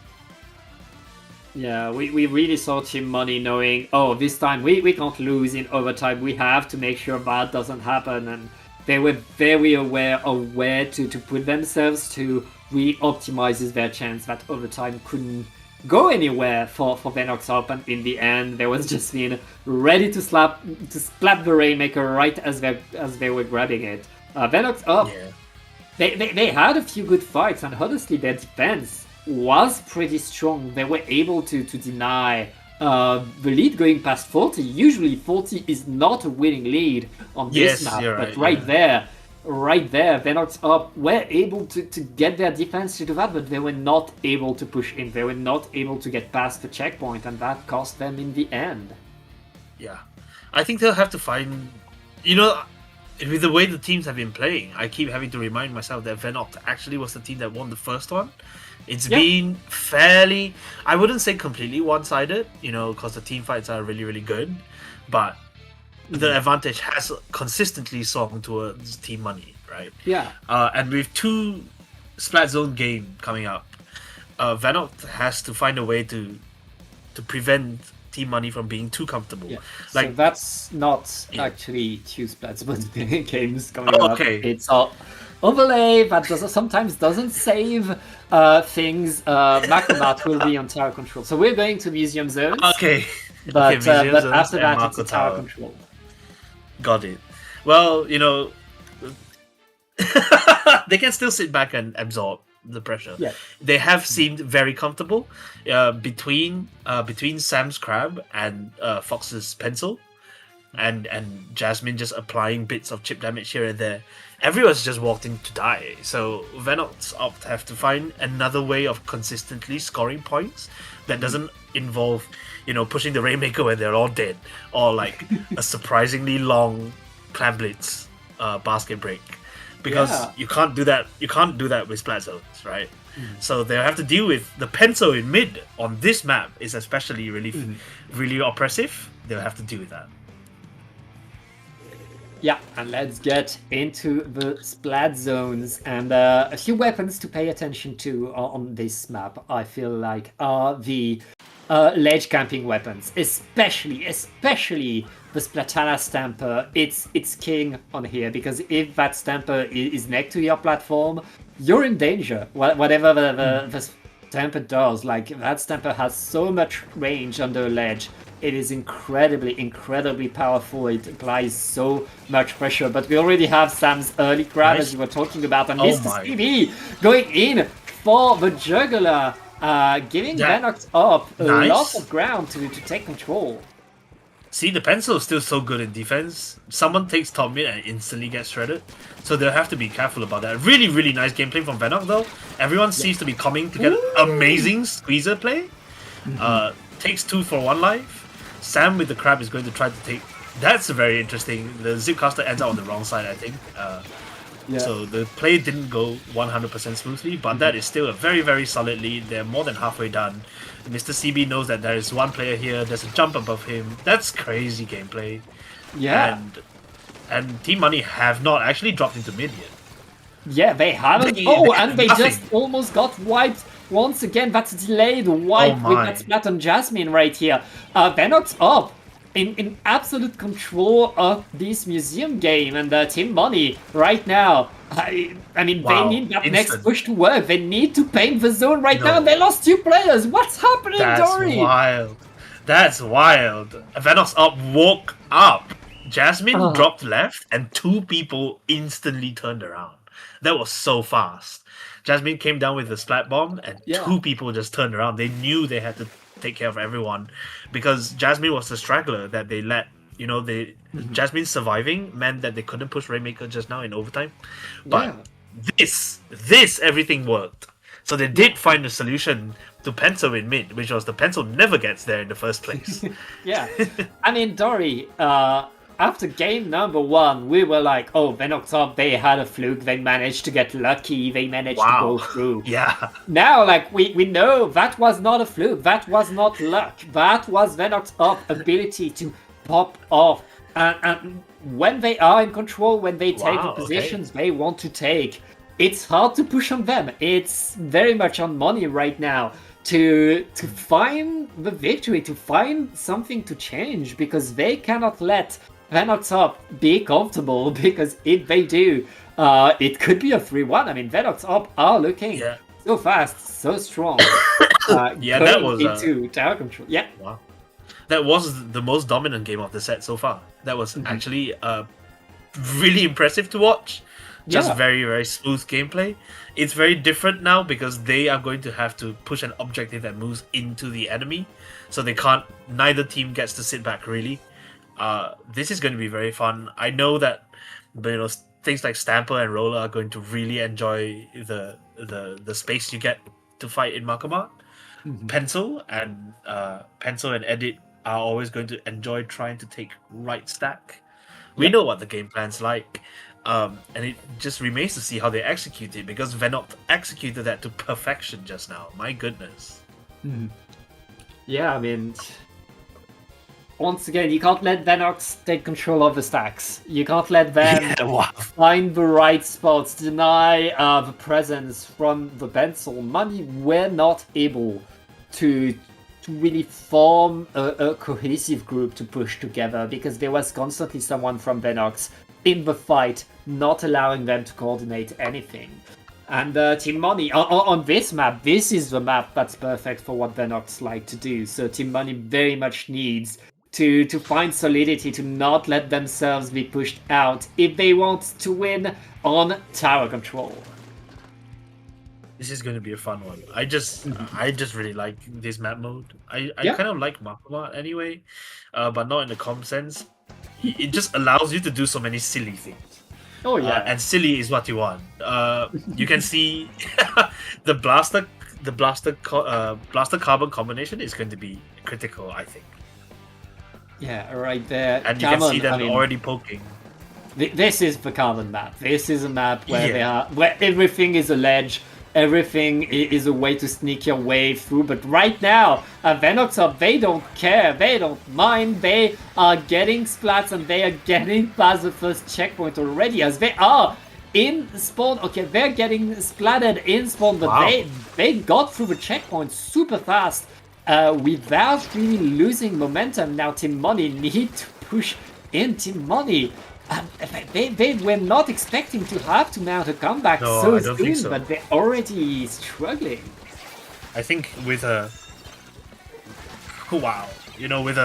Yeah, we really saw Team Money knowing, oh, this time we can't lose in overtime. We have to make sure that doesn't happen. And they were very aware of where to put themselves to re-optimize their chance that overtime couldn't go anywhere for Venox up. And in the end, they was just being ready to slap the Rainmaker right as they were grabbing it. Venox up. Yeah. They had a few good fights, and honestly, their defense was pretty strong. They were able to deny the lead going past 40. Usually 40 is not a winning lead on this Yes, map, you're but right, right there, Venox Up were able to get their defense to do that, but they were not able to push in. They were not able to get past the checkpoint, and that cost them in the end. Yeah. I think they'll have to find, with the way the teams have been playing, I keep having to remind myself that Venox actually was the team that won the first one. It's been fairly, I wouldn't say completely one-sided, because the team fights are really, really good, but the advantage has consistently swung towards Team Money, right? Yeah. And with 2 Splat Zone game coming up, Venox has to find a way to prevent Team Money from being too comfortable. Yeah. Like, so that's not actually 2 Splats, but games coming up. Okay. It's overlay that sometimes doesn't save things. Macromat will be on tower control. So we're going to museum zones. Okay. But, Museum but zones after and that, Marco it's a tower Tower. control. Got it. Well, they can still sit back and absorb the pressure. Yeah. They have seemed very comfortable between Sam's Crab and Fox's Pencil, and Jasmine just applying bits of chip damage here and there. Everyone's just walked in to die. So Venox Opt have to find another way of consistently scoring points that doesn't involve, pushing the Rainmaker when they're all dead, or like a surprisingly long Clan Blitz basket break. Because you can't do that. You can't do that with Splat Zones, right? So they'll have to deal with the pencil in mid on this map is especially really oppressive. They'll have to deal with that. Yeah, and let's get into the Splat Zones, and a few weapons to pay attention to on this map, I feel like, are the ledge camping weapons, especially the Splatana Stamper. It's king on here, because if that Stamper is next to your platform, you're in danger. Whatever the Stamper does, like, that Stamper has so much range on the ledge. It is incredibly powerful. It applies so much pressure. But we already have Sam's early grab, as you were talking about, and Mr. CB going in for the juggler, giving Venox Up a lot of ground to take control. See, the pencil is still so good in defense. Someone takes top mid and instantly gets shredded. So they'll have to be careful about that. Really, really nice gameplay from Venox, though. Everyone seems to be coming to get amazing squeezer play. Takes 2 for 1 life. Sam with the crab is going to try to take... That's very interesting. The Zipcaster ends up on the wrong side, I think. So the play didn't go 100% smoothly, but that is still a very, very solid lead. They're more than halfway done. Mr. CB knows that there is one player here. There's a jump above him. That's crazy gameplay. Yeah. And Team Money have not actually dropped into mid yet. Yeah, they haven't. And they just almost got wiped once again. That's delayed wipe with that splat on Jasmine right here. Venox Up in absolute control of this museum game, and Team Money right now. I mean, they need that next push to work. They need to paint the zone right now. They lost 2 players. What's happening, Dory? That's wild. Venox Up woke up. Jasmine dropped left, and 2 people instantly turned around. That was so fast. Jasmine came down with the splat bomb, and 2 people just turned around. They knew they had to take care of everyone, because Jasmine was the straggler that they let. Jasmine surviving meant that they couldn't push Rainmaker just now in overtime. But this everything worked. So they did find a solution to pencil in mid, which was the pencil never gets there in the first place. I mean, Dory, after game number 1, we were like, oh, Venox Up, they had a fluke, they managed to get lucky, they managed to go through. Now, like, we know that was not a fluke, that was not luck, that was Venox Up ability to pop off. And when they are in control, when they take the positions they want to take, it's hard to push on them. It's very much on Money right now to find the victory, to find something to change, because they cannot let Venox Up be comfortable, because if they do, it could be a 3-1. I mean, Venox Up are looking so fast, so strong. That was into tower control. Wow. That was the most dominant game of the set so far. That was actually really impressive to watch. just Yeah. very, very smooth gameplay. It's very different now because they are going to have to push an objective that moves into the enemy, so they can't. Neither team gets to sit back really. This is going to be very fun. I know that, things like Stamper and Roller are going to really enjoy the space you get to fight in Makamat. Pencil and Edit are always going to enjoy trying to take right stack. We know what the game plan's like, and it just remains to see how they execute it, because Venok executed that to perfection just now. My goodness. Yeah, I mean, once again, you can't let Venox take control of the stacks. You can't let them Wow. find the right spots, deny the presence from the pencil. Money were not able to really form a cohesive group to push together, because there was constantly someone from Venox in the fight, not allowing them to coordinate anything. And Team Money, on this map, this is the map that's perfect for what Venox like to do. So Team Money very much needs to find solidity, to not let themselves be pushed out if they want to win on tower control. This is going to be a fun one. I just really like this map mode. I Yeah. kind of like Makamat anyway, but not in the comp sense. It just allows you to do so many silly things. Oh yeah. And silly is what you want. You can see the blaster carbon combination is going to be critical, I think. Yeah, right there. And you can Carbon, see them I mean, already poking. This is the Carbon map. This is a map where Yeah. where everything is a ledge, everything is a way to sneak your way through. But right now, Venox, they don't care, they don't mind. They are getting splats and they are getting past the first checkpoint already, as they are in spawn. Okay, they're getting splattered in spawn, but Wow. they got through the checkpoint super fast. Without really losing momentum. Now Team Money need to push in. Team Money, they were not expecting to have to mount a comeback No, so I don't soon, think so. but they're already struggling. I think with a with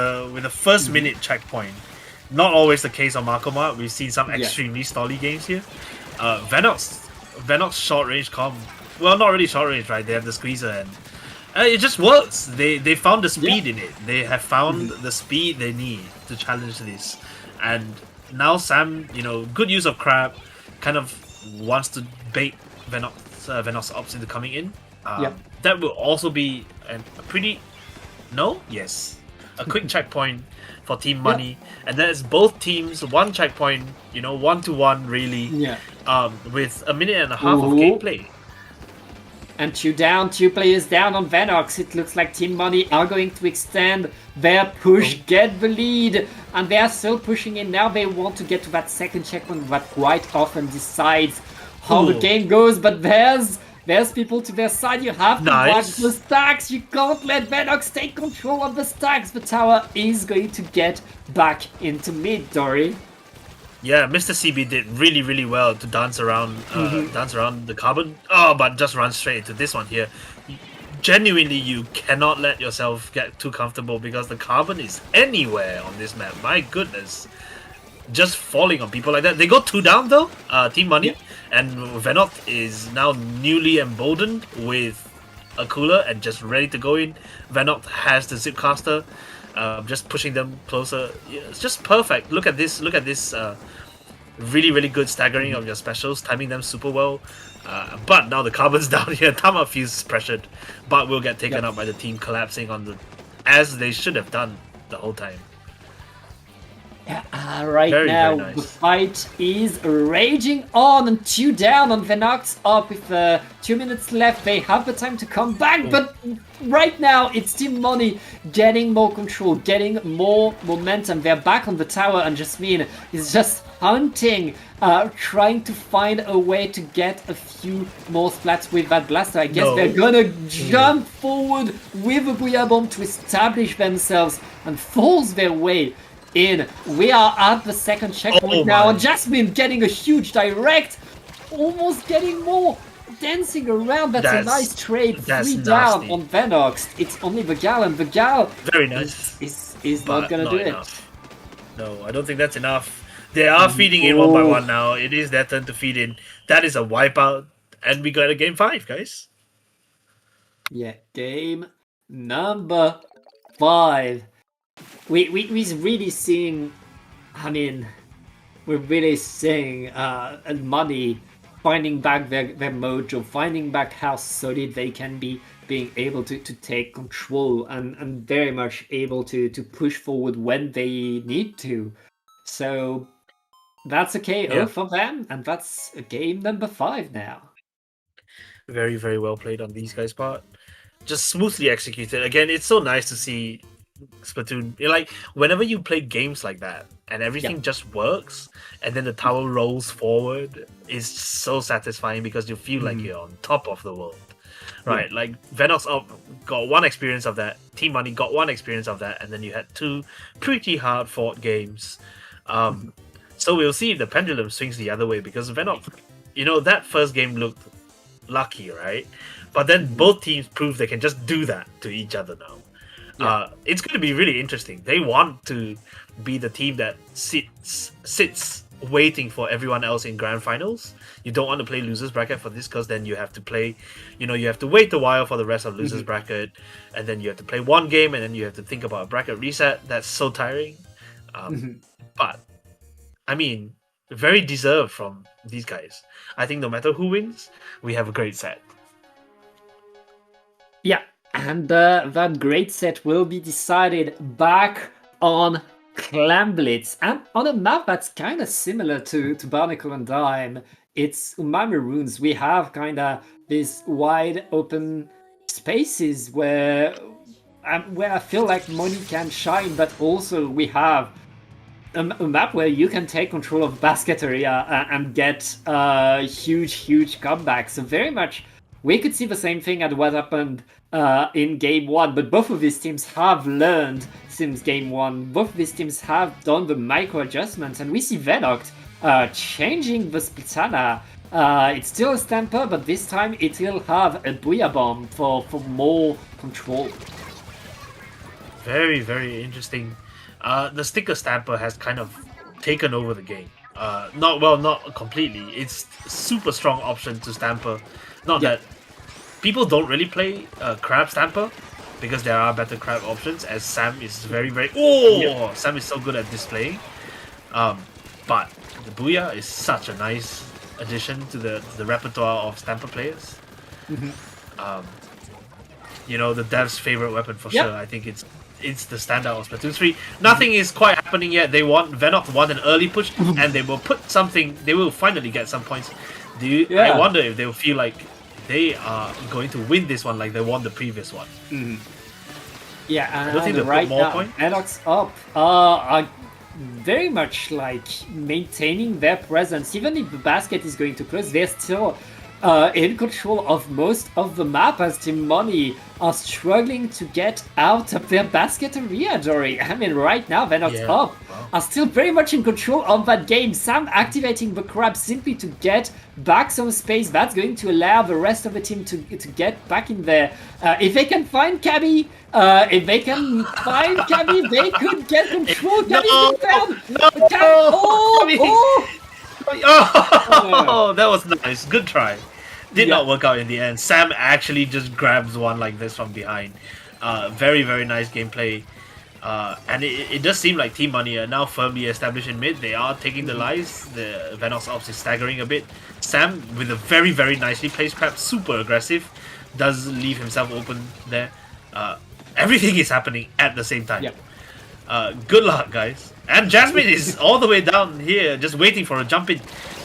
a first minute checkpoint, not always the case on Markoma. We've seen some extremely stally games here. Venox short range comp. Well, not really short range, right? They have the squeezer and it just works. They found the speed in it. They have found the speed they need to challenge this. And now Sam, good use of Crab, kind of wants to bait Venox Ops into coming in. That will also be a quick checkpoint for Team Money, and that's both teams one checkpoint, 1-to-1 really. With a minute and a half of gameplay. And two players down on Venox. It looks like Team Money are going to extend their push, get the lead, and they are still pushing in. Now they want to get to that second checkpoint that quite often decides how the game goes, but there's people to their side. You have to watch the stacks. You can't let Venox take control of the stacks. The tower is going to get back into mid, Dory. Yeah, Mr. CB did really, really well to dance around the carbon. But just run straight into this one here. Genuinely, you cannot let yourself get too comfortable because the carbon is anywhere on this map. My goodness. Just falling on people like that. They got 2 down though, Team Money. And Venok is now newly emboldened with a cooler and just ready to go in. Venok has the Zipcaster. Just pushing them closer. Yeah, it's just perfect. Look at this. Really, really good staggering of your specials, timing them super well. But now the carbon's down here. Tama feels pressured, but will get taken up by the team collapsing as they should have done the whole time. Right Very, now, very nice. The fight is raging on, and 2 down on Venox up with 2 minutes left. They have the time to come back, but right now it's Team Money getting more control, getting more momentum. They're back on the tower, and Jasmine is just hunting, trying to find a way to get a few more splats with that blaster. I guess they're gonna jump forward with a Booyah Bomb to establish themselves and force their way in. We are at the second checkpoint now, and Jasmine getting a huge direct, almost getting more, dancing around. That's a nice trade. 3 down nasty. on Venox. It's only the Gal, and the Gal Very nice. is not gonna do enough. No, I don't think that's enough. They are feeding in one by one now. It is their turn to feed in. That is a wipeout, and we got a game 5, guys. Yeah, game number 5. We're really seeing, I mean, we're really seeing money finding back their mojo, finding back how solid they can be, being able to take control and very much able to push forward when they need to. So that's a KO for them, and that's a game number 5 now. Very, very well played on these guys' part. Just smoothly executed. Again, it's so nice to see Splatoon. Like, whenever you play games like that and everything just works, and then the tower rolls forward, is so satisfying because you feel like you're on top of the world. Right, like Venox got one experience of that, Team Money got one experience of that, and then you had 2 pretty hard fought games. So we'll see if the pendulum swings the other way, because Venox, that first game looked lucky, right? But then both teams prove they can just do that to each other now. It's going to be really interesting. They want to be the team that sits waiting for everyone else in grand finals. You don't want to play losers bracket for this, because then you have to play, you have to wait a while for the rest of losers bracket, and then you have to play one game, and then you have to think about a bracket reset. That's so tiring. But I mean, very deserved from these guys. I think no matter who wins, we have a great set. Yeah, and that great set will be decided back on Clamblitz, and on a map that's kind of similar to Barnacle and Dime. It's Umami Runes. We have kind of these wide open spaces where I feel like money can shine, but also we have a map where you can take control of basket area and get huge comebacks. So very much we could see the same thing at what happened in game 1, but both of these teams have learned since game 1. Both of these teams have done the micro adjustments, and we see Venox changing the Splitana. It's still a Stamper, but this time it will have a Booyah Bomb for more control. Very, very interesting. The Sticker Stamper has kind of taken over the game. Not completely. It's a super strong option to Stamper. Not that people don't really play Crab Stamper, because there are better Crab options, as Sam is very, very... Sam is so good at displaying. But the Booyah is such a nice addition to the repertoire of Stamper players. The dev's favorite weapon for sure. I think it's the standout of Splatoon 3. Nothing is quite happening yet. Venox want an early push, and they will put something. They will finally get some points. I wonder if they will feel like they are going to win this one like they won the previous one. Yeah, and I don't think they'll right put more now, points. Venox up are very much like maintaining their presence. Even if the basket is going to close, they're still in control of most of the map, as Team Money are struggling to get out of their basket area, Dory. I mean, right now, Venox up are still very much in control of that game. Sam activating the crab simply to get back some space. That's going to allow the rest of the team to get back in there. If they can find Cabby, they could get control. Cabby's been found. Oh, that was nice. Good try. Did not work out in the end. Sam actually just grabs one like this from behind. Very, very nice gameplay. And it does seem like Team Money are now firmly established in mid. They are taking the lies. The Venox Ops is staggering a bit. Sam, with a very, very nicely placed crab, super aggressive, does leave himself open there. Everything is happening at the same time. Good luck, guys. And Jasmine is all the way down here, just waiting for a jump in.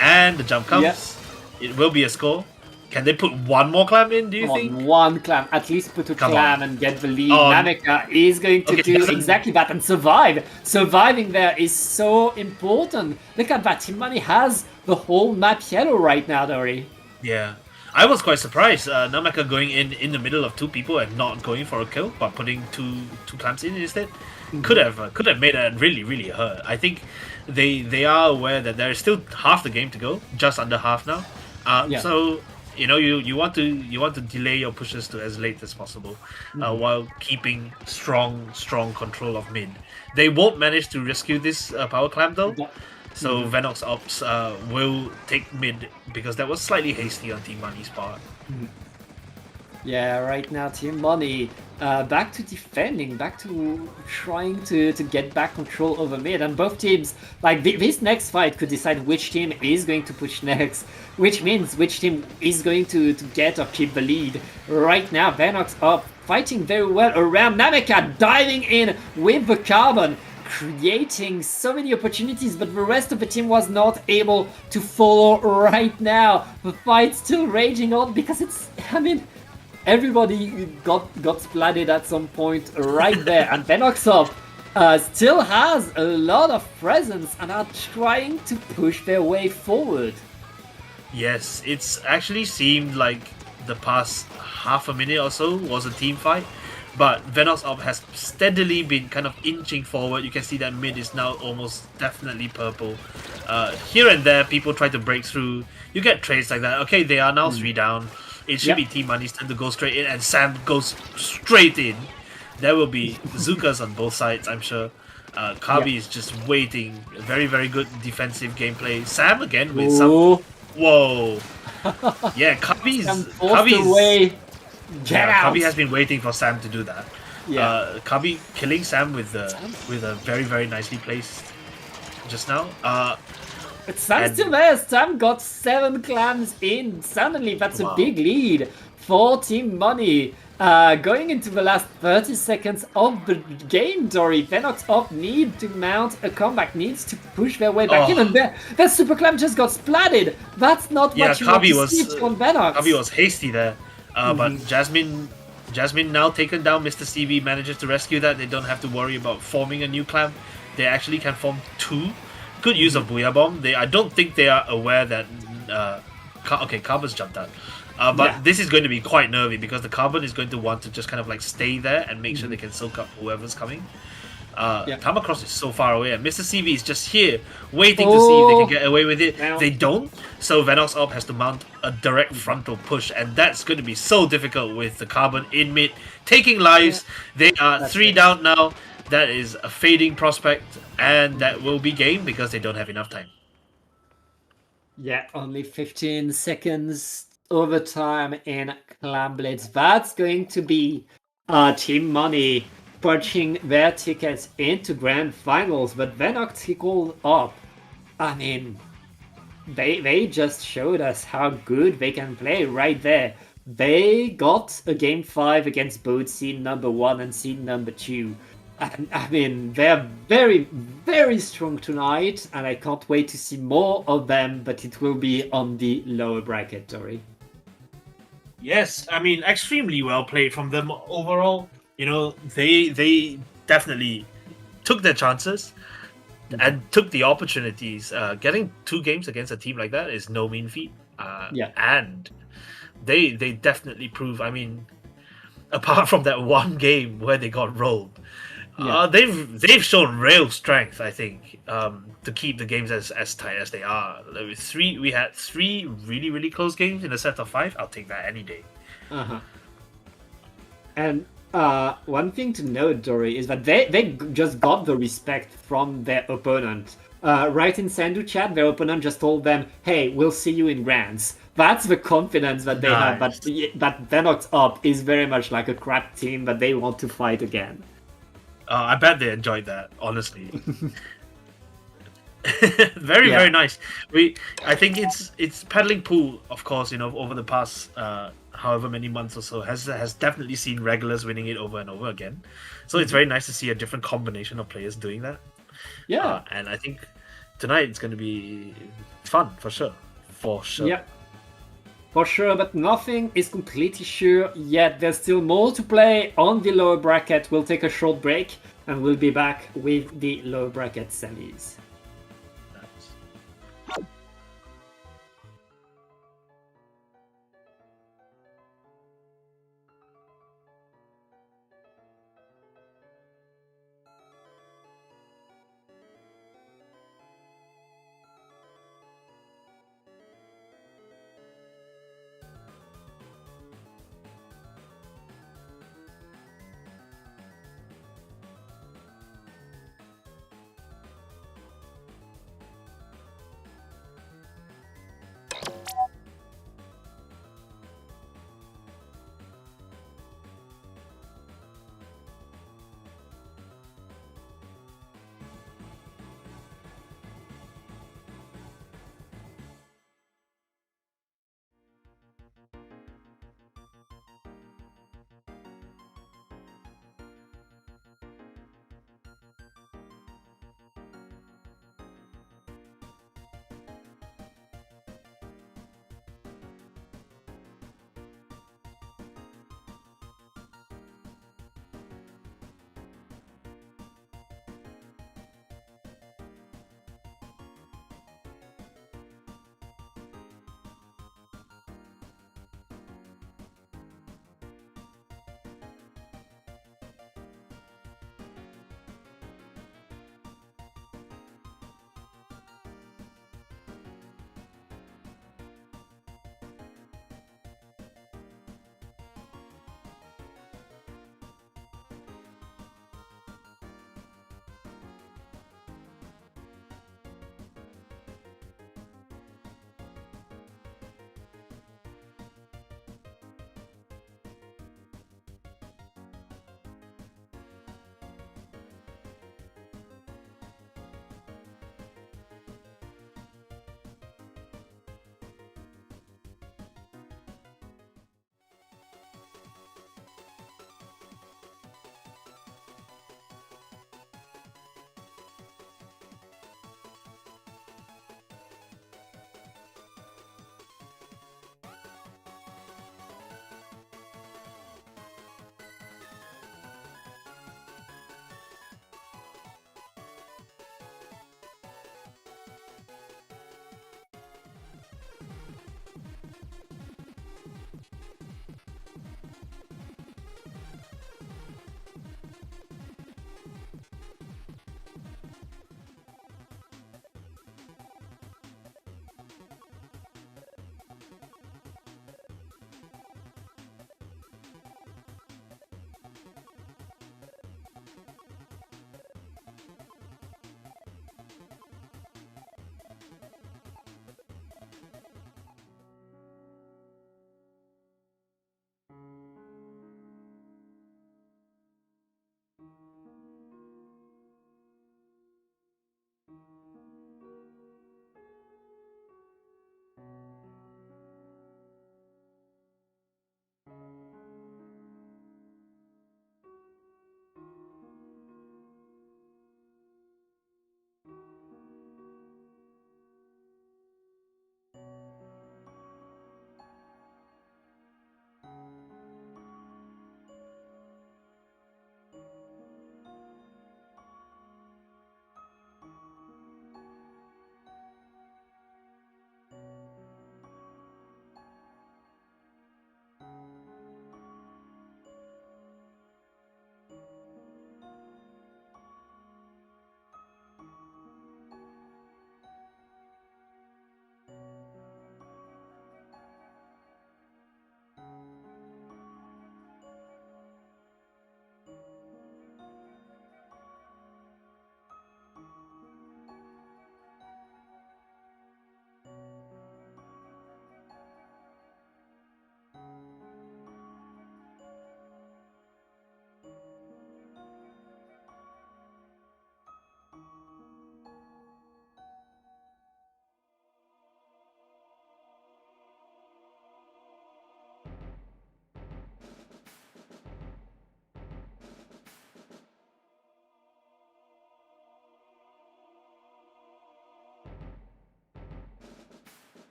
And the jump comes. It will be a score. Can they put one more clam in, do you think? One clam. At least put a clam and get the lead. Namika is going to do exactly that and survive. Surviving there is so important. Look at that. Team Money has the whole map yellow right now, Dory. Yeah. I was quite surprised. Namaka going in the middle of 2 people and not going for a kill, but putting two clams in instead. Could have made it really, really hurt. I think they are aware that there is still half the game to go, just under half now. So you want to delay your pushes to as late as possible, while keeping strong control of mid. They won't manage to rescue this power clamp though. So Venox Ops will take mid because that was slightly hasty on Team Money's part. Yeah, right now Team Money back to defending, back to trying to get back control over mid, and both teams, like this next fight could decide which team is going to push next, which means which team is going to get or keep the lead. Right now Venox up, fighting very well around Nameka, diving in with the carbon, creating so many opportunities, but the rest of the team was not able to follow right now. The fight's still raging on because it's, I mean, everybody got splatted at some point right there, and Venoxop still has a lot of presence and are trying to push their way forward. Yes, it's actually seemed like the past half a minute or so was a team fight, but Venox Op has steadily been kind of inching forward. You can see that mid is now almost definitely purple. Here and there, people try to break through. You get trades like that. Okay, they are now 3 down. It should be Team Money's turn to go straight in, and Sam goes straight in. There will be Zukas on both sides, I'm sure. Kabi is just waiting. Very, very good defensive gameplay. Sam again with some... Whoa. Yeah, Kabi's... away. Get out. Kabi has been waiting for Sam to do that. Yeah. Kabi killing Sam with a very, very nicely placed just now. But Sam's still there. Sam got 7 clams in. Suddenly, that's a big lead for Team Money. Going into the last 30 seconds of the game, Dory, Venox Op need to mount a comeback, needs to push their way back in, and their Super Clam just got splatted. That's not what you want to see from Venox. Kabi was hasty there, but Jasmine now taken down. Mr. CV manages to rescue that. They don't have to worry about forming a new clam. They actually can form 2. Good use of Booyah Bomb. I don't think they are aware that... Carbon's jumped out. But this is going to be quite nervy because the Carbon is going to want to just kind of like stay there and make sure they can soak up whoever's coming. Tamacross is so far away, and Mr. CV is just here waiting to see if they can get away with it. They don't, so Venox Op has to mount a direct frontal push, and that's going to be so difficult with the Carbon in mid, taking lives. They are 3 down now. That is a fading prospect, and that will be game because they don't have enough time. Yeah, only 15 seconds overtime in Clam Blitz. That's going to be Team Money punching their tickets into Grand Finals, but Venox called up. I mean, they just showed us how good they can play right there. They got a Game 5 against both seed number 1 and seed number 2. And, I mean, they're very, very strong tonight, and I can't wait to see more of them, but it will be on the lower bracket, Tori. Yes, I mean, extremely well played from them overall. You know, they definitely took their chances and took the opportunities. Getting 2 games against a team like that is no mean feat. And they definitely prove, I mean, apart from that one game where they got rolled, they've shown real strength, I think, to keep the games as tight as they are. We had 3 really, really close games in a set of 5. I'll take that any day. And one thing to note, Dory, is that they just got the respect from their opponent. Right in Sandu chat, their opponent just told them, "Hey, we'll see you in Grands." That's the confidence that they have. But Venox Up is very much like a crap team that they want to fight again. I bet they enjoyed that, honestly. Very nice. I think it's paddling pool, of course, you know, over the past however many months or so has definitely seen regulars winning it over and over again. So it's very nice to see a different combination of players doing that. And I think tonight it's going to be fun for sure. Yeah. For sure, but nothing is completely sure yet. There's still more to play on the lower bracket. We'll take a short break and we'll be back with the lower bracket semis.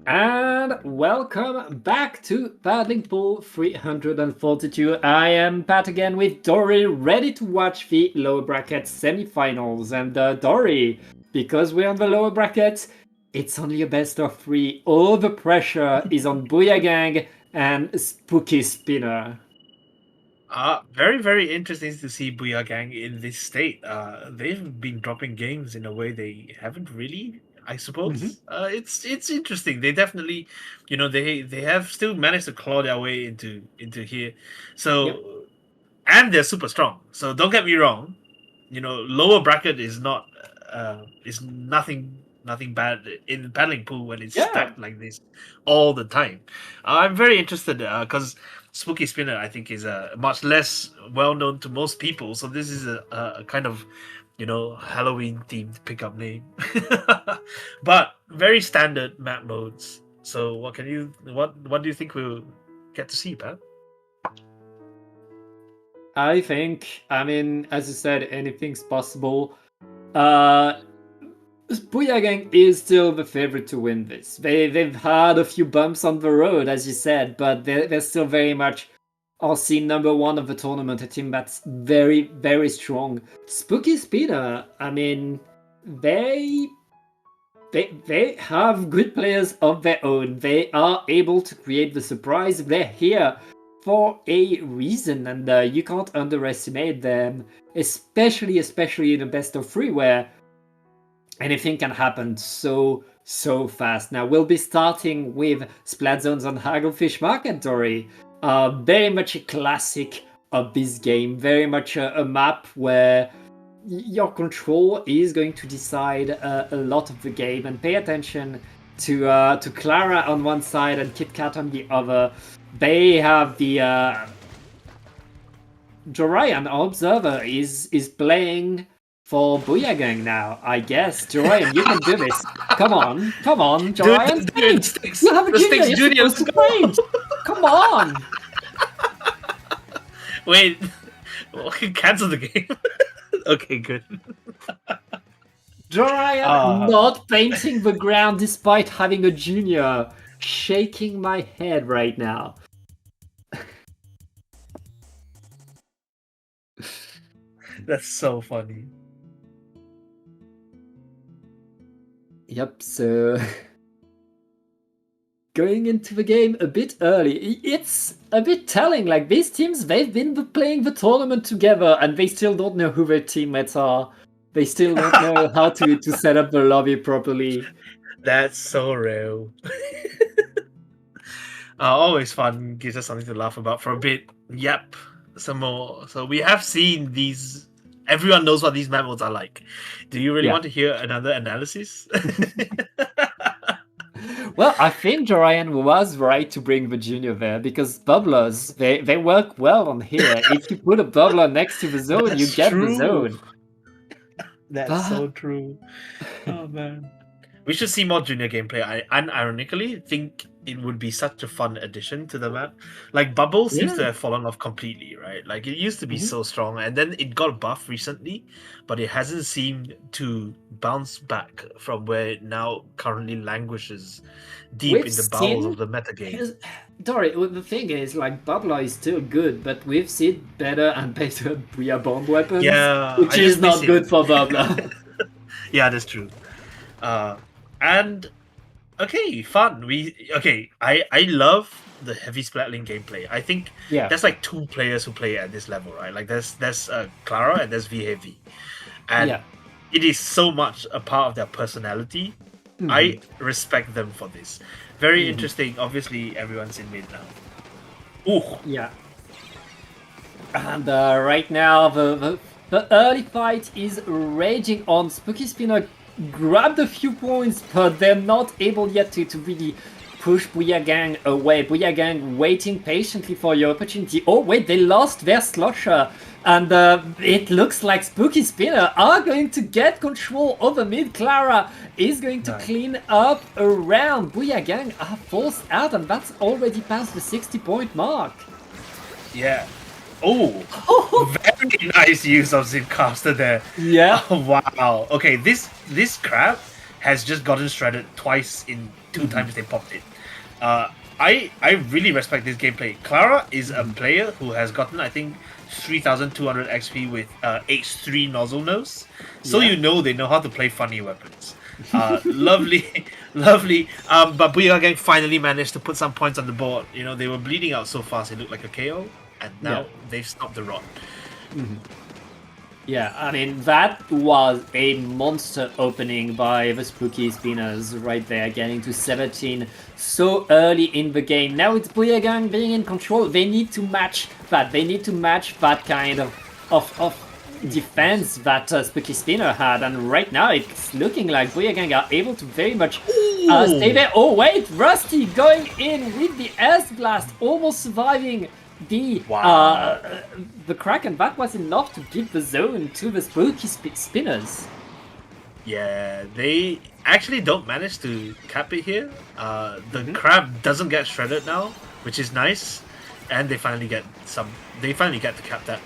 And welcome back to Paddling Pool 342. I am Pat again with Dory, ready to watch the lower bracket semifinals. And Dory, because we're on the lower bracket, it's only a best of 3. All the pressure is on Booyah Gang and Spooky Spinner. Very, very interesting to see Booyah Gang in this state. They've been dropping games in a way they haven't really, I suppose. It's interesting. They definitely, they have still managed to claw their way into here. So, Yep. and they're super strong. So don't get me wrong. Lower bracket is nothing bad in paddling pool when it's Yeah. stacked like this all the time. I'm very interested because Spooky Spinner, I think, is much less well known to most people. So this is a kind of, Halloween themed pickup name, but very standard map modes. So what do you think we'll get to see, Pat? I think, as you said, anything's possible. Booyah Gang is still the favorite to win this. They've had a few bumps on the road, as you said, but they're still very much our scene number 1 of the tournament, a team that's very, very strong. Spooky Speeder, they have good players of their own. They are able to create the surprise. They're here for a reason, and you can't underestimate them, especially in a best of 3 where anything can happen so fast. Now we'll be starting with Splat Zones on Hagglefish Market, Dory. Very much a classic of this game. Very much a map where your control is going to decide a lot of the game. And pay attention to Clara on one side and Kit Kat on the other. They have the Jorian, our observer, is playing for Booyah Gang now, I guess. Jorian, you can do this. Come on, Jorian. You have a junior, you're supposed to play. Come on. Wait, cancel the game. Okay, good. Jorian not painting the ground despite having a junior. Shaking my head right now. That's so funny. Yep, so going into the game a bit early. It's a bit telling, like these teams, they've been playing the tournament together and they still don't know who their teammates are. They still don't know how to set up the lobby properly. That's so real. Always fun, gives us something to laugh about for a bit. Yep, some more. So we have seen these. Everyone knows what these map modes are like. Do you really want to hear another analysis? Well, I think Jorian was right to bring the junior there because bubblers, they work well on here. If you put a bubbler next to the zone, you get the zone. That's so true. Oh man. We should see more junior gameplay. I unironically think it would be such a fun addition to the map. Like Bubble seems to have fallen off completely, right? Like it used to be so strong, and then it got buffed recently, but it hasn't seemed to bounce back from where it now currently languishes deep in the bowels of the metagame. Dory, the thing is, like, Bubbler is still good, but we've seen better and better Booyah bomb weapons, which is not good for Bubbler. Yeah, that's true. And okay, fun. I love the heavy splatling gameplay. I think there's like 2 players who play at this level, right? Like there's Clara and there's V Heavy, and it is so much a part of their personality. I respect them for this. Very interesting. Obviously, everyone's in mid now. Ooh. Yeah. And right now, the early fight is raging on. Spooky Spinner grabbed a few points, but they're not able yet to really push Booyah Gang away. Booyah Gang waiting patiently for your opportunity. Oh wait, they lost their slosher, and it looks like Spooky Spinner are going to get control over mid. Clara is going to clean up around. Booyah Gang are forced out, and that's already past the 60-point mark. Yeah. Oh, very nice use of Zipcaster there. Yeah. Oh, wow. Okay, this crab has just gotten shredded twice in 2 times they popped it. I really respect this gameplay. Clara is a player who has gotten, I think, 3,200 XP with H3 nozzle nose. So Yeah. you know they know how to play funny weapons. Lovely, lovely. But Booyah Gang finally managed to put some points on the board. You know, they were bleeding out so fast it looked like a KO, and now they've stopped the rot. Yeah, I mean, that was a monster opening by the Spooky Spinners right there, getting to 17 so early in the game. Now it's Booyah Gang being in control. They need to match that. They need to match that kind of defense that Spooky Spinner had. And right now it's looking like Booyah Gang are able to very much stay there. Oh, wait, Rusty going in with the S Blast, almost surviving the Kraken. That was enough to give the zone to the Spooky Spinners. Yeah, they actually don't manage to cap it here. The crab doesn't get shredded now, which is nice, and they finally get some. They finally get to cap that.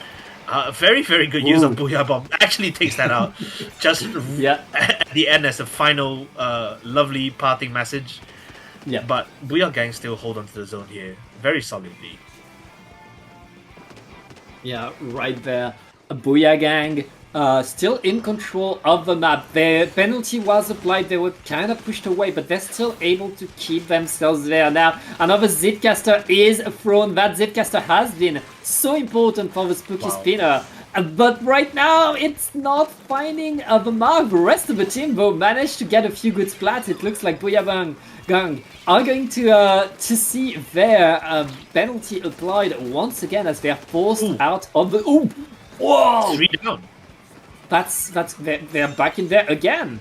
Very, very good use of Booyah Bomb. Actually takes that out. Just at the end as a final lovely parting message. Yeah. But Booyah Gang still hold on to the zone here very solidly. Yeah, right there. Booyah Gang still in control of the map. Their penalty was applied, they were kind of pushed away, but they're still able to keep themselves there. Now, another Zipcaster is thrown. That Zipcaster has been so important for the Spooky Spinner. But right now, it's not finding the mark. The rest of the team, though, managed to get a few good splats. It looks like Booyah Gang are going to see their penalty applied once again as they're forced out of the... Whoa! 3 down. They're back in there again.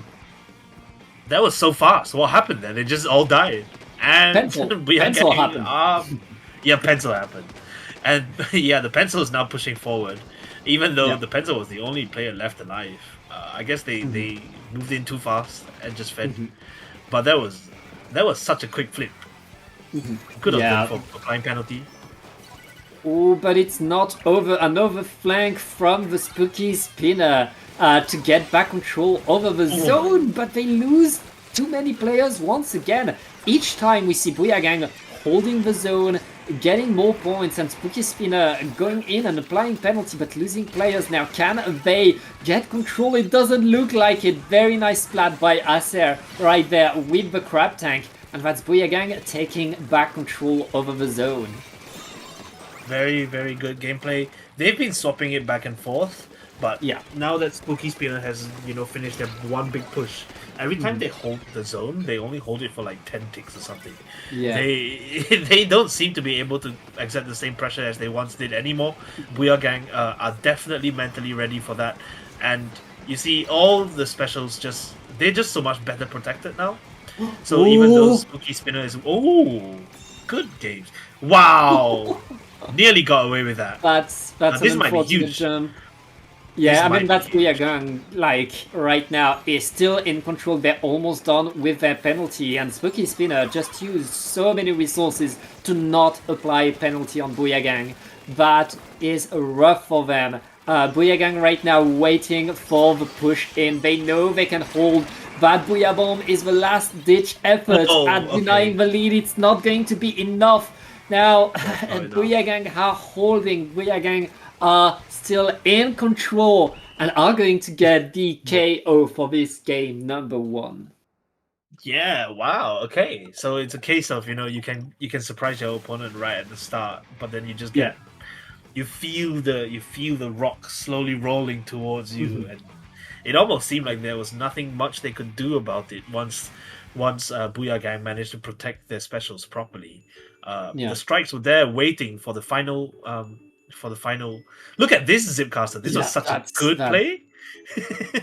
That was so fast. What happened there? They just all died. And pencil happened. Yeah, pencil happened. And yeah, the pencil is now pushing forward. Even though the pencil was the only player left alive. I guess they moved in too fast and just fed. But that was such a quick flip. Could have been for applying penalty. Oh, but it's not over. Another flank from the Spooky Spinner to get back control over the zone, but they lose too many players once again. Each time we see Booyah Gang holding the zone, getting more points, and Spooky Spinner going in and applying penalty, but losing players. Now, can they get control? It doesn't look like it. Very nice splat by Acer right there with the crab tank, and that's Booyah Gang taking back control over the zone. Very, very good gameplay. They've been swapping it back and forth, but now that Spooky Spinner has, finished their one big push, every time they hold the zone, they only hold it for like 10 ticks or something. Yeah. They don't seem to be able to accept the same pressure as they once did anymore. Booyah Gang are definitely mentally ready for that. And you see all the specials they're just so much better protected now. So even though Spooky Spinner is... Oh! Good games. Wow! Nearly got away with that. That's this an might be unfortunate huge. Yeah, I mean, that's Booyah Gang, right now, is still in control. They're almost done with their penalty, and Spooky Spinner just used so many resources to not apply a penalty on Booyah Gang. That is rough for them. Booyah Gang right now waiting for the push in. They know they can hold. That Booyah Bomb is the last-ditch effort at denying the lead. It's not going to be enough. Now, Booyah Gang are holding. Booyah Gang are still in control and are going to get the KO for this game number 1. Yeah, wow, okay. So it's a case of, you can surprise your opponent right at the start, but then you just get you feel the rock slowly rolling towards you, and it almost seemed like there was nothing much they could do about it once Booyah Gang managed to protect their specials properly. The strikes were there waiting for the final. Look at this Zipcaster. This was such a good play.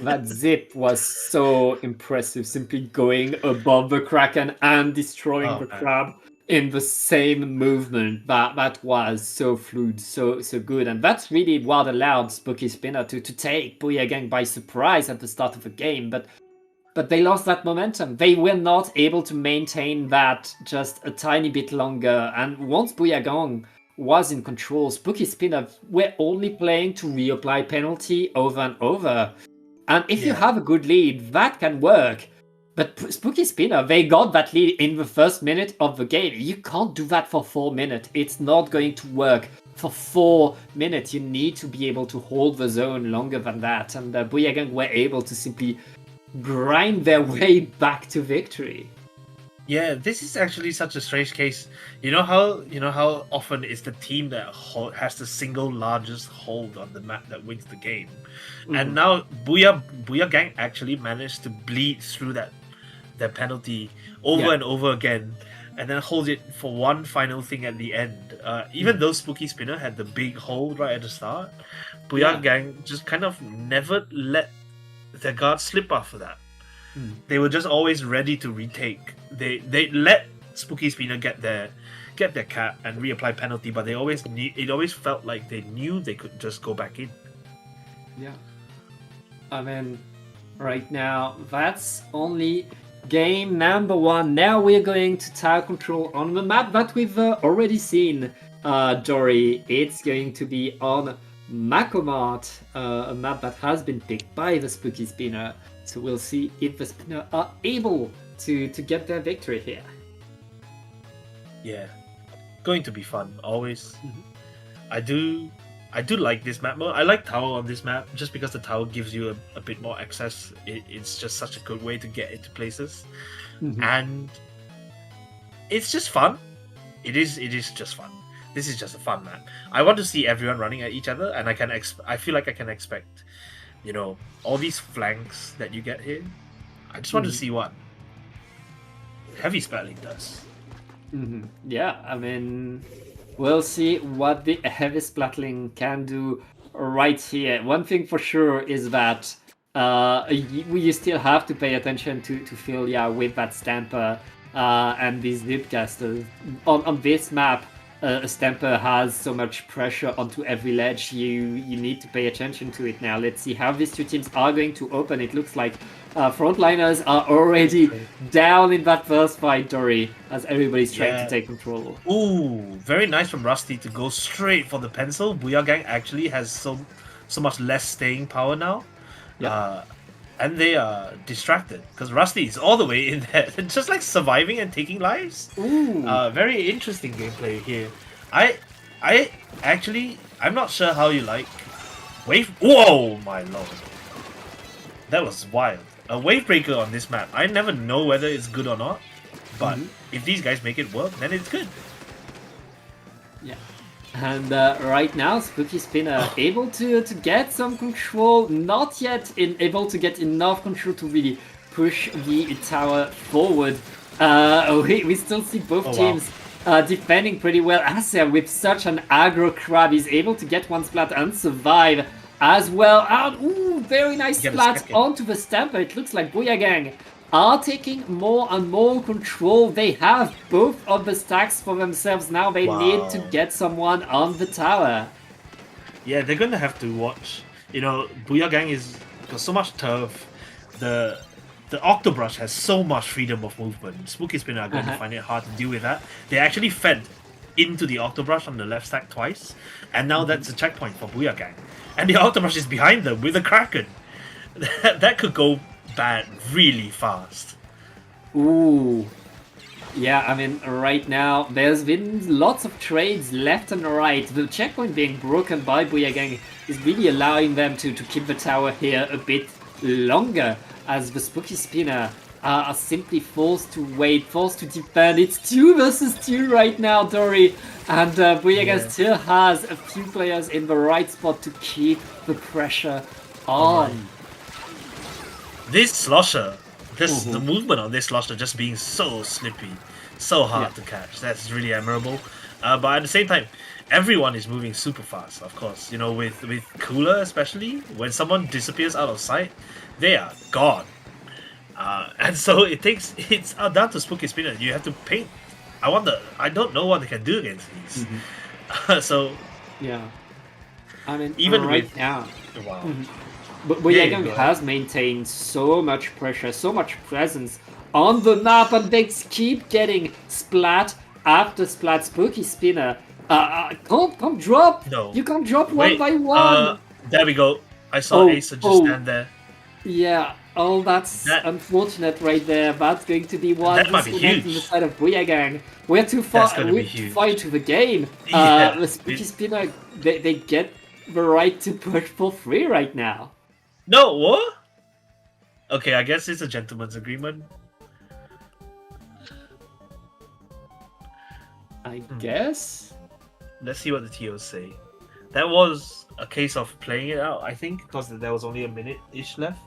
That Zip was so impressive, simply going above the Kraken and destroying the crab in the same movement. That was so fluid, so good, and that's really what allowed Spooky Spinner to take Booyah Gang by surprise at the start of the game. But they lost that momentum. They were not able to maintain that just a tiny bit longer. And once Booyah Gang was in control, Spooky Spinner were only playing to reapply penalty over and over. And if you have a good lead, that can work. But Spooky Spinner, they got that lead in the first minute of the game. You can't do that for 4 minutes. It's not going to work. For 4 minutes, you need to be able to hold the zone longer than that. And Booyagang were able to simply grind their way back to victory. Yeah, this is actually such a strange case. You know how often it's the team that has the single largest hold on the map that wins the game, and now Booyah Gang actually managed to bleed through that penalty over and over again, and then hold it for one final thing at the end. Even though Spooky Spinner had the big hold right at the start, Booyah Gang just kind of never let their guard slip after that. They were just always ready to retake. They let Spooky Spinner get their cap and reapply penalty, but it always felt like they knew they could just go back in. Yeah. I mean, right now, that's only game number 1. Now we're going to tower control on the map that we've already seen, Dory. It's going to be on Macomart, a map that has been picked by the Spooky Spinner. So we'll see if the Spinner are able to get their victory here. Yeah, going to be fun always. I do like this map mode. I like tower on this map just because the tower gives you a bit more access. It's just such a good way to get into places, and it's just fun. It is just fun. This is just a fun map. I want to see everyone running at each other, and I feel like I can expect, all these flanks that you get here. I just want to see what heavy spelling does. Yeah, I mean, we'll see what the heavy splatling can do right here. One thing for sure is that you still have to pay attention to Philia with that Stamper and these Dipcasters. On this map, a Stamper has so much pressure onto every ledge, you need to pay attention to it now. Let's see how these two teams are going to open. It looks like frontliners are already down in that first fight, Dory, as everybody's trying to take control. Ooh, very nice from Rusty to go straight for the pencil. Booyah Gang actually has so much less staying power now. And they are distracted because Rusty is all the way in there, just like surviving and taking lives. Very interesting gameplay here. I'm not sure how you like wave. Whoa, my lord, that was wild. A wave breaker on this map. I never know whether it's good or not, but if these guys make it work, then it's good. Yeah. And right now, Spooky Spinner able to get some control, not yet able to get enough control to really push the tower forward. We still see both teams defending pretty well. Acer, with such an aggro crab, is able to get one splat and survive as well. And very nice splat onto the Stamper. It looks like Booyah Gang are taking more and more control. They have both of the stacks for themselves now. They need to get someone on the tower. Yeah, they're gonna have to watch. Booyah Gang got so much turf. The Octobrush has so much freedom of movement. Spooky Spinner are going to find it hard to deal with that. They actually fed into the Octobrush on the left stack twice, and now that's a checkpoint for Booyah Gang. And the Octobrush is behind them with a Kraken. That could go bad really fast. Ooh. Yeah, I mean, right now, there's been lots of trades left and right. The checkpoint being broken by Booyah Gang is really allowing them to keep the tower here a bit longer, as the Spooky Spinner are simply forced to wait, forced to defend. It's 2 versus 2 right now, Dory, and Booyah Gang still has a few players in the right spot to keep the pressure on. This Slosher, the movement on this Slosher just being so slippy, so hard to catch. That's really admirable. But at the same time, everyone is moving super fast, of course. With Cooler especially, when someone disappears out of sight, they are gone. And so it's down to Spooky Spinner. You have to paint. I don't know what they can do against these. So yeah, I mean, even right now, But Booyah Gang has maintained so much pressure, so much presence on the map, and they keep getting splat after splat. Spooky Spinner can't drop. No. You can't drop one by one. There we go. I saw Acer just stand there. Yeah, oh, that's That- unfortunate right there. That's going to be one That might be disconnect on the huge. side of Booyagang. We're too That's far. gonna We're be too huge. far into the game. Yeah. The Spooky Spinner, they get the right to push for free right now. No, what? Okay, I guess it's a gentleman's agreement. I guess. Let's see what the TOs say. That was a case of playing it out, I think, because there was only a minute-ish left.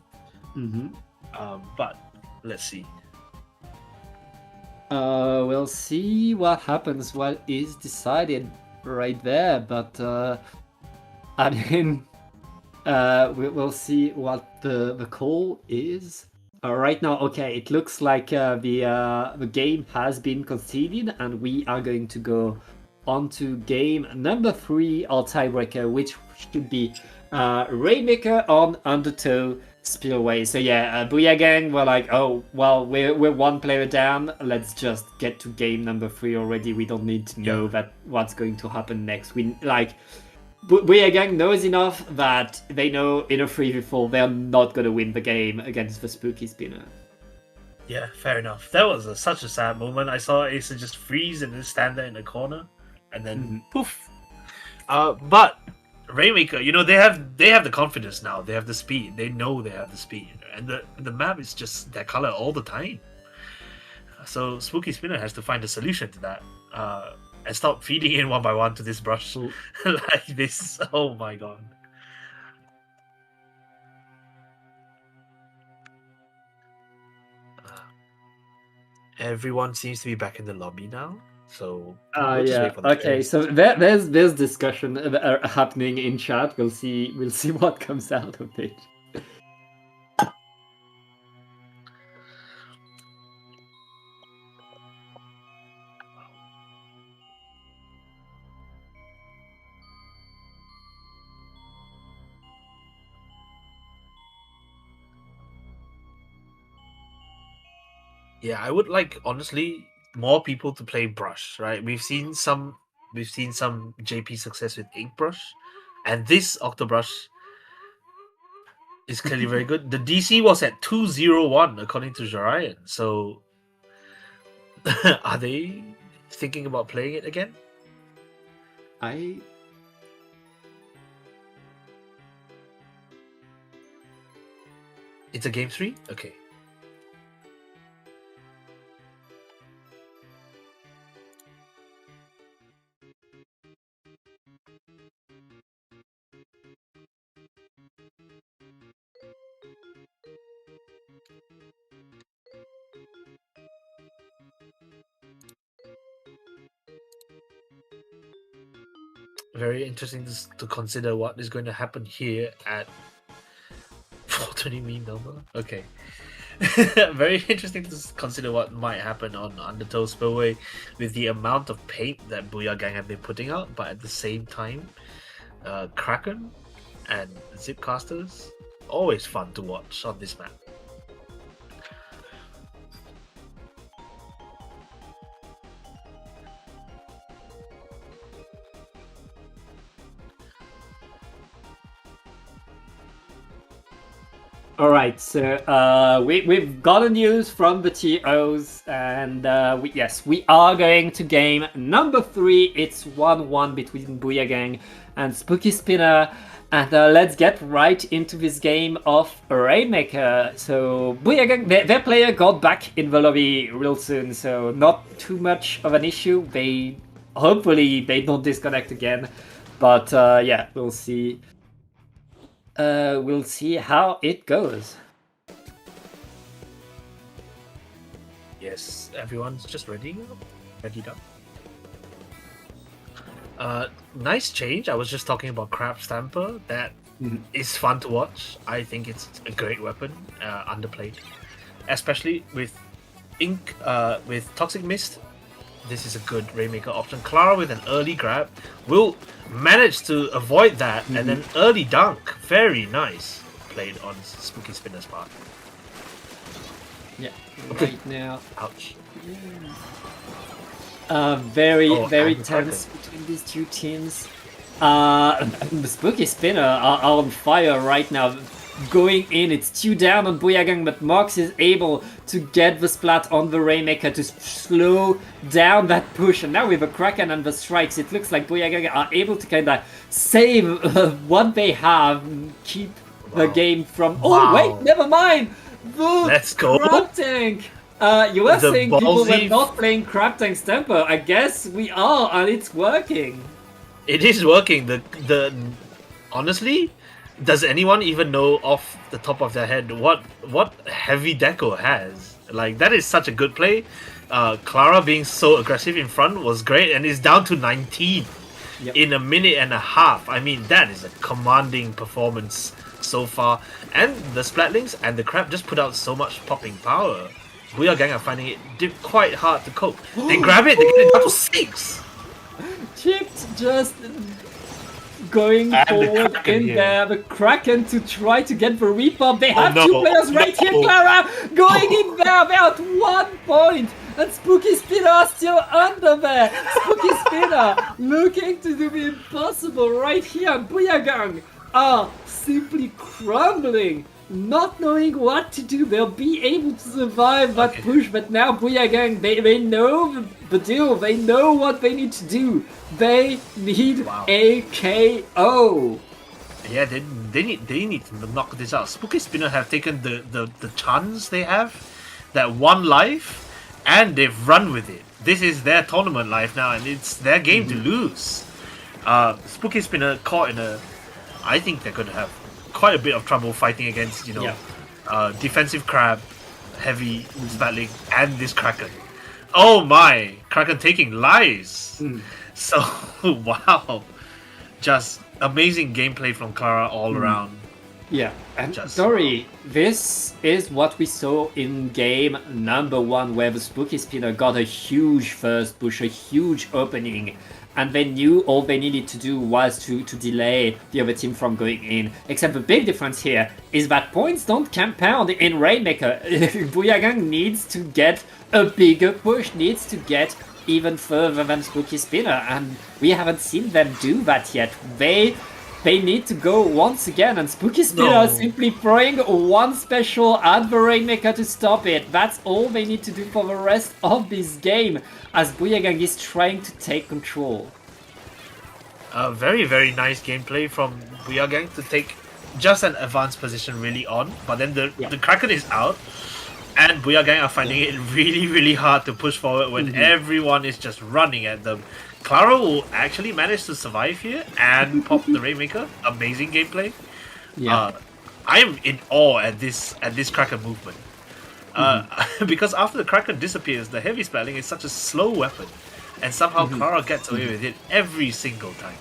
Mm-hmm. But let's see. We'll see what happens. What is decided right there, but I mean, we'll see what the call is. Right now, okay, it looks like the game has been conceded, and we are going to go on to game number 3, our tiebreaker, which should be Rainmaker on Undertow Spillway. So yeah, Booyagang were like, oh well, we're one player down. Let's just get to game number 3 already. We don't need to know that what's going to happen next. We like. Booyagang knows enough that they know in a 3v4 they're not gonna win the game against the Spooky Spinner. Yeah, fair enough. That was such a sad moment. I saw Asa just freeze and then stand there in the corner, and then poof. But Rainmaker, you know, they have the confidence now. They have the speed. They know they have the speed, and the map is just that color all the time. So Spooky Spinner has to find a solution to that. And stop feeding in one by one to this brush like this. Oh my god. Everyone seems to be back in the lobby now, so we'll just Yeah. wait for the Okay. players. So there's discussion happening in chat. We'll see what comes out of it. Yeah, I would like honestly more people to play brush, right? We've seen some JP success with ink brush, and this Octobrush is clearly very good. The DC was at 201 according to Jarian. So are they thinking about playing it again? It's a game 3? Okay. Very interesting to consider what is going to happen here at 420 mean number. Okay. Very interesting to consider what might happen on Undertow Spillway with the amount of paint that Booyagang have been putting out, but at the same time, Kraken and Zipcasters, always fun to watch on this map. All right, so we've gotten news from the TOs, and yes, we are going to game number 3. It's 1-1 between Booyagang and Spooky Spinner, and let's get right into this game of Rainmaker. So Booyagang, their player got back in the lobby real soon, so not too much of an issue. Hopefully they don't disconnect again, but yeah, we'll see. We'll see how it goes. Yes, everyone's just ready up. Nice change. I was just talking about Crab Stamper. That is fun to watch. I think it's a great weapon, underplayed, especially with Ink, with Toxic Mist. This is a good Rainmaker option. Clara with an early grab will manage to avoid that, and then early dunk. Very nice played on Spooky Spinner's part. Yeah, right now. Ouch. Very and tense between these two teams. The Spooky Spinner are on fire right now. going in. It's 2 down on Booyagang, but Mox is able to get the splat on the Rainmaker to slow down that push. And now with the Kraken and the strikes, it looks like Booyagang are able to kind of save what they have, keep the game from... Oh, Wow. wait, never mind! The Let's go. Crab Tank! You were The saying people were ballsy- not playing Crab Tank's tempo. I guess we are, and it's working. It is working. The honestly, does anyone even know off the top of their head what Heavy Deco has? Like, that is such a good play. Clara being so aggressive in front was great, and it's down to 19 Yep. in a minute and a half. I mean, that is a commanding performance so far. And the Splatlings and the Crab just put out so much popping power. Booyagang are finding it quite hard to cope. They grab it, they get it down to 6. Chipped just going And the forward Kraken in here. there. The Kraken to try to get the repop. They have no. 2 players right here, No. Clara, going in there. They're at 1 point. And Spooky Spinner are still under there. Spooky Spinner looking to do the impossible right here. Booyagang are simply crumbling. Not knowing what to do. They'll be able to survive that Okay. push, but now Booyagang, they know the deal. They know what they need to do. They need Wow. a KO. Yeah, they need to knock this out. Spooky Spinner have taken the chance they have, that 1 life, and they've run with it. This is their tournament life now, and it's their game to lose. Spooky Spinner caught in a... I think they're going to have quite a bit of trouble fighting against, defensive Crab, Heavy Spatling, and this Kraken. Oh my! Kraken taking lives! So, wow. Just amazing gameplay from Clara all around. Yeah, and Just- Dory, this is what we saw in game number 1, where the Spooky Spinner got a huge first push, a huge opening, and they knew all they needed to do was to delay the other team from going in. Except the big difference here is that points don't compound in Rainmaker. Booyagang needs to get a bigger push, needs to get even further than Spooky Spinner, and we haven't seen them do that yet. They need to go once again, and Spooky Spinner No. simply throwing 1 special at the Rainmaker to stop it. That's all they need to do for the rest of this game, as Booyagang is trying to take control. Very, very nice gameplay from Booyagang to take just an advanced position really on, but then the Kraken is out, and Booyagang are finding it really, really hard to push forward when everyone is just running at them. Clara will actually manage to survive here and pop the Rainmaker. Amazing gameplay. I am in awe at this Kraken movement. Because after the Kraken disappears, the Heavy Spelling is such a slow weapon, and somehow Clara gets away with it every single time.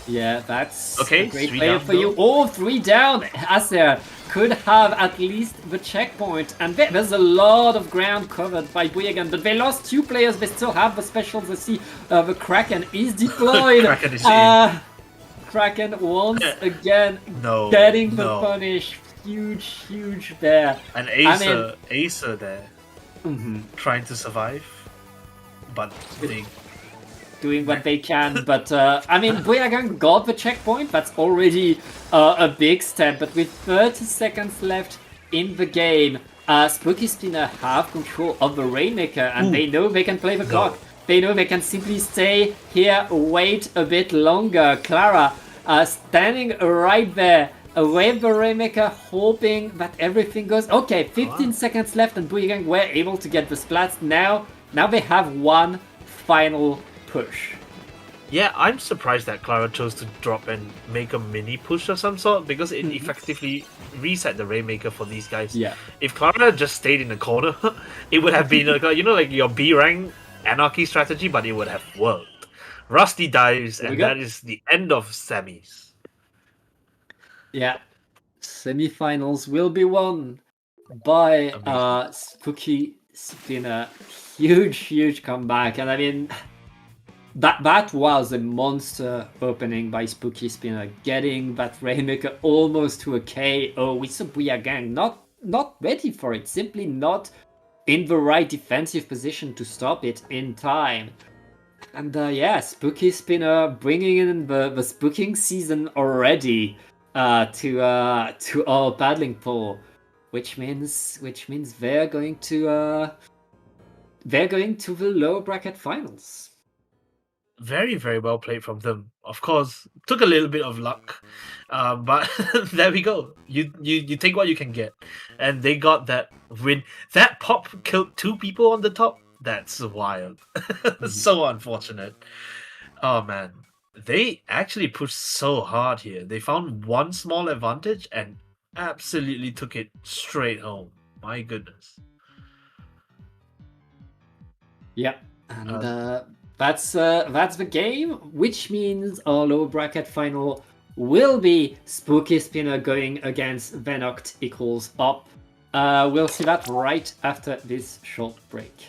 Yeah, that's Okay, a great 3 player down, for you. though. All 3 down. Acer could have at least the checkpoint, and there's a lot of ground covered by Booyagang, but they lost 2 players. They still have the specials. They see the Kraken is deployed. Kraken is Kraken once again No, getting the no. punish. Huge there. And I Acer there, trying to survive, but they... Doing what they can, but Booyagang got the checkpoint. That's already a big step. But with 30 seconds left in the game, Spooky Spinner have control of the Rainmaker, and they know they can play the clock. They know they can simply stay here, wait a bit longer. Clara standing right there with the Rainmaker, hoping that everything goes okay. 15 seconds left, and Booyagang were able to get the splats. Now they have 1 final push. Yeah, I'm surprised that Clara chose to drop and make a mini push of some sort, because it effectively reset the Rainmaker for these guys. Yeah. If Clara just stayed in the corner, it would have been like your B rank anarchy strategy, but it would have worked. Rusty dies, we and go. that is the end of semis. Yeah. Semi-finals will be won by Amazing. Spooky Spinner. Huge comeback, and I mean that was a monster opening by Spooky Spinner, getting that Rainmaker almost to a KO. We saw Booyagang not ready for it, simply not in the right defensive position to stop it in time. And Spooky Spinner bringing in the spooking season already. to our paddling pool, which means they're going to the lower bracket finals. Very, very well played from them. Of course, took a little bit of luck, but there we go. You take what you can get, and they got that win. That pop killed 2 people on the top. That's wild. So unfortunate. Oh man, they actually pushed so hard here. They found one small advantage and absolutely took it straight home. My goodness. Yep, and that's the game, which means our lower bracket final will be Spooky Spinner going against Venoct equals up. We'll see that right after this short break.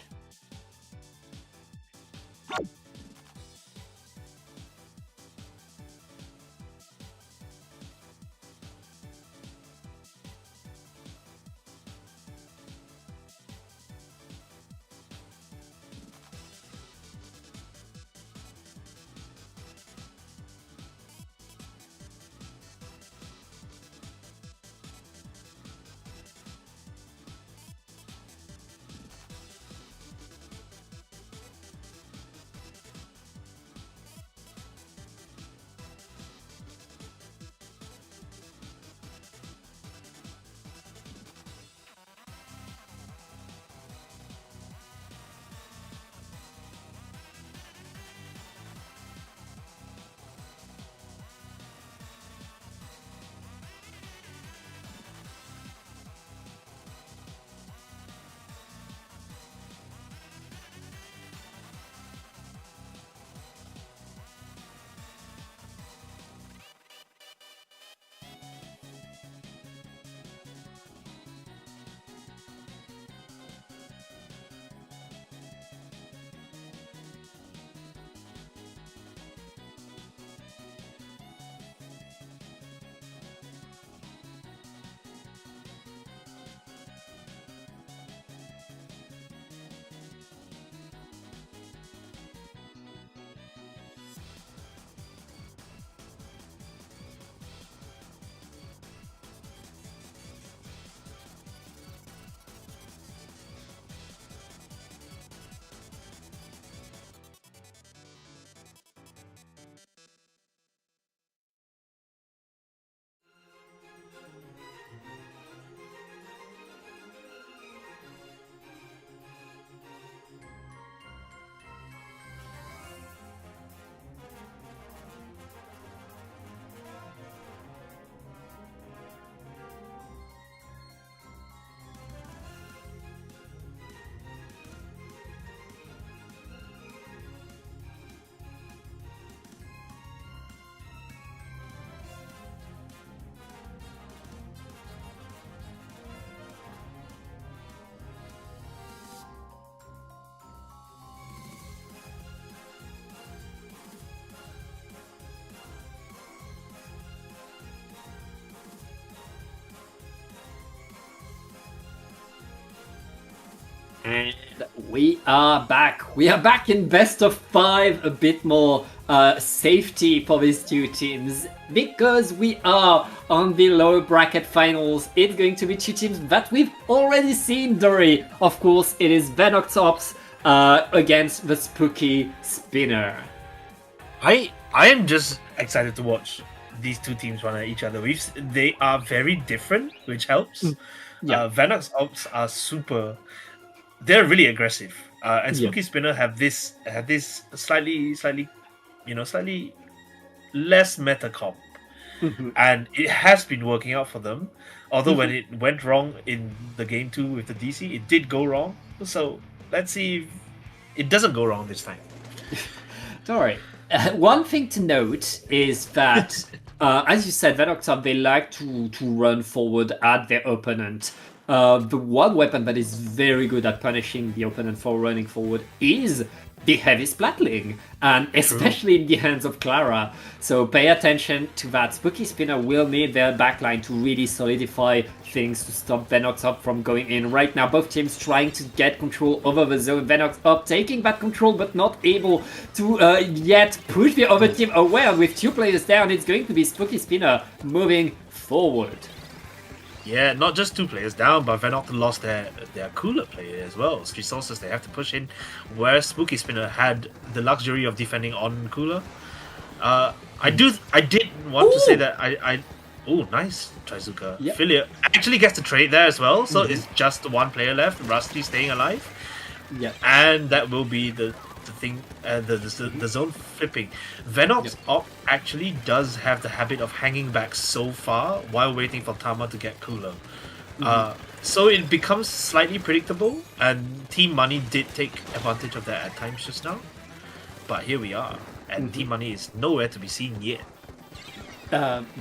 And we are back. We are back in best of 5, a bit more safety for these two teams because we are on the lower bracket finals. It's going to be 2 teams that we've already seen, Dory. Of course, it is Venoctops against the Spooky Spinner. I am just excited to watch these 2 teams run at each other. They are very different, which helps. Yeah. Vanox Ops are super. They're really aggressive, and Spooky Spinner have this slightly less meta comp, and it has been working out for them. Although when it went wrong in the game 2 with the DC, it did go wrong. So let's see if it doesn't go wrong this time. Sorry. One thing to note is that, as you said, Venoctop, they like to run forward at their opponent. The one weapon that is very good at punishing the opponent for running forward is be heavy splatling, and especially in the hands of Clara. So pay attention to that. Spooky Spinner will need their backline to really solidify things to stop Venox Up from going in. Right now, both teams trying to get control over the zone. Venox Up taking that control, but not able to yet push the other team away. And with 2 players down, it's going to be Spooky Spinner moving forward. Yeah, not just 2 players down, but Venox lost their cooler player as well. Resources they have to push in, where Spooky Spinner had the luxury of defending on cooler. I did want to say that oh, nice Trizuka. Yep. Filia actually gets to trade there as well, so it's just 1 player left. Rusty staying alive. Yeah. And that will be the thing, the zone flipping. Venox Op actually does have the habit of hanging back so far while waiting for Tama to get cooler. So it becomes slightly predictable, and Team Money did take advantage of that at times just now. But here we are, and Team Money is nowhere to be seen yet.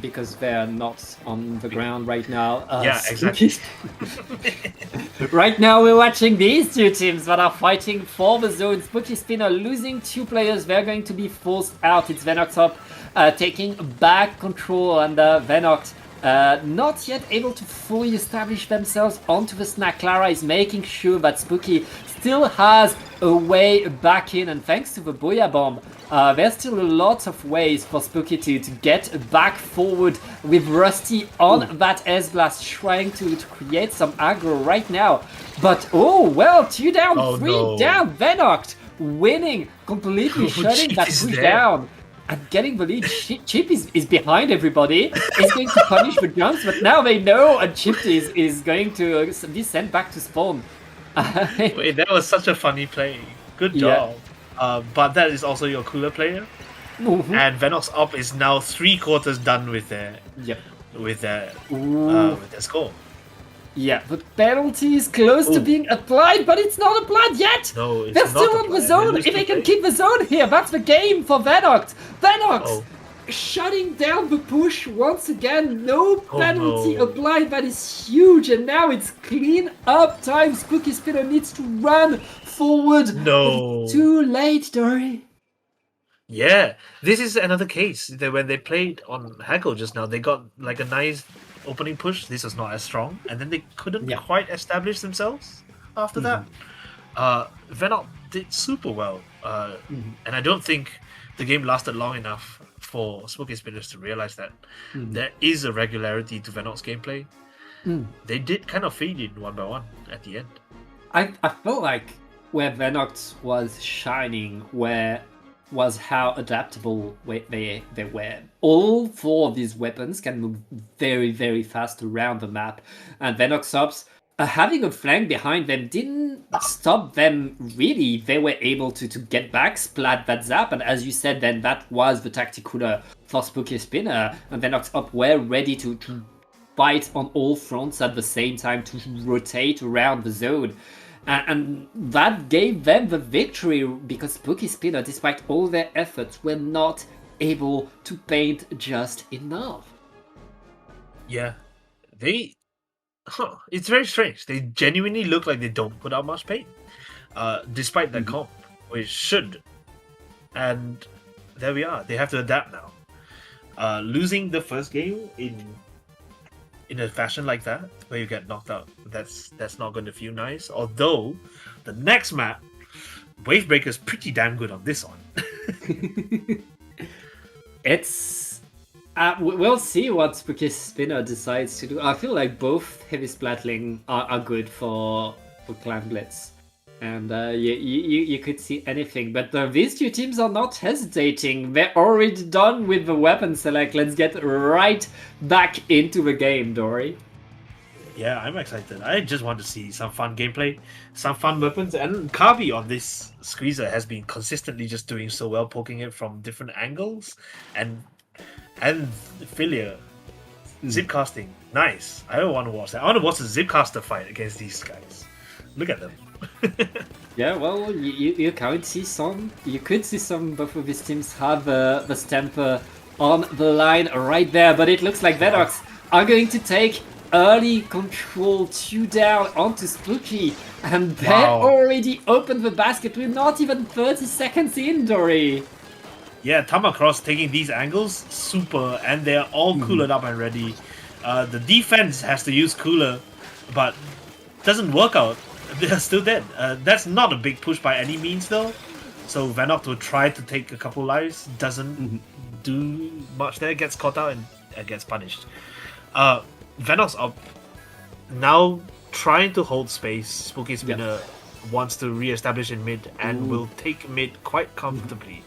Because they're not on the ground right now. Yeah, exactly. Right now we're watching these 2 teams that are fighting for the zone. Spooky Spinner losing 2 players. They're going to be forced out. It's Venox Up taking back control, and Venox not yet able to fully establish themselves onto the snack. Clara is making sure that Spooky still has a way back in, and thanks to the Booyah Bomb, there's still a lot of ways for Spooky to get back forward with Rusty on that S-Blast, trying to create some aggro right now. But, oh, well, 2 down, 3 down, Venox winning, completely shutting that push down. And getting the lead. Chip is behind everybody. He's going to punish the jumps, but now they know, and Chip is going to be sent back to spawn. Wait, that was such a funny play. Good job. But that is also your cooler player. And Venox Up is now 3/4 done with their with their score. Yeah, the penalty is close to being applied, but it's not applied yet! No, it's They're not still on the applied. zone! If they can keep the zone here, that's the game for Venox! Venox shutting down the push once again, no penalty applied, that is huge, and now it's clean up time. Spooky Spinner needs to run forward. No. It's too late, Dory. Yeah, this is another case that when they played on Haggle just now, they got like a nice opening push. This was not as strong, and then they couldn't quite establish themselves after that. Venox did super well, and I don't think the game lasted long enough for Spooky Spinners to realize that there is a regularity to Venox gameplay. They did kind of fade in 1 by 1 at the end. I felt like where Venox was shining, was how adaptable they were. All 4 of these weapons can move very, very fast around the map, and Venox Ops, having a flank behind them didn't stop them really. They were able to get back, splat that zap, and as you said, then that was the tactical for Spooky Spinner, and Venox Up were ready to fight on all fronts at the same time, to rotate around the zone. And that gave them the victory, because Spooky Spinner, despite all their efforts, were not able to paint just enough. Yeah, it's very strange. They genuinely look like they don't put out much paint, despite that comp, which should. And there we are. They have to adapt now. Losing the first game in a fashion like that, where you get knocked out, that's not going to feel nice. Although the next map, Wavebreaker's pretty damn good on this one. It's we'll see what Spooky Spinner decides to do. I feel like both heavy splatling are good for Clan Blitz, and you could see anything. But these 2 teams are not hesitating. They're already done with the weapon select. Let's get right back into the game, Dory. Yeah, I'm excited. I just want to see some fun gameplay, some fun weapons, and Kabi on this squeezer has been consistently just doing so well, poking it from different angles, and Filia zipcasting, nice. I don't want to watch that. I want to watch the zipcaster fight against these guys. Look at them. Yeah, well, you could see some. You could see some. Both of these teams have the Stamper on the line right there, but it looks like Venox are going to take early control 2 down onto Spooky, and they Wow. already opened the basket with not even 30 seconds in, Dory. Yeah, Tamacross taking these angles, super, and they're all coolered up and ready. The defense has to use cooler, but doesn't work out. They're still dead. That's not a big push by any means, though. So Vanox will try to take a couple lives, doesn't do much there, gets caught out and gets punished. Vanox up, now trying to hold space. Spooky Spinner wants to re-establish in mid and will take mid quite comfortably.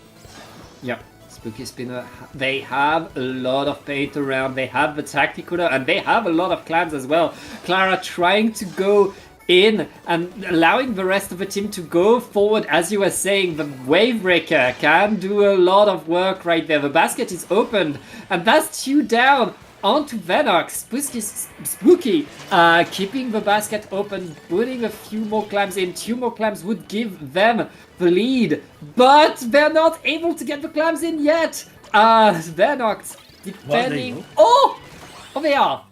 Yep, Spooky Spinner, they have a lot of paint around, they have the Tacticular, and they have a lot of clans as well. Clara trying to go in and allowing the rest of the team to go forward. As you were saying, the Wavebreaker can do a lot of work right there. The basket is opened, and that's 2 down onto Venox. Spooky keeping the basket open, putting a few more clams in. 2 more clams would give them the lead, but they're not able to get the clams in yet. Venox defending. Oh, they are.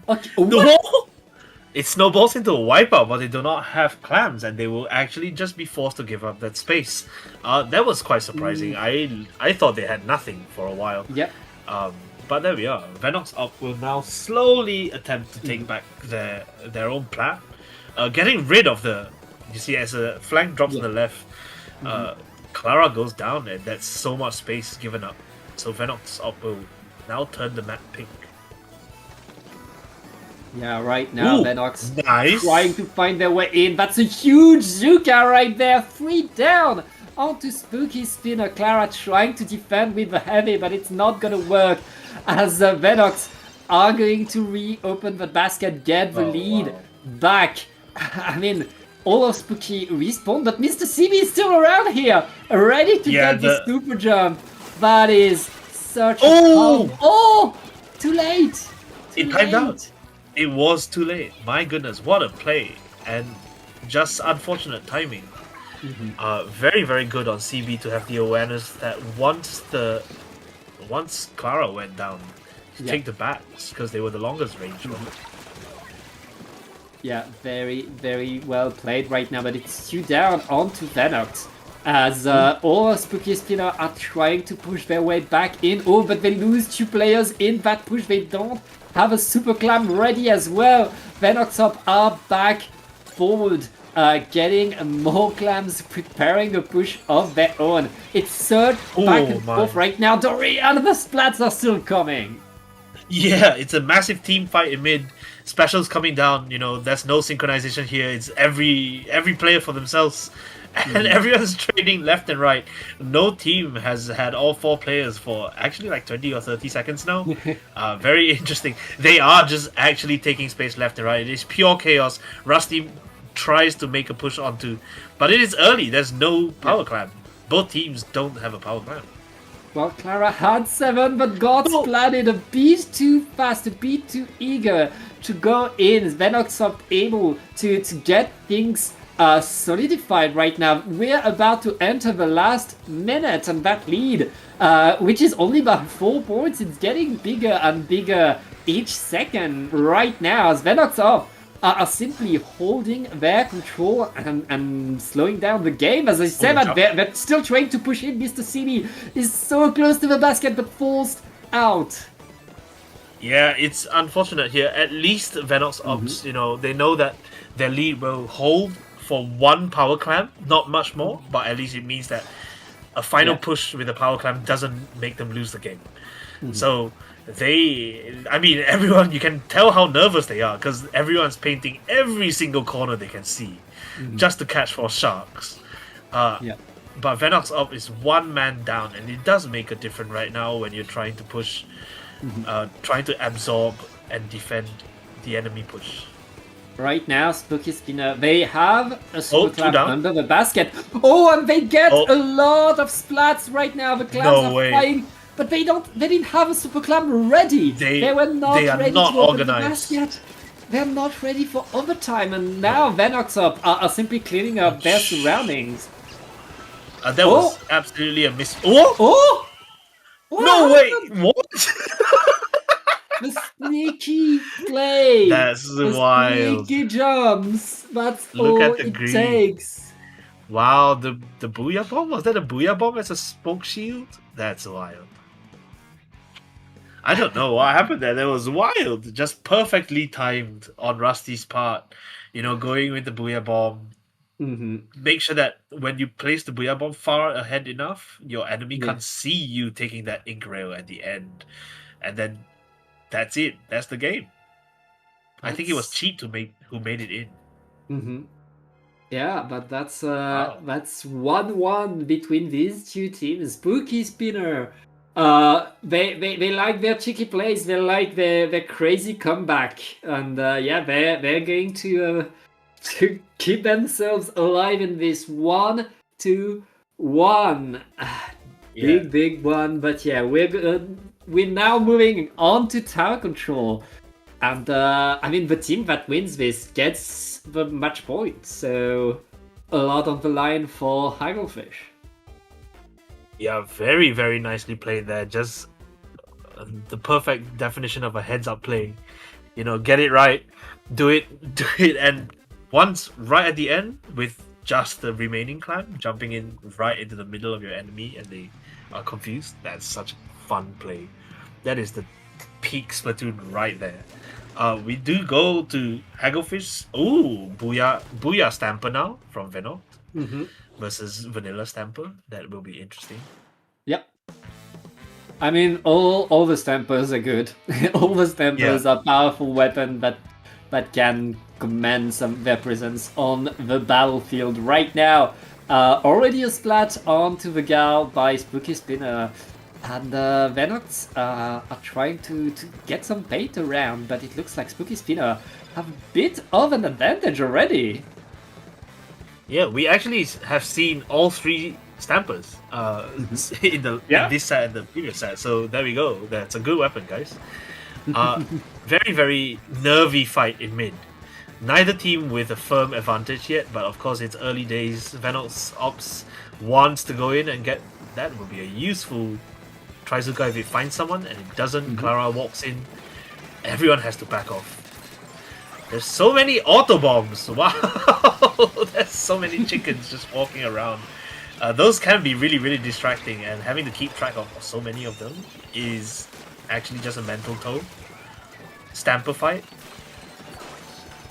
Okay. No! It snowballs into a wipeout, but they do not have clams, and they will actually just be forced to give up that space. That was quite surprising. I thought they had nothing for a while. Yep. But there we are. Venox up will now slowly attempt to take back their own plat. Getting rid of the... You see, as a flank drops on the left, Clara goes down, and that's so much space given up. So Venox up will now turn the map pink. Yeah, right now, Ooh, Venox nice. trying to find their way in. That's a huge Zuka right there. 3 down onto Spooky Spinner. Clara trying to defend with the heavy, but it's not gonna work as Venox are going to reopen the basket, get the lead back. I mean, all of Spooky respawn, but Mr. CB is still around here, ready to get the super jump. That is such a oh, too late. It timed out. It was too late. My goodness, what a play. And just unfortunate timing. Very, very good on CB to have the awareness that once Clara went down, to take the bats, because they were the longest range. Yeah, very, very well played right now, but it's 2 down onto Venox. As all Spooky Spinner are trying to push their way back in. Oh, but they lose 2 players in that push. They don't have a super clam ready as well. Venox up are back forward, getting more clams, preparing a push of their own. It's surged back and forth right now. Dory, and the splats are still coming. Yeah, it's a massive team fight in mid. Specials coming down, you know, there's no synchronization here. It's every player for themselves. And everyone's trading left and right. No team has had all 4 players for actually like 20 or 30 seconds now. Very interesting. They are just actually taking space left and right. It is pure chaos. Rusty tries to make a push onto, but it is early. There's no power clam. Both teams don't have a power clam. Well, Clara had 7, but got splatted a bit too fast, a bit too eager to go in. Venox up able to get things solidified right now. We're about to enter the last minute, and that lead, which is only by 4 points, it's getting bigger and bigger each second right now as Venox up are simply holding their control and slowing down the game. As I said, they're still trying to push in. Mr. CB is so close to the basket but falls out. Yeah, it's unfortunate here. At least Venox Ops, you know, they know that their lead will hold for 1 power clam, not much more, but at least it means that a final push with a power clam doesn't make them lose the game. So everyone, you can tell how nervous they are because everyone's painting every single corner they can see just to catch for sharks. But Venox Up is 1 man down, and it does make a difference right now when you're trying to push, trying to absorb and defend the enemy push. Right now, Spooky Spinner, they have a super clam under the basket. Oh, and they get a lot of splats right now. The clams are flying, but they didn't have a super clam ready. They were not ready to open the basket. They're not ready for overtime, and now Venox Up are simply cleaning up their surroundings. That was absolutely a miss. Oh! Oh! No way! What? The sneaky play. That's the wild. sneaky jumps. That's Look all at the it green. takes. Wow, the booyah bomb? Was that a booyah bomb as a smoke shield? That's wild. I don't know what happened there. That was wild. Just perfectly timed on Rusty's part. You know, going with the booyah bomb. Make sure that when you place the booyah bomb far ahead enough, your enemy can't see you taking that ink rail at the end. And then that's it. That's the game. I think it was Cheat who made it in. Yeah, but that's 1-1 between these two teams. Spooky Spinner. They like their cheeky plays. They like their crazy comeback, and they're going to keep themselves alive in this 1-2-1. Big one, but yeah, we're now moving on to tower control. And the team that wins this gets the match point, so a lot on the line for Hagglefish. Yeah, very, very nicely played there. Just the perfect definition of a heads-up play. You know, get it right, do it, and once right at the end with just the remaining clan jumping in right into the middle of your enemy and they are confused. That's such a fun play. That is the peak Splatoon right there. We do go to Hagglefish. Ooh, Booyah Stamper now from Venot versus Vanilla Stamper. That will be interesting. Yep. I mean, all the Stampers are good. All the Stampers are powerful weapon that can command their presence on the battlefield right now. Already a splat onto the gal by Spooky Spinner. And Venox are trying to get some bait around, but it looks like Spooky Spinner have a bit of an advantage already. Yeah, we actually have seen all three Stampers in this set and the previous set. So there we go. That's a good weapon, guys. Very, very nervy fight in mid. Neither team with a firm advantage yet, but of course it's early days. Venox Ops wants to go in and get that. Would be a useful Trizuka if it finds someone, and it doesn't. Clara walks in. Everyone has to back off. There's so many auto bombs. Wow, there's so many chickens just walking around. Those can be really, really distracting, and having to keep track of so many of them is actually just a mental toll. Stamper fight.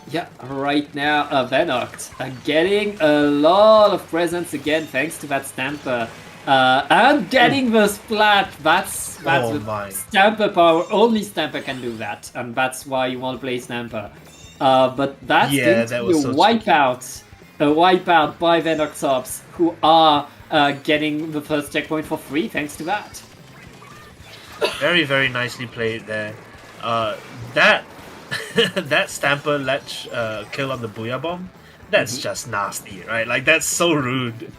Yeah, right now Venox getting a lot of presents again thanks to that Stamper. And getting the splat, that's the Stamper power. Only Stamper can do that, and that's why you want to play Stamper. But that's going to be a wipeout by Venox Ops, who are getting the first checkpoint for free thanks to that. Very, very nicely played there. That Stamper ledge kill on the Booyah Bomb, that's just nasty, right? Like, that's so rude.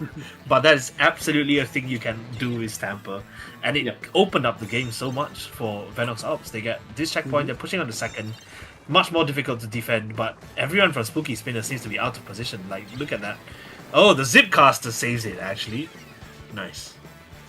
But that is absolutely a thing you can do with Stamper. And it opened up the game so much for Venox Ops. They get this checkpoint, they're pushing on the second. Much more difficult to defend, but everyone from Spooky Spinner seems to be out of position. Like, look at that. Oh, the Zipcaster saves it, actually. Nice.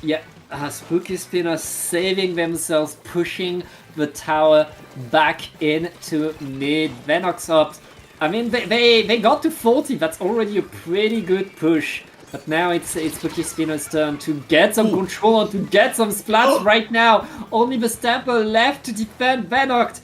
Yeah, Spooky Spinner saving themselves, pushing the tower back into mid. Venox Ops, I mean, they got to 40. That's already a pretty good push. But now it's Spooky Spinner's turn to get some control and to get some splats right now. Only the Stamper left to defend Venox.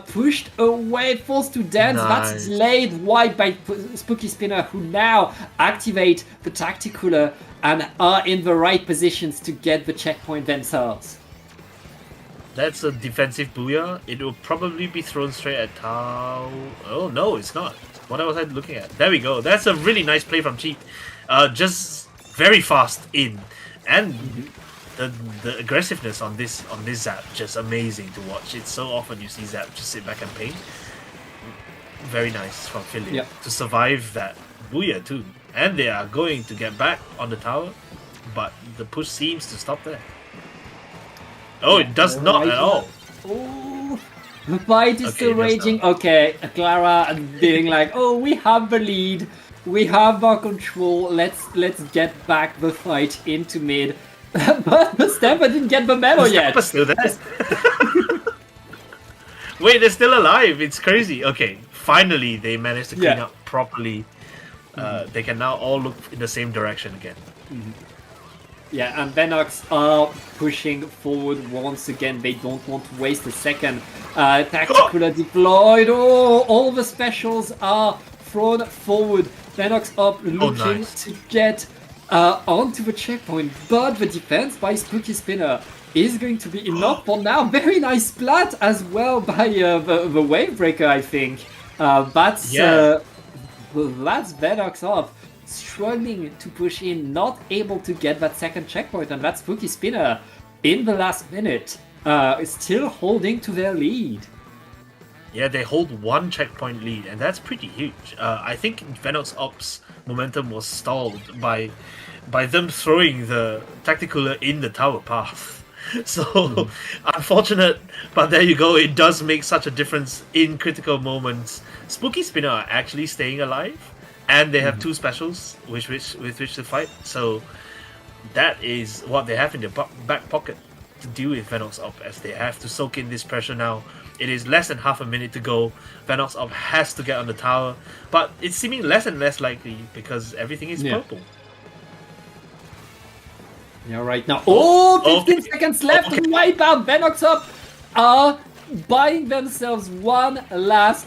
Pushed away, forced to dance. Nice. That's delayed wide by Spooky Spinner, who now activate the Tacticooler and are in the right positions to get the checkpoint themselves. That's a defensive Booyah. It will probably be thrown straight at Tao. Oh, no, it's not. What was I looking at? There we go. That's a really nice play from Cheat. Just very fast in. And the aggressiveness on this Zap, just amazing to watch. It's so often you see Zap just sit back and paint. Very nice from Philly to survive that Booyah too. And they are going to get back on the tower, but the push seems to stop there. Oh, it does not at all. Oh, the fight is still raging. Okay, Clara being like, oh, we have the lead. We have our control. Let's get back the fight into mid. But the Stamper didn't get the medal yet. Still there. Wait, they're still alive. It's crazy. Okay, finally they managed to clean up properly. They can now all look in the same direction again. Yeah, and Venox are pushing forward once again. They don't want to waste a second. Tactical are deployed. Oh, all the specials are thrown forward. Venox up looking to get onto the checkpoint, but the defense by Spooky Spinner is going to be enough for now. Very nice splat as well by the Wave Breaker, I think. That's Venox off. Struggling to push in, not able to get that second checkpoint, and that's Spooky Spinner in the last minute, still holding to their lead. Yeah, they hold 1 checkpoint lead, and that's pretty huge. I think Venox Ops' momentum was stalled by them throwing the Tacticooler in the tower path. So, unfortunate, but there you go. It does make such a difference in critical moments. Spooky Spinner are actually staying alive, and they have 2 specials with which to fight. So, that is what they have in their back pocket to deal with Venox Op, as they have to soak in this pressure now. It is less than half a minute to go. Venox Op has to get on the tower, but it's seeming less and less likely because everything is purple. Yeah, right now. Oh, 15 seconds left to wipe out. Venox Up are buying themselves one last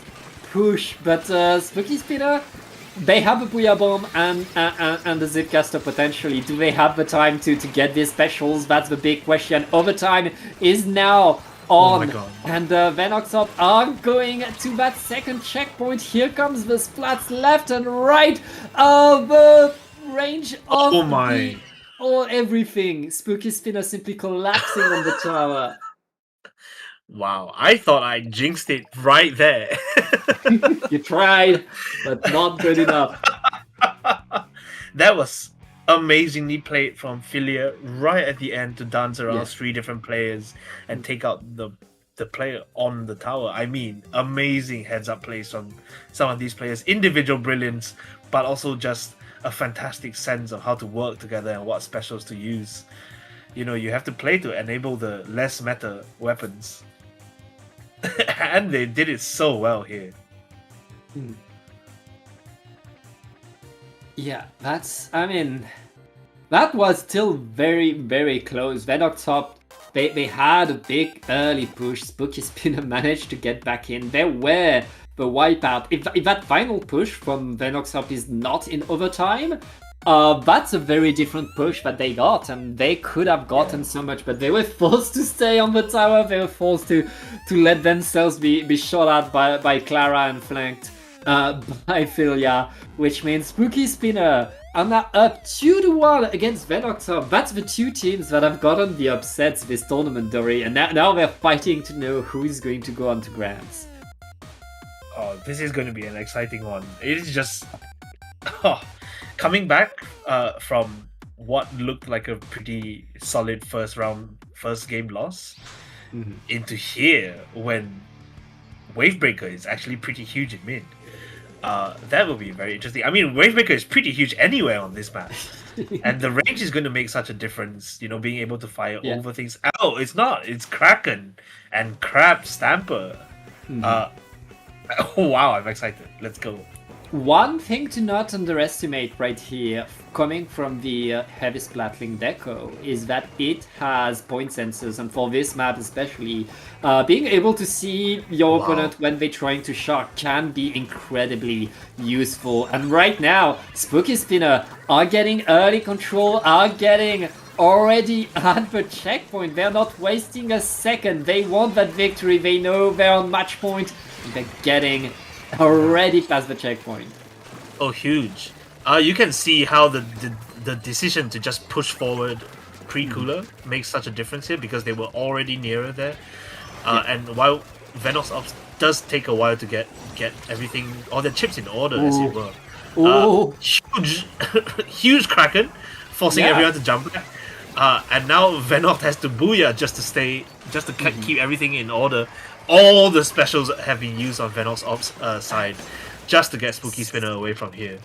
push, but Spooky Spinner, they have a Booyah Bomb and the Zipcaster potentially. Do they have the time to get these specials? That's the big question. Overtime is now on, and Venox Up are going to that second checkpoint. Here comes the splats left and right. The range of everything. Spooky Spinner simply collapsing on the tower. Wow, I thought I jinxed it right there. You tried, but not good enough. That was amazingly played from Philia right at the end to dance around 3 different players and take out the player on the tower. I mean, amazing heads-up plays from some of these players. Individual brilliance, but also just a fantastic sense of how to work together and what specials to use. You know, you have to play to enable the less meta weapons. And they did it so well here. Yeah, that was still very, very close. Venox Top, they had a big early push. Spooky Spinner managed to get back in. There were the wipeout. If that final push from Venox Top is not in overtime, that's a very different push that they got, and they could have gotten so much, but they were forced to stay on the tower. They were forced to let themselves be shot at by Clara and flanked by Philia, which means Spooky Spinner are now up 2-1 against Venox Top. That's the 2 teams that have gotten the upsets this tournament, Dory, and now they're fighting to know who is going to go on to Grands. Oh, this is going to be an exciting one. It is just coming back from what looked like a pretty solid first game loss into here when Wavebreaker is actually pretty huge in mid. That will be very interesting. I mean, Wavebreaker is pretty huge anywhere on this map. And the range is going to make such a difference, you know, being able to fire over things. Oh, it's not. It's Kraken and Crab Stamper. Oh, wow, I'm excited. Let's go. One thing to not underestimate right here, coming from the Heavy Splatling Deco, is that it has point sensors, and for this map especially, being able to see your opponent when they're trying to shock can be incredibly useful. And right now, Spooky Spinner are getting early control, are getting already at the checkpoint. They're not wasting a second. They want that victory. They know they're on match point. They're getting already past the checkpoint. Oh, huge. You can see how the decision to just push forward pre-cooler makes such a difference here, because they were already nearer there. And while Venox Ops does take a while to get everything, all the chips in order, as it were. Huge Kraken, forcing everyone to jump back. And now Venox has to booyah just to keep everything in order. All the specials have been used on Venox Ops' side just to get Spooky Spinner away from here.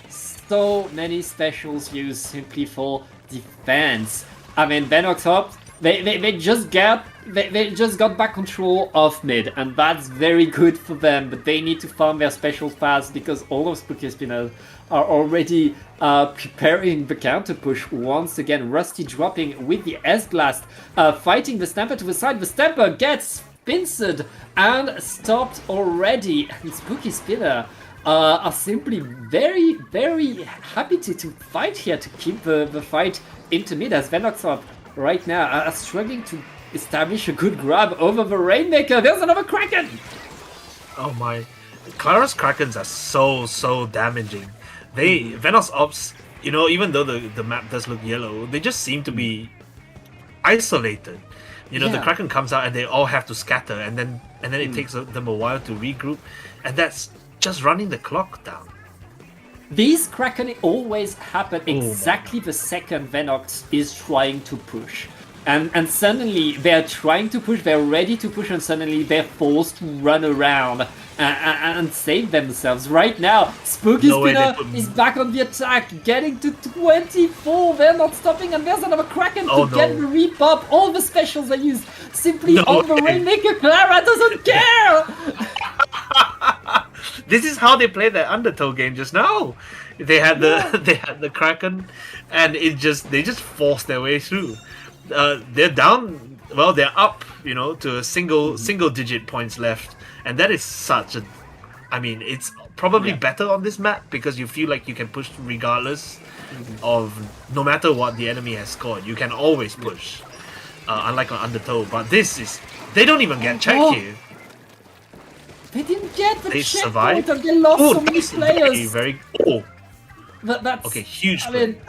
So many specials used simply for defense. I mean, Venox Ops, they just get They just got back control of mid, and that's very good for them, but they need to farm their specials fast because all of Spooky Spinners are already preparing the counter push once again. Rusty dropping with the S-Blast, fighting the Stamper to the side. The Stamper gets pinced and stopped already, and Spooky Spinner are simply very, very happy to fight here, to keep the fight into mid, as Venox up right now are struggling to establish a good grab over the Rainmaker. There's another Kraken! Oh my. Clara's Krakens are so damaging. Venos Ops, even though the map does look yellow, they just seem to be isolated. The Kraken comes out and they all have to scatter, and then it takes them a while to regroup, and that's just running the clock down. These Kraken always happen exactly the second Venox is trying to push. And suddenly they're trying to push, they're ready to push, and suddenly they're forced to run around and save themselves. Right now, Spooky Spinner is back on the attack, getting to 24. They're not stopping, and there's another Kraken to get the repop. All the specials are used simply on the Rainmaker. Clara doesn't care! This is how they played that Undertow game just now. They had the Kraken, and they just forced their way through. They're down. Well, they're up. To a single digit points left, and that is such a. I mean, it's probably better on this map because you feel like you can push regardless of no matter what the enemy has scored. You can always push, unlike on Undertow. But this is they don't even get checked here. They didn't get the They checkpoint, survived. and they lost so many players. Very. That's okay. Huge. I mean,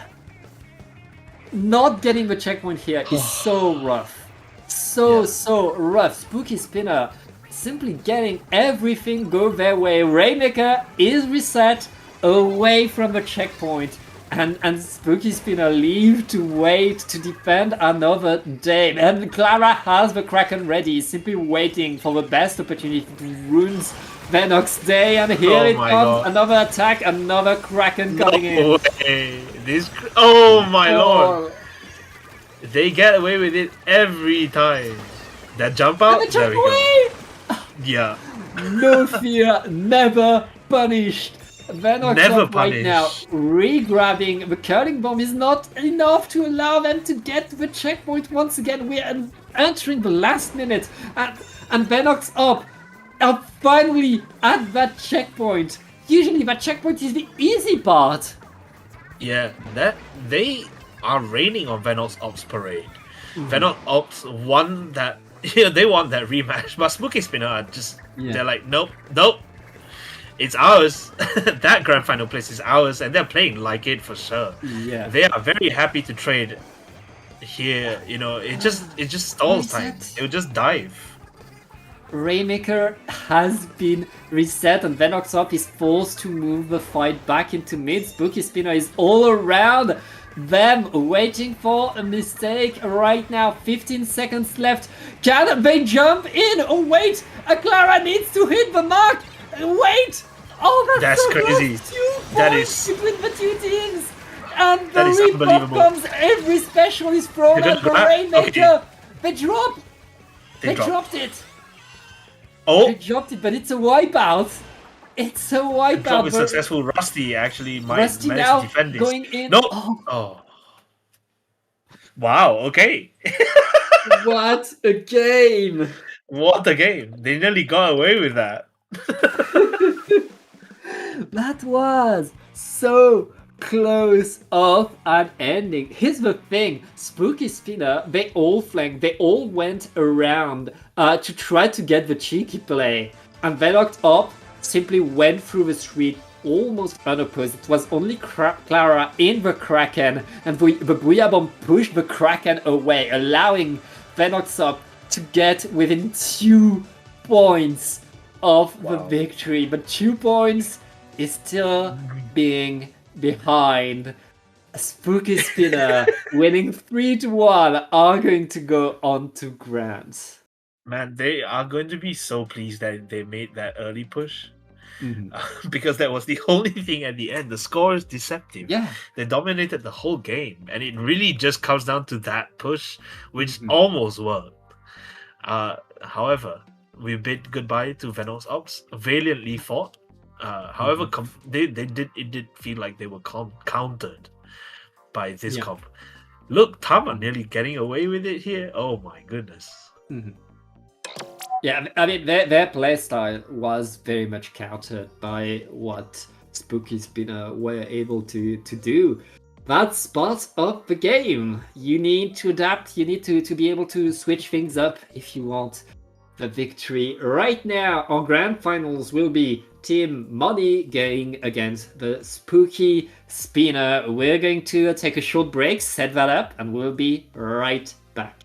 not getting the checkpoint here is so rough. So rough. Spooky Spinner simply getting everything go their way. Rainmaker is reset away from the checkpoint. And Spooky Spinner leave to wait to defend another day. And Clara has the Kraken ready, simply waiting for the best opportunity to ruins Venox day. And here it comes, God. Another attack, another Kraken coming in. Way. Oh my lord. They get away with it every time. That jump out, And there we go. Yeah. No fear, never punished. Venox Never up right punished. now, re-grabbing the curling bomb is not enough to allow them to get to the checkpoint once again. We are entering the last minute, and Venox up are finally at that checkpoint. Usually that checkpoint is the easy part. Yeah, that they are raining on Venox Ops Parade. Venox Ops won that. They won that rematch, but Spooky Spinner are just they're like, nope, it's ours. That grand final place is ours, and they're playing like it for sure. Yeah, they are very happy to trade here. It just stalls time. They'll just dive. Rainmaker has been reset, and Venox up is forced to move the fight back into mid. Spooky Spinner is all around them, waiting for a mistake right now. 15 seconds left. Can they jump in? Oh wait, Clara needs to hit the mark. Wait! Oh, that's so crazy. Close. 2 That points is between the two teams, and the that is repop unbelievable. comes. Every special is thrown They're at the gonna- Rainmaker. okay. They drop. They drop. dropped it. Oh, They dropped it, but it's a wipeout. It's a wipeout. drop is but successful. Rusty actually might Rusty manage now to defend this. going in. No. Oh, Wow. Okay. what a game! What a game. They nearly got away with that. That was so close of an ending. Here's the thing, Spooky Spinner, they all flanked, they all went around to try to get the cheeky play. And Venox up simply went through the street almost unopposed. It was only Clara in the Kraken, and the Booyah Bomb pushed the Kraken away, allowing Venox up to get within 2 points of the victory. But 2 points is still being behind. Spooky Spinner winning 3-1 are going to go on to Grants. Man, they are going to be so pleased that they made that early push. Because that was the only thing at the end. The score is deceptive. Yeah. They dominated the whole game, and it really just comes down to that push, which almost worked. However, we bid goodbye to Venos Ops. Valiantly fought. However, they did feel like they were countered by this comp. Look, Tama nearly getting away with it here. Oh my goodness. Yeah, I mean, their playstyle was very much countered by what Spooky Spinner were able to do. That's part of the game. You need to adapt, you need to be able to switch things up if you want the victory. Right now, our grand finals will be Team Money going against the Spooky Spinner. We're going to take a short break, set that up, and we'll be right back.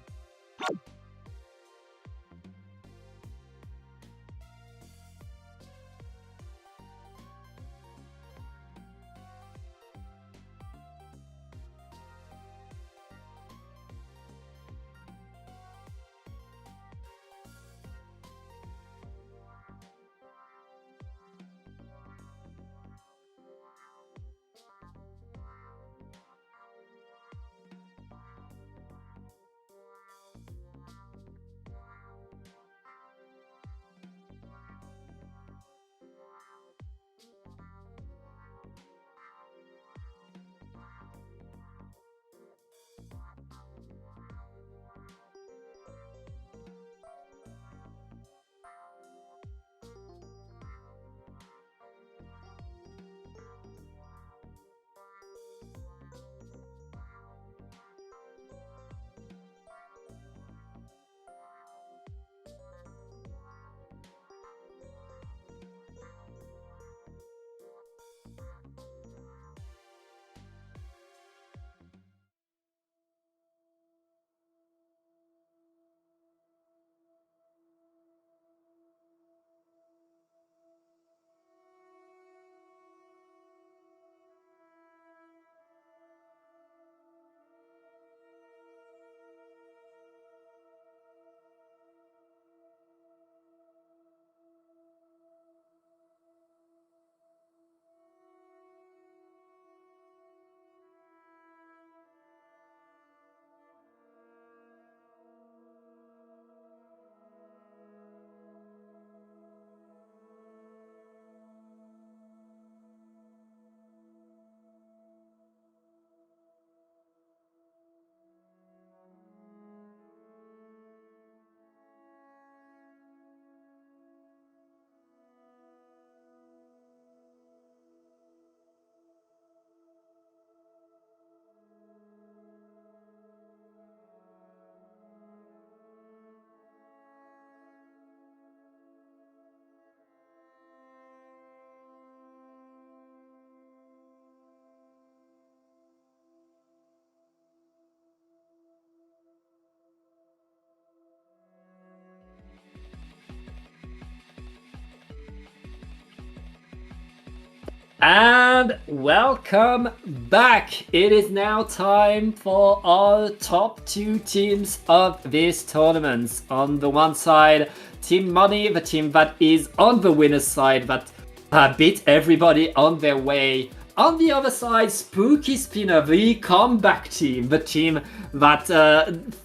And welcome back! It is now time for our top two teams of this tournament. On the one side, Team Money, the team that is on the winner's side, that beat everybody on their way. On the other side, Spooky Spinner, the comeback team, the team that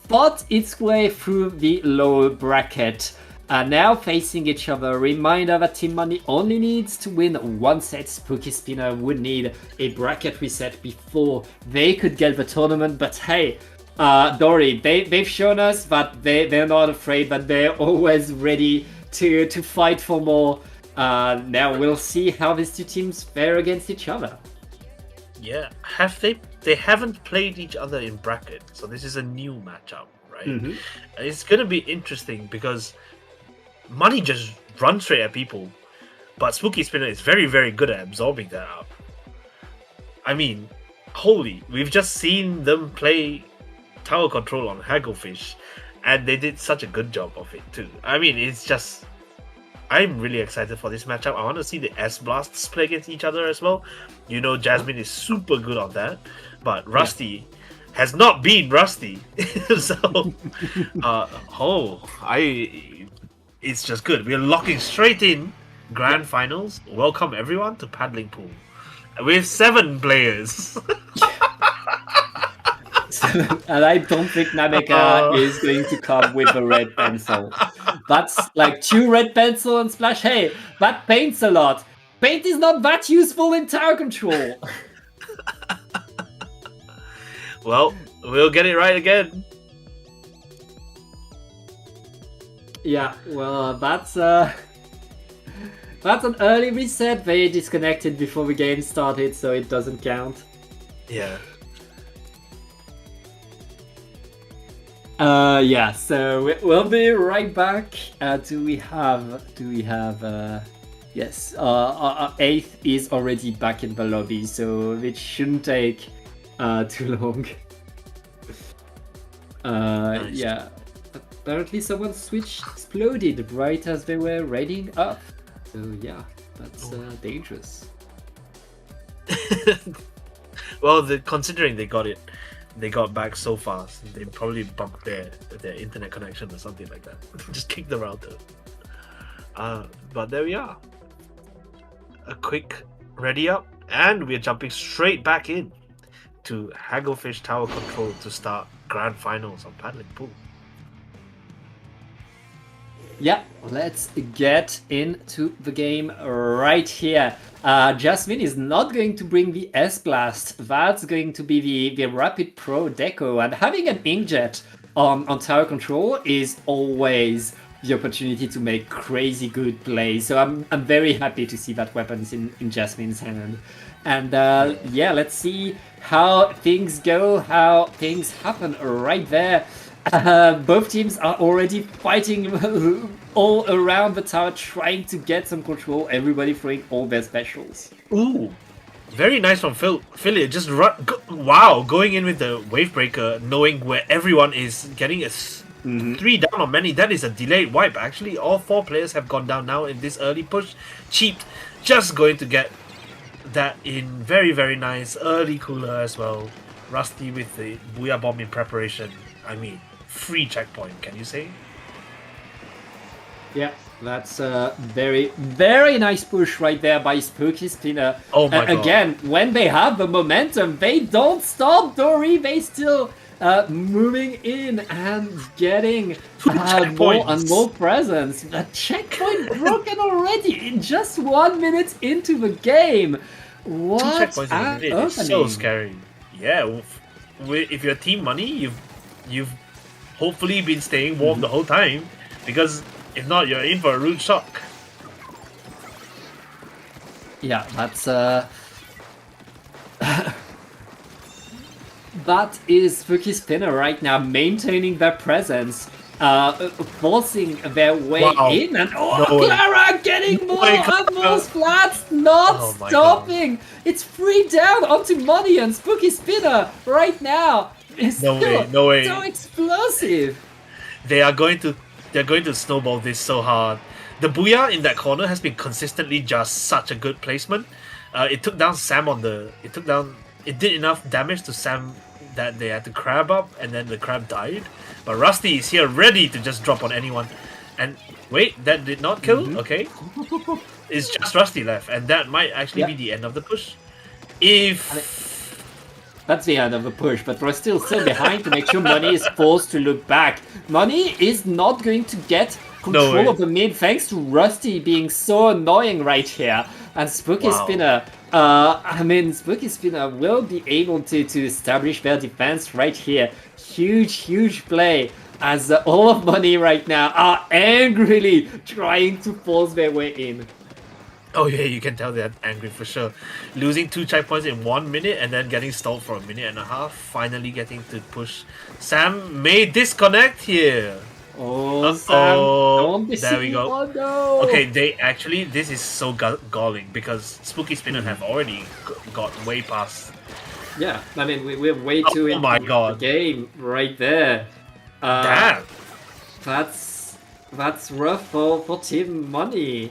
fought its way through the low bracket. Now facing each other. Reminder that Team Money only needs to win one set. Spooky Spinner would need a bracket reset before they could get the tournament. But hey, Dory, they've shown us that they're not afraid, but they're always ready to fight for more. Now we'll see how these two teams fare against each other. Yeah, they haven't played each other in bracket, so this is a new matchup, right? It's gonna be interesting because Money just runs straight at people, but Spooky Spinner is very, very good at absorbing that up. I mean, we've just seen them play tower control on Hagglefish, and they did such a good job of it too. I mean, it's just, I'm really excited for this matchup. I want to see the S-Blasts play against each other as well. You know, Jasmine is super good on that, but Rusty has not been Rusty. So, it's just good. We're locking straight in grand finals. Welcome everyone to Paddling Pool. We have 7 players. And I don't think Nameka is going to come with a red pencil. That's like 2 red pencil and splash. Hey, that paints a lot. Paint is not that useful in tower control. Well, we'll get it right again. Yeah, well, that's an early reset. They disconnected before the game started, so it doesn't count. Yeah. Yeah, so we'll be right back. Do we have yes, our 8th is already back in the lobby, so it shouldn't take too long. Nice. Yeah, apparently someone's switch exploded right as they were raiding up. So yeah, that's dangerous. Well, considering they got back so fast, they probably bumped their internet connection or something like that. Just kick the router. But there we are. A quick ready up, and we're jumping straight back in to Hagglefish Tower Control to start grand finals on Paddling Pool. Yeah, let's get into the game right here. Jasmine is not going to bring the S-Blast. That's going to be the Rapid Pro Deco. And having an Inkjet on tower control is always the opportunity to make crazy good plays. So I'm very happy to see that weapon's in Jasmine's hand. And yeah, let's see how things go, how things happen right there. Both teams are already fighting all around the tower, trying to get some control. Everybody throwing all their specials. Ooh, very nice from Philly. Just wow, going in with the wave breaker, knowing where everyone is, getting a 3 down on many. That is a delayed wipe. Actually, all 4 players have gone down now in this early push. Cheaped, just going to get that in. Very, very nice early cooler as well. Rusty with the Booyah Bomb in preparation. I mean, free checkpoint, can you say? Yeah, that's a very, very nice push right there by Spooky Spinner. Oh my god. Again, when they have the momentum, they don't stop, Dory. They still moving in and getting more and more presence. The checkpoint broken already in just 1 minute into the game. What 2 checkpoints an in a minute is so scary. Yeah, if you're Team Money, you've hopefully been staying warm the whole time, because if not, you're in for a rude shock. Yeah, that's that is Spooky Spinner right now, maintaining their presence, forcing their way in, and Clara getting more and more splats, not stopping. It's 3 down onto Money, and Spooky Spinner right now is no way. so explosive. They're going to snowball this so hard. The Booyah in that corner has been consistently just such a good placement. It took down Sam it did enough damage to Sam that they had to crab up, and then the crab died. But Rusty is here ready to just drop on anyone. And wait, that did not kill? Okay. It's just Rusty left, and that might actually be the end of the push. That's the end of the push, but we're still behind to make sure Money is forced to look back. Money is not going to get control of the mid thanks to Rusty being so annoying right here. And Spooky Spinner, Spooky Spinner will be able to establish their defense right here. Huge play, as all of Money right now are angrily trying to force their way in. Oh yeah, you can tell they're angry for sure. Losing 2 checkpoints in 1 minute and then getting stalled for 1.5 minutes. Finally getting to push. Sam may disconnect here. Oh, Sam, don't be there we go. Oh, no. Okay, this is so galling, because Spooky Spinner have already got way past. Yeah, I mean, we're way too into the game right there. Damn. That's rough for Team Money.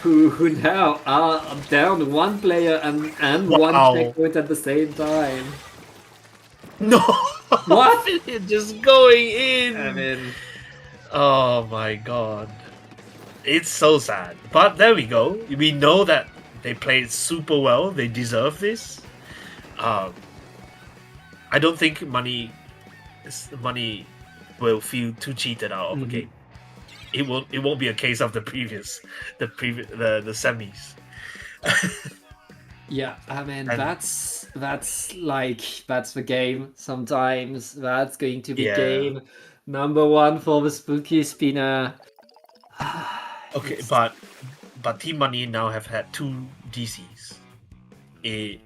Who now are down 1 player and 1 checkpoint at the same time. No! What? Just going in! I mean... Oh my god. It's so sad. But there we go. We know that they played super well. They deserve this. I I don't think money will feel too cheated out of a game. It won't be a case of the semis. Yeah, I mean And- that's the game. Sometimes that's going to be Yeah. game number one for the spooky spinner. Okay, It's- but Team Money now have had 2 DCs.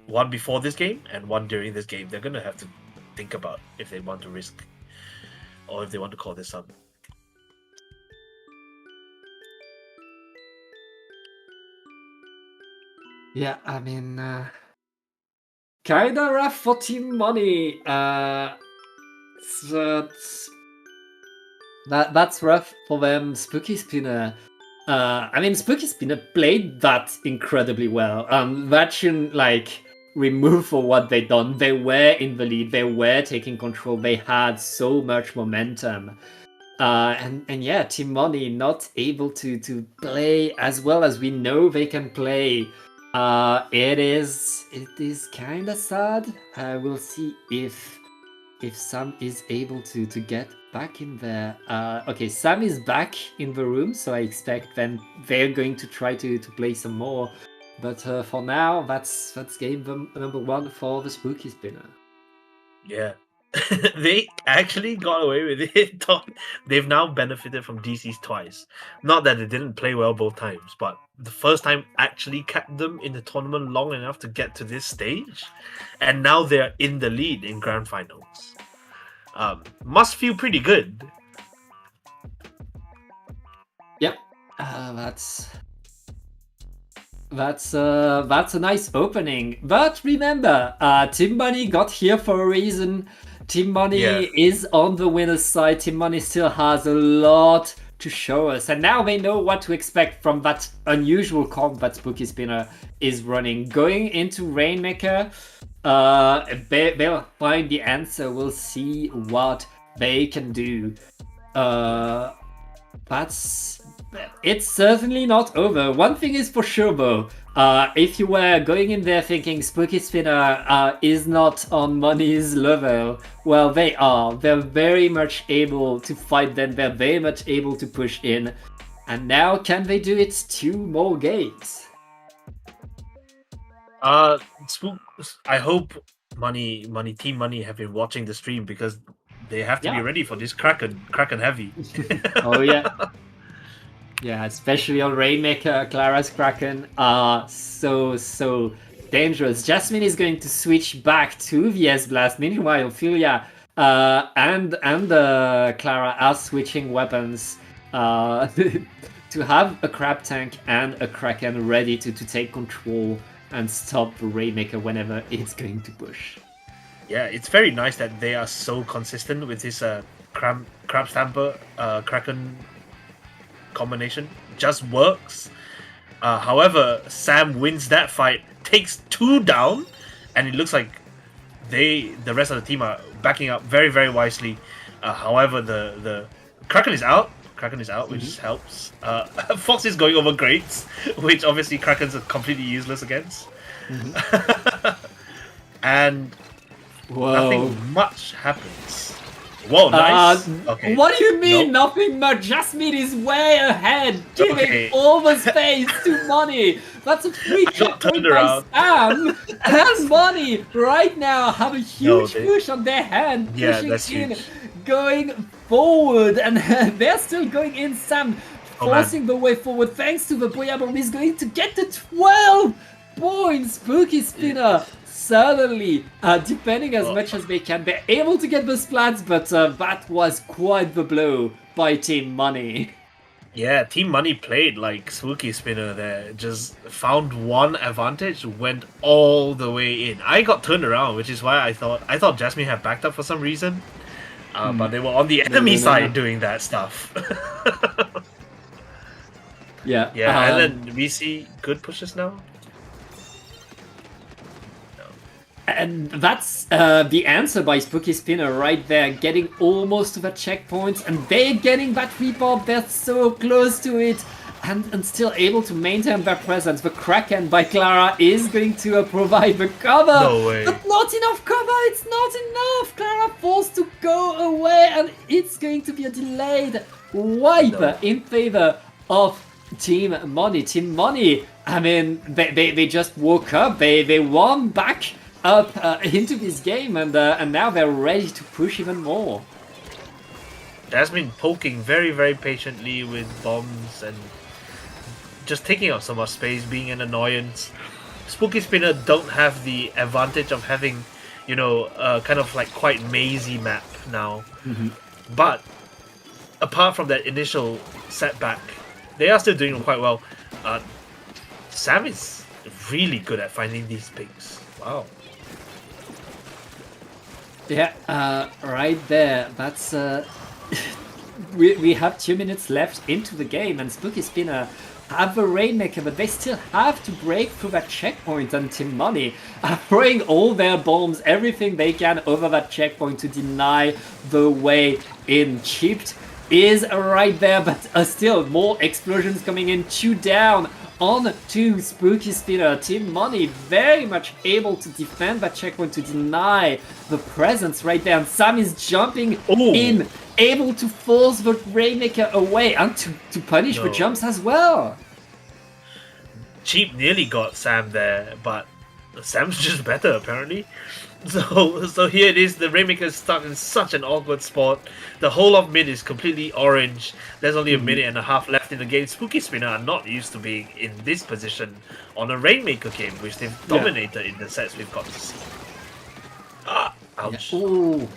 One before this game and one during this game. They're gonna have to think about if they want to risk or if they want to call this up. Yeah, I mean, kinda rough for Team Money. That's rough for them. Spooky Spinner. I mean, Spooky Spinner played that incredibly well. That shouldn't remove for what they done. They were in the lead. They were taking control. They had so much momentum. And yeah, Team Money not able to play as well as we know they can play. It is kind of sad. We'll see if Sam is able to get back in there. Okay, Sam is back in the room, so I expect then they're going to try to play some more. But for now, that's game number 1 for the Spooky Spinner. Yeah. They actually got away with it. They've now benefited from DCs twice. Not that they didn't play well both times, but the first time actually kept them in the tournament long enough to get to this stage, and now they're in the lead in grand finals. Must feel pretty good. Yep, that's a nice opening. But remember, Team Money got here for a reason. Team Money is on the winner's side. Team Money still has a lot to show us, and now they know what to expect from that unusual comp that Spooky Spinner is running. Going into Rainmaker, they'll find the answer. We'll see what they can do. It's certainly not over. One thing is for sure though, if you were going in there thinking Spooky Spinner is not on Money's level, well, they are. They're very much able to fight them. They're very much able to push in. And now, can they do it 2 more games? I hope Team Money have been watching the stream, because they have to be ready for this Kraken heavy. Oh yeah. Yeah, especially on Rainmaker, Clara's Kraken are so dangerous. Jasmine is going to switch back to the S-Blast. Meanwhile, Philia and Clara are switching weapons to have a Crab Tank and a Kraken ready to take control and stop Rainmaker whenever it's going to push. Yeah, it's very nice that they are so consistent with this Crab Stamper Kraken combination. Just works. However, Sam wins that fight, takes 2 down, and it looks like the rest of the team are backing up very, very wisely. However, the Kraken is out. Which helps. Fox is going over Greats, which obviously Krakens are completely useless against. And nothing much happens. Whoa, nice. Okay. What do you mean nothing much? Jasmine is way ahead, giving all the space to Money. That's a free checkpoint by Sam. And Money right now have a huge push on their hand, pushing in, huge. going forward, and they're still going in. Sam forcing the way forward thanks to the Boyabon is going to get to 12 points. Spooky Spinner. Certainly, defending as much as they can. They're able to get the splats, but that was quite the blow by Team Money. Yeah, Team Money played like Spooky Spinner there. Just found one advantage, went all the way in. I got turned around, which is why I thought Jasmine had backed up for some reason. But they were on the enemy side doing that stuff. Yeah. Yeah, and then we see good pushes now. And that's the answer by Spooky Spinner right there, getting almost to the checkpoints, and they're getting that repop. They're so close to it. and still able to maintain their presence. The Kraken by Clara is going to provide the cover, No way. but not enough cover. It's not enough. Clara forced to go away, and it's going to be a delayed wipe in favor of Team Money. Team Money, I mean, they just woke up. They won back up into this game, and now they're ready to push even more. That's been poking very, very patiently with bombs and just taking up so much space, being an annoyance. Spooky Spinner don't have the advantage of having, you know, kind of like quite mazy map now. But apart from that initial setback, they are still doing quite well. Sam is really good at finding these pigs. Wow. Yeah, right there. That's we have 2 minutes left into the game, and Spooky Spinner have a Rainmaker, but they still have to break through that checkpoint, and Team Money are throwing all their bombs, everything they can over that checkpoint to deny the way in. Chipped is right there, but still more explosions coming in. 2 down on to Spooky Spinner. Team Money very much able to defend that checkpoint to deny the presence right there, and Sam is jumping in, able to force the Rainmaker away and to punish the jumps as well. Cheap nearly got Sam there, but Sam's just better apparently. So here it is, the Rainmaker is stuck in such an awkward spot. The whole of mid is completely orange. There's only a minute and a half left in the game. Spooky Spinner are not used to being in this position on a Rainmaker game, which they've dominated in the sets we've got to see. Ouch. Yeah. Ooh.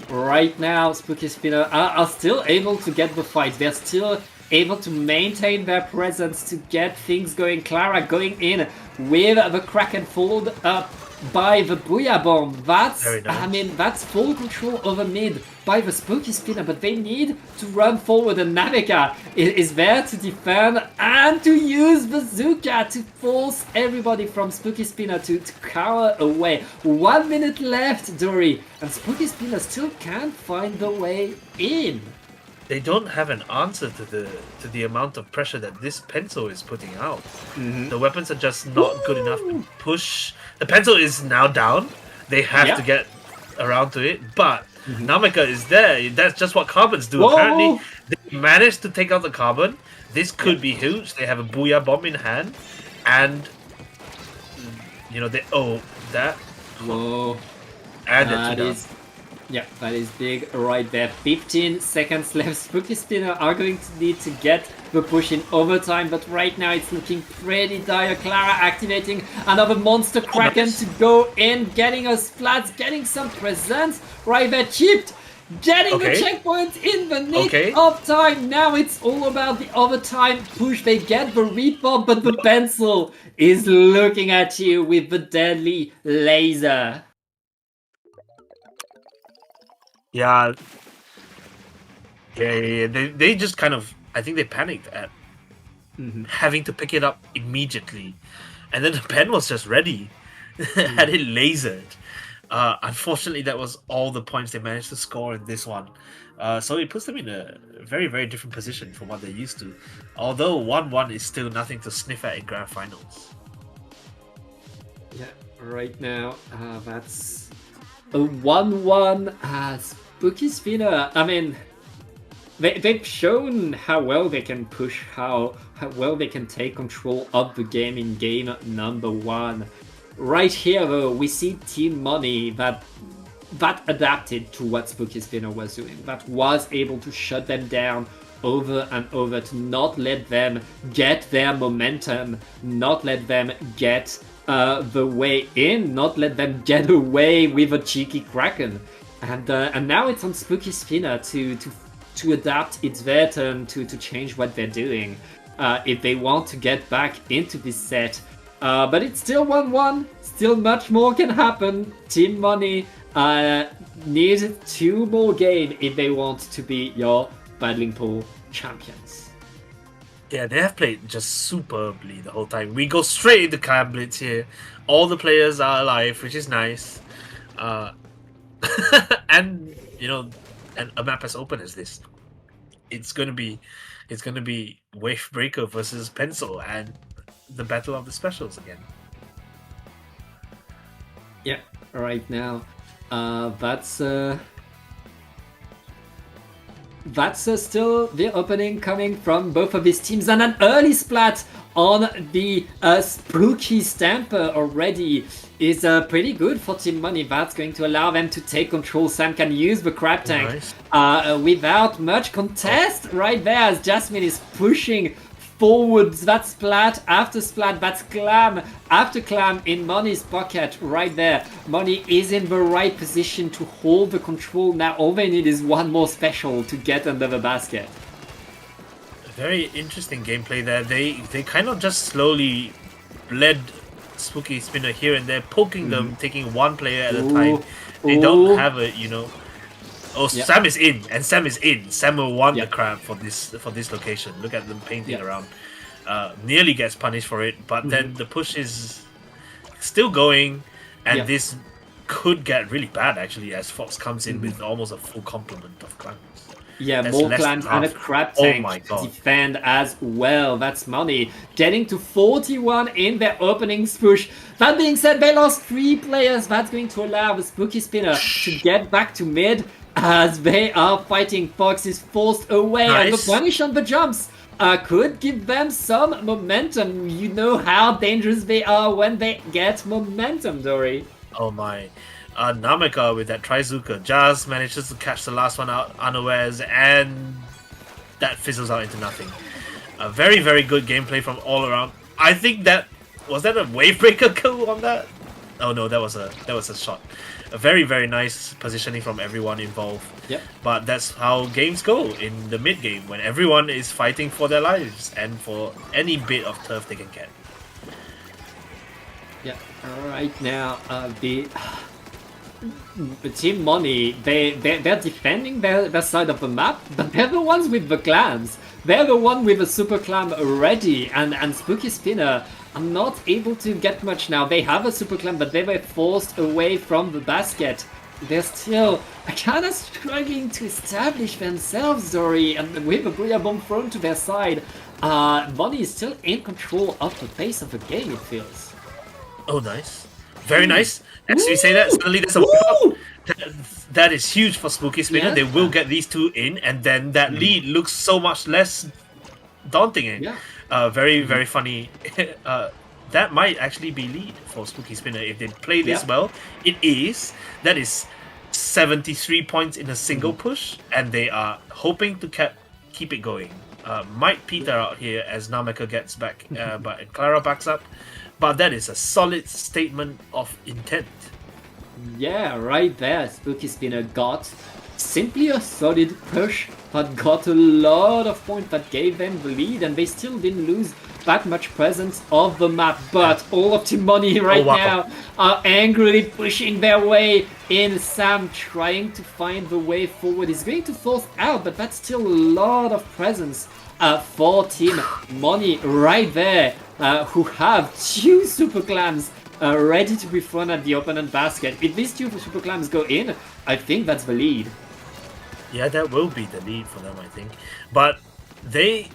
Right now, Spooky Spinner are still able to get the fight. They're still able to maintain their presence to get things going. Clara going in with the Kraken followed up by the Booyah Bomb. That's, very nice. I mean, that's full control over mid by the Spooky Spinner, but they need to run forward, and Navika is there to defend and to use Bazooka to force everybody from Spooky Spinner to cower away. 1 minute left, Dory, and Spooky Spinner still can't find the way in. They don't have an answer to the amount of pressure that this pencil is putting out. The weapons are just not good enough to push. The pencil is now down. They have to get around to it, but Namika is there. That's just what carbons do. Apparently, they managed to take out the carbon. This could be huge. They have a Booyah Bomb in hand, and you know they that. Whoa. And that is, yeah, that is big right there. 15 seconds left. Spooky Spinner are going to need to get the push in overtime, but right now it's looking pretty dire. Clara activating another monster Kraken to go in, getting us flats, getting some presents right there. Chipped, getting the checkpoint in the nick of time. Now it's all about the overtime push. They get the repop, but the pencil is looking at you with the deadly laser. Yeah. They just kind of, I think they panicked at having to pick it up immediately, and then the pen was just ready, had it lasered. Unfortunately, that was all the points they managed to score in this one. So it puts them in a very, very different position from what they're used to. Although 1-1 is still nothing to sniff at in grand finals. Yeah, right now that's a 1-1. Spooky Spinner, I mean, they've shown how well they can push, how well they can take control of the game in game number 1. Right here, though, we see Team Money that adapted to what Spooky Spinner was doing, that was able to shut them down over and over, to not let them get their momentum, not let them get the way in, not let them get away with a cheeky Kraken. And now it's on Spooky Spinner to adapt. It's their turn to change what they're doing if they want to get back into this set. But it's still 1-1. Still much more can happen. Team Money needs 2 more games if they want to be your battling pool champions. Yeah, they have played just superbly the whole time. We go straight into Cam Blitz here. All the players are alive, which is nice. And, you know, and a map as open as this, it's going to be It's going to be Wave Breaker versus Pencil and the battle of the specials again. Yeah, right now, that's still the opening coming from both of these teams, and an early splat on the Spooky Stamper already is pretty good for Team Money. That's going to allow them to take control. Sam can use the Crab Tank without much contest right there, as Jasmine is pushing forwards. That's splat after splat. That's clam after clam in Money's pocket right there. Money is in the right position to hold the control now. All they need is one more special to get under the basket. Very interesting gameplay there. They kind of just slowly led Spooky Spinner here and there, poking them, taking one player at a time. They don't have a, you know. Oh, yep. Sam is in, and Sam is in. Sam will want the crab for this location. Look at them painting around. Nearly gets punished for it, but then the push is still going, and this could get really bad actually, as Fox comes in with almost a full complement of clams. Yeah, more clams and a crab tank to defend as well. That's Money getting to 41 in their opening push. That being said, they lost 3 players. That's going to allow the Spooky Spinner to get back to mid as they are fighting. Fox is forced away, and the punish on the jumps could give them some momentum. You know how dangerous they are when they get momentum, Dory. Oh my. Namika with that Trizuka just manages to catch the last one out unawares, and that fizzles out into nothing. A very, very good gameplay from all around. I think that was that a wave breaker kill on that? Oh no, that was a shot. A very, very nice positioning from everyone involved. Yep. But that's how games go in the mid game, when everyone is fighting for their lives and for any bit of turf they can get. Yeah. Right now, the Team Money, they're defending their side of the map, but they're the ones with the clams. They're the one with a super clam already, and Spooky Spinner are not able to get much now. They have a super clam, but they were forced away from the basket. They're still kind of struggling to establish themselves, Dory, and with a Booyah Bomb thrown to their side, Money is still in control of the pace of the game, it feels. Oh, nice. Very nice. As you say that, suddenly there's a that is huge for Spooky Spinner. They will get these 2 in, and then that lead looks so much less daunting. Very, very funny. That might actually be lead for Spooky Spinner if they play this well. That is 73 points in a single push, and they are hoping to keep it going. Might peter out here as Namika gets back, but Clara backs up. But that is a solid statement of intent. Yeah, right there. Spooky Spinner got simply a solid push, but got a lot of points that gave them the lead, and they still didn't lose that much presence of the map. But all of Team Money now are angrily pushing their way in. Sam trying to find the way forward. He's going to force out, but that's still a lot of presence for Team Money right there. Who have 2 super clams ready to be thrown at the opponent basket. If these 2 super clams go in, I think that's the lead. Yeah, that will be the lead for them, I think. But they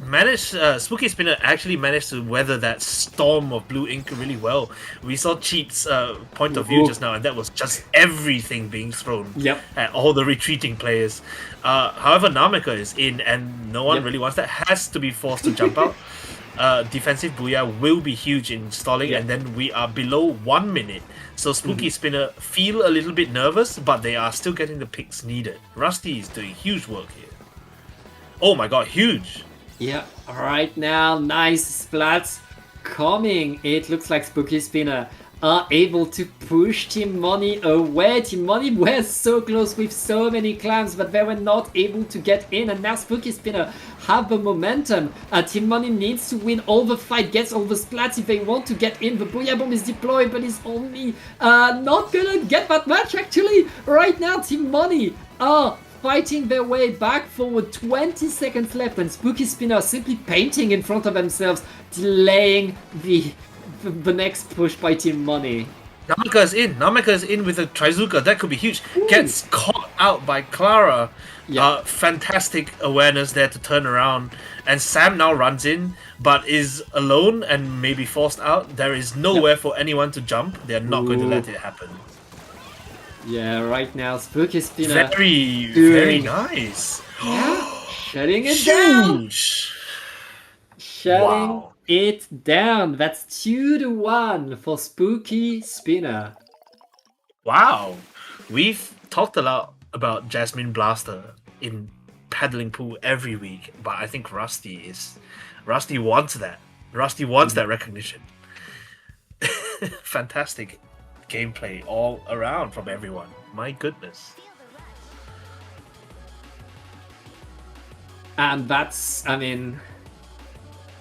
managed, Spooky Spinner actually managed to weather that storm of blue ink really well. We saw Cheat's point of view just now, and that was just everything being thrown at all the retreating players. However, Namika is in, and no one really wants that. Has to be forced to jump out. Defensive Booyah will be huge in stalling, and then we are below 1 minute. So Spooky Spinner feel a little bit nervous, but they are still getting the picks needed. Rusty is doing huge work here. Oh my god, huge! Yeah, right now, nice splats coming. It looks like Spooky Spinner are able to push Team Money away. Team Money were so close with so many clams, but they were not able to get in, and now Spooky Spinner have the momentum. Team Money needs to win all the fight, gets all the splats if they want to get in. The Booyah Bomb is deployed, but it's only not gonna get that much actually. Right now, Team Money are fighting their way back forward. 20 seconds left, and Spooky Spinner simply painting in front of themselves, delaying the next push by Team Money. Namaka is in. Namaka is in with a Trizuka. That could be huge. Gets caught out by Clara. Yeah. Fantastic awareness there to turn around. And Sam now runs in, but is alone and maybe forced out. There is nowhere for anyone to jump. They're not going to let it happen. Yeah, right now, Spooky Spinner. Very nice. Yeah, shutting it down. Huge. Shutting it down. That's 2-1 for Spooky Spinner. Wow. We've talked a lot about Jasmine Blaster in Paddling Pool every week, but I think Rusty wants that. Rusty wants that recognition. Fantastic gameplay all around from everyone. My goodness. And that's, I mean,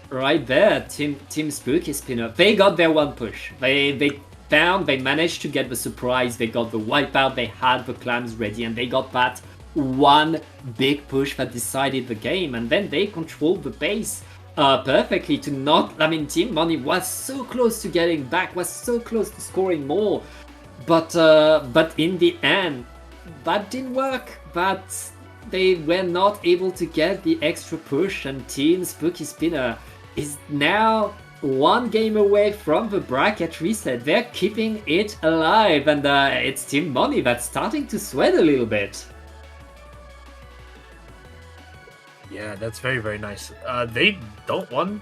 right there, Team Spooky Spinner. They got their one push. They managed to get the surprise. They got the wipeout. They had the clams ready, and they got that one big push that decided the game. And then they controlled the pace perfectly to not. I mean, Team Money was so close to getting back, was so close to scoring more, but in the end, that didn't work. But they were not able to get the extra push, and Team Spooky Spinner is now one game away from the bracket reset. They're keeping it alive, and it's Team Money that's starting to sweat a little bit. Yeah, that's very, very nice. They don't want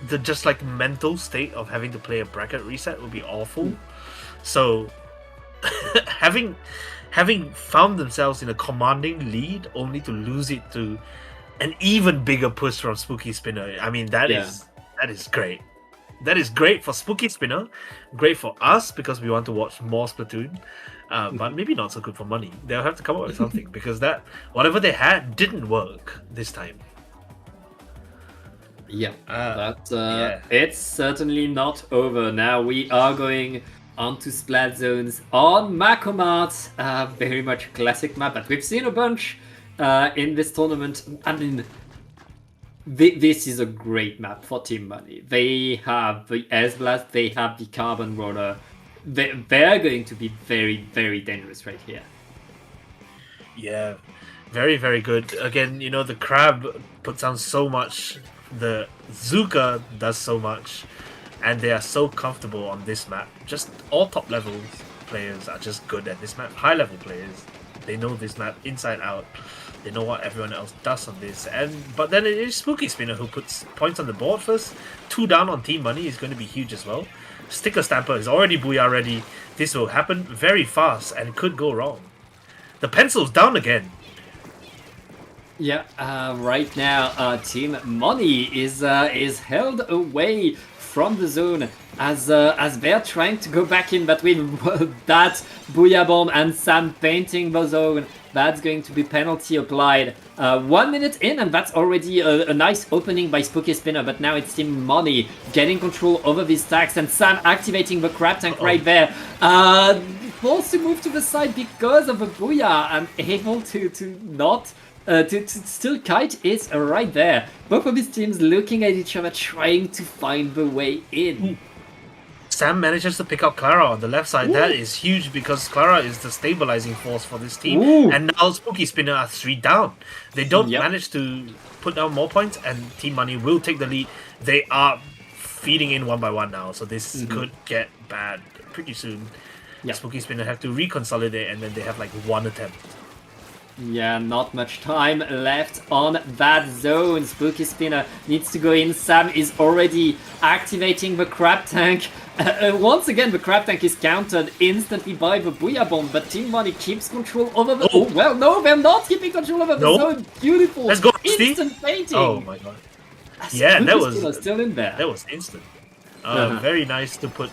the just like mental state of having to play a bracket reset would be awful. So having found themselves in a commanding lead only to lose it to an even bigger push from Spooky Spinner. I mean, that is great. That is great for Spooky Spinner, great for us because we want to watch more Splatoon, but maybe not so good for Money. They'll have to come up with something because that whatever they had didn't work this time. Yeah, it's certainly not over. Now we are going onto Splat Zones on Macomart, very much a classic map that we've seen a bunch in this tournament. I mean, this is a great map for Team Money. They have the S-Blast, they have the Carbon Roller. They're going to be very, very dangerous right here. Yeah, very, very good. Again, you know, the Crab puts down so much, the Zuka does so much, and they are so comfortable on this map. Just all top level players are just good at this map. High level players, they know this map inside out. They know what everyone else does on this, but then it is Spooky Spinner who puts points on the board first. 2 down on Team Money is going to be huge as well. Sticker Stamper is already Booyah ready. This will happen very fast and could go wrong. The pencil's down again. Yeah, right now Team Money is held away from the zone as they're trying to go back in, but with that Booyah Bomb and Sam painting the zone, that's going to be penalty applied. 1 minute in, and that's already a nice opening by Spooky Spinner, but now it's Team Money getting control over these stacks, and Sam activating the crab tank right there. Forced to move to the side because of a Booyah, and able to not... to still kite is right there. Both of these teams looking at each other, trying to find the way in. Sam manages to pick up Clara on the left side. Ooh. That is huge because Clara is the stabilizing force for this team. Ooh. And now Spooky Spinner are 3 down. They don't manage to put down more points, and Team Money will take the lead. They are feeding in one by one now, so this could get bad pretty soon. Spooky Spinner have to reconsolidate, and then they have like 1 attempt. Yeah, not much time left on that zone. Spooky Spinner needs to go in. Sam is already activating the crab tank. Once again, the crab tank is countered instantly by the Booyah Bomb, but Team Money keeps control over the... Oh, well, no, they're not keeping control over the zone. Beautiful. Let's go, instant painting. Oh, my God. Yeah, that was... still in there. That was instant. Very nice to put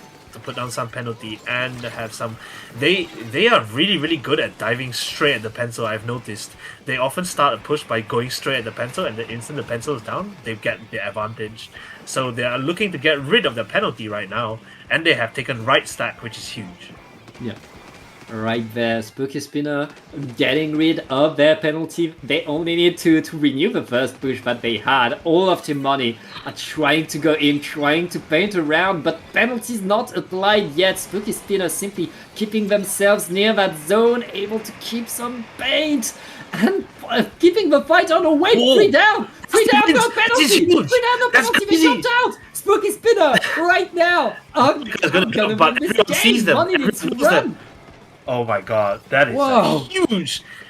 down some penalty and have some... They are really, really good at diving straight at the pencil, I've noticed. They often start a push by going straight at the pencil, and the instant the pencil is down, they get the advantage. So they are looking to get rid of the penalty right now, and they have taken right stack, which is huge. Yeah. Right there, Spooky Spinner getting rid of their penalty. They only need to renew the first push that they had. All of Team Money are trying to go in, trying to paint around, but penalties not applied yet. Spooky Spinner simply keeping themselves near that zone, able to keep some paint and keeping the fight on. Oh wait, Whoa. 3 down! 3 down, no This penalty! is 3 huge. down, no That's penalty, they crazy. jumped out! Spooky Spinner, right now! I'm gonna but win this everyone sees game! them. Money needs to Everyone knows run! them. Oh my god, that is Whoa. a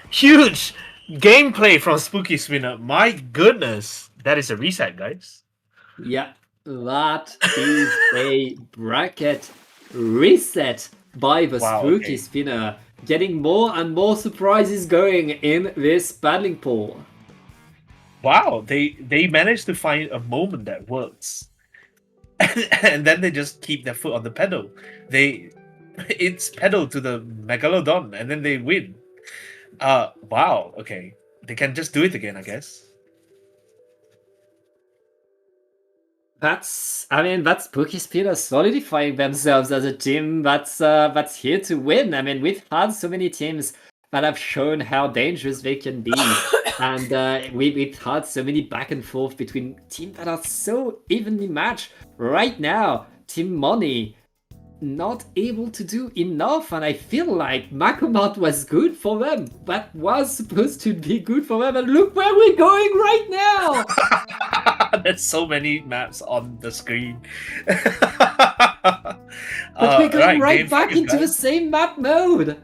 huge gameplay from Spooky Spinner. My goodness, that is a reset, guys. Yeah, that is a bracket reset by the Wow, Spooky okay. Spinner. Getting more and more surprises going in this battling pool. Wow, they managed to find a moment that works, and then they just keep their foot on the pedal. It's pedal to the megalodon, and then they win. Wow, okay, they can just do it again, I guess. That's Spooky Spinner solidifying themselves as a team that's here to win. I mean, we've had so many teams that have shown how dangerous they can be, and we've had so many back and forth between teams that are so evenly matched. Right now, Team Money not able to do enough, and I feel like Makomat was good for them. That was supposed to be good for them, and look where we're going right now! There's so many maps on the screen. But we're going right back into the same map mode!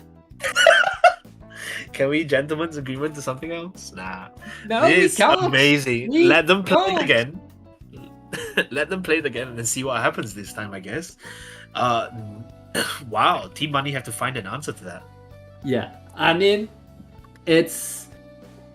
Can we gentlemen's agreement to something else? Nah. No, This is we can't! amazing. We Let them play it can't. again. Let them play it again and then see what happens this time, I guess. Wow, Team Money have to find an answer to that. Yeah, I mean, here's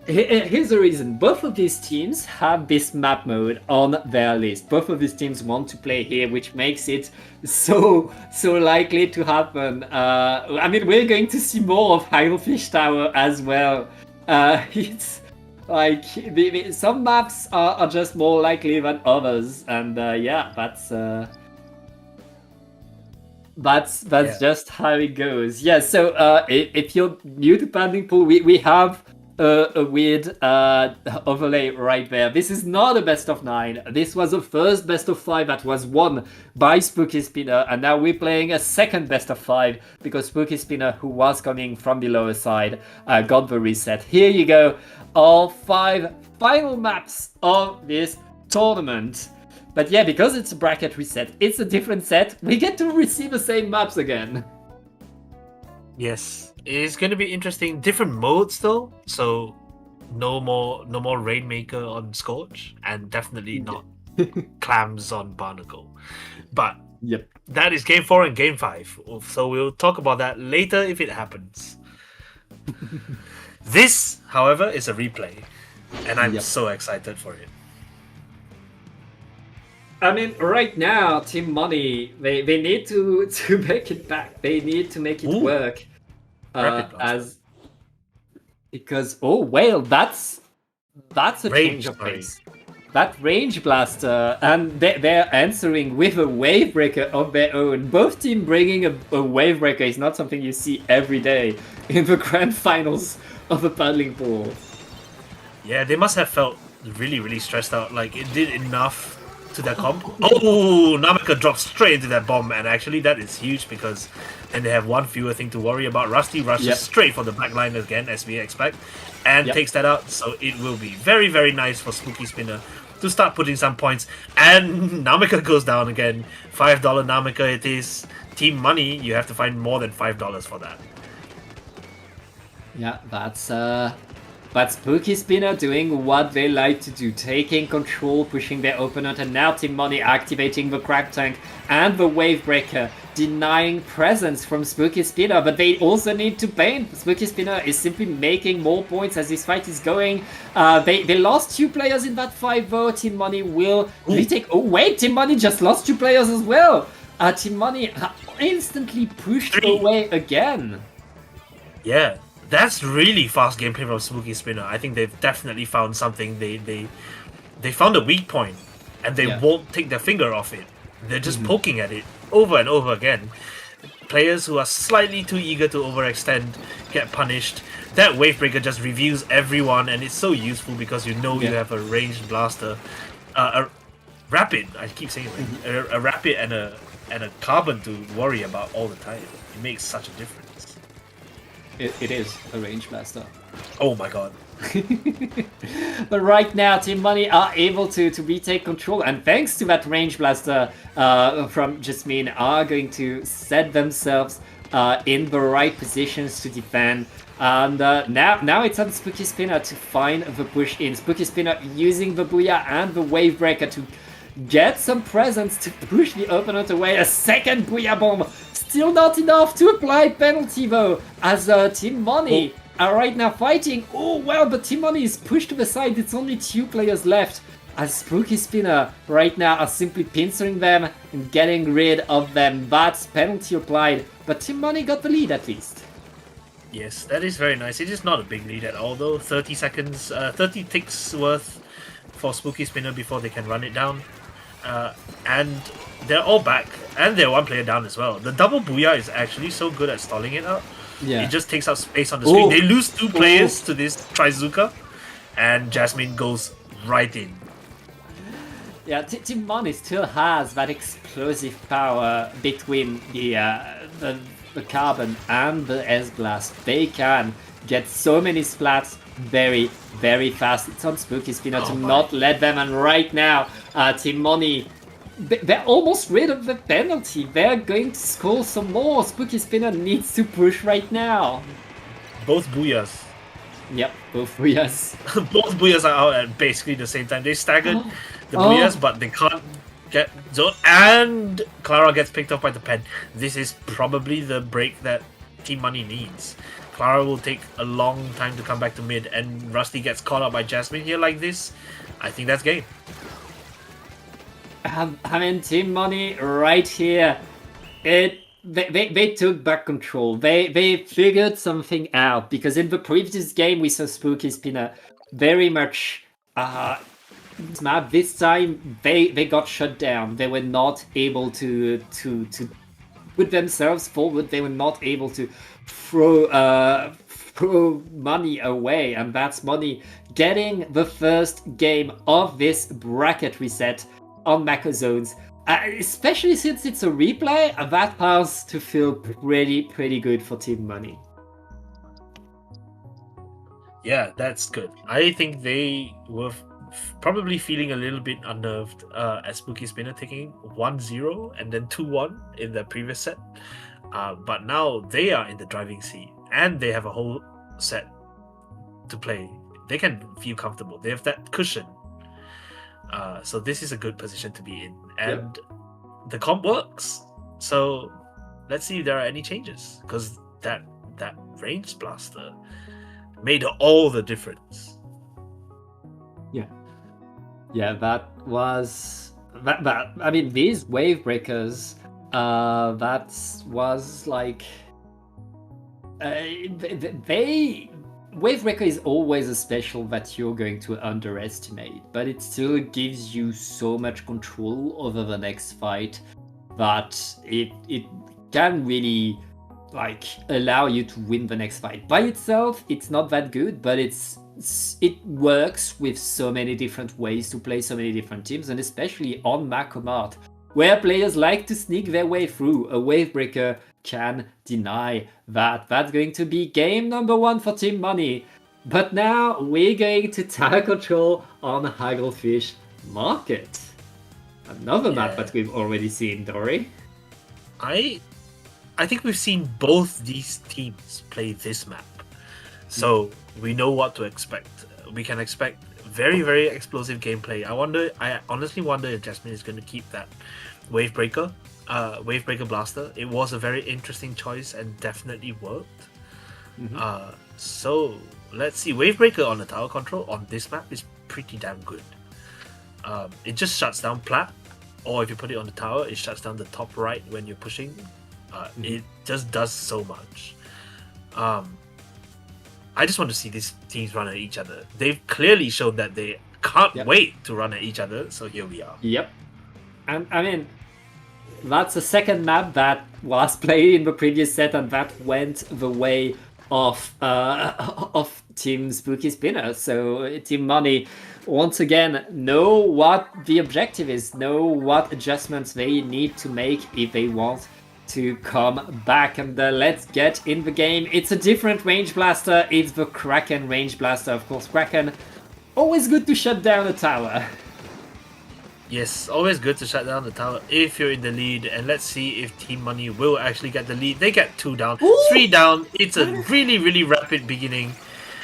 the reason. Both of these teams have this map mode on their list. Both of these teams want to play here, which makes it so likely to happen. I mean, we're going to see more of Heilfish Tower as well. It's like some maps are just more likely than others, and yeah, that's Yeah. just how it goes. Yeah, so if you're new to Paddling Pool, we have a weird overlay right there. This is not a best of 9. This was the first best of 5 that was won by Spooky Spinner, and now we're playing a second best of 5 because Spooky Spinner, who was coming from the lower side, got the reset. Here you go, all 5 final maps of this tournament. But yeah, because it's a bracket reset, it's a different set, we get to receive the same maps again. Yes, it's going to be interesting. Different modes though, so no more Rainmaker on Scorch, and definitely not Clams on Barnacle. But Yep. that is Game 4 and Game 5, so we'll talk about that later if it happens. This, however, is a replay, and I'm Yep. so excited for it. I mean, right now, Team Money, they need to make it back. They need to make it Ooh. work. Rapid blast. Because that's a change of sorry. pace. That range blaster, and they're answering with a wave breaker of their own. Both team bringing a wave breaker is not something you see every day in the grand finals of a paddling pool. Yeah, they must have felt really stressed out. Like it did enough to their comp. Oh, Namika dropped straight into that bomb, and actually that is huge because then they have one fewer thing to worry about. Rusty rushes Yep. straight for the backline again, as we expect, and Yep. takes that out. So it will be very nice for Spooky Spinner to start putting some points. And Namika goes down again. $5 Namika it is. Team Money, you have to find more than $5 for that. Yeah, that's Spooky Spinner doing what they like to do, taking control, pushing their opponent, and now Team Money activating the Crack Tank and the Wave Breaker, denying presence from Spooky Spinner, but they also need to paint. Spooky Spinner is simply making more points as this fight is going. They lost 2 players in that fight though. Team Money will retake. Oh wait, Team Money just lost 2 players as well. Team Money instantly pushed 3. away again. Yeah, that's really fast gameplay from Spooky Spinner. I think they've definitely found something. They found a weak point, and they Yeah. won't take their finger off it. They're just poking at it over and over again. players who are slightly too eager to overextend get punished. That wave breaker just reveals everyone, and it's so useful because you know you have a ranged blaster, a rapid. I keep saying it, a rapid and a carbon to worry about all the time. It makes such a difference. It is a range blaster. Oh my god. But right now, Team Money are able to retake control, and thanks to that range blaster from Jasmine, are going to set themselves in the right positions to defend. And now it's on Spooky Spinner to find the push in. Spooky Spinner using the Booyah and the Wave Breaker to get some presence to push the opponent away. A second Booyah Bomb, still not enough to apply penalty though, as Team Money are right now fighting. Oh well, but Team Money is pushed to the side. It's only 2 players left, as Spooky Spinner right now are simply pincering them and getting rid of them. That's penalty applied, but Team Money got the lead at least. Yes, that is very nice. It is not a big lead at all though. 30 seconds, 30 ticks worth for Spooky Spinner before they can run it down. And they're all back, and they're 1 player down as well. The double Booyah is actually so good at stalling it out. Yeah. It just takes up space on the screen. They lose 2 players to this Trizuka, and Jasmine goes right in. Yeah, Team Money still has that explosive power between the carbon and the S-Blast. They can get so many splats very, very fast. It's on Spooky Spinner to not let them, and right now, Team Money, they're almost rid of the penalty. They're going to score some more. Spooky Spinner needs to push right now. Both Booyahs. Yep, both Booyahs. Both Booyahs are out at basically the same time. They staggered the Booyahs, but they can't get zone. And Clara gets picked up by the pen. This is probably the break that Team Money needs. Clara will take a long time to come back to mid, and Rusty gets caught up by Jasmine here like this. I think that's game. I mean, Team Money right here, they took back control. They figured something out, because in the previous game we saw Spooky Spinner very much map. This time they got shut down. They were not able to put themselves forward. They were not able to throw money away, and that's Money getting the first game of this bracket reset on Mako Zones. Especially since it's a replay, that has to feel pretty good for Team Money. Yeah, that's good. I think they were probably feeling a little bit unnerved at Spooky Spinner taking 1-0 and then 2-1 in the previous set. But now they are in the driving seat, and they have a whole set to play. They can feel comfortable. They have that cushion. So this is a good position to be in. And the comp works. So let's see if there are any changes. Because that range blaster made all the difference. Yeah, that was... I mean, these wave breakers, that was like... Wave Breaker is always a special that you're going to underestimate, but it still gives you so much control over the next fight that it can really like allow you to win the next fight. By itself, it's not that good, but it works with so many different ways to play so many different teams, and especially on Mako Mart, where players like to sneak their way through. A Wave Breaker can deny that. That's going to be game number 1 for Team Money. But now we're going to tower control on Hagglefish Market. Another map that we've already seen, Dory. I think we've seen both these teams play this map. So we know what to expect. We can expect very, very explosive gameplay. I honestly wonder if Jasmine is going to keep that Wave Breaker blaster. It was a very interesting choice and definitely worked. So let's see. Wave Breaker on the tower control on this map is pretty damn good. It just shuts down plat, or if you put it on the tower, it shuts down the top right when you're pushing. It just does so much. I just want to see these teams run at each other. They've clearly shown that they can't wait to run at each other, so here we are. Yep. And I mean, That's the second map that was played in the previous set, and that went the way of of Team Spooky Spinner. So Team Money once again know what the objective is, know what adjustments they need to make if they want to come back. And let's get in the game. It's a different range blaster. It's the Kraken range blaster, of course. Kraken, always good to shut down a tower. Yes, always good to shut down the tower if you're in the lead. And let's see if Team Money will actually get the lead. They get 2 down, Ooh! 3 down. It's a really, really rapid beginning.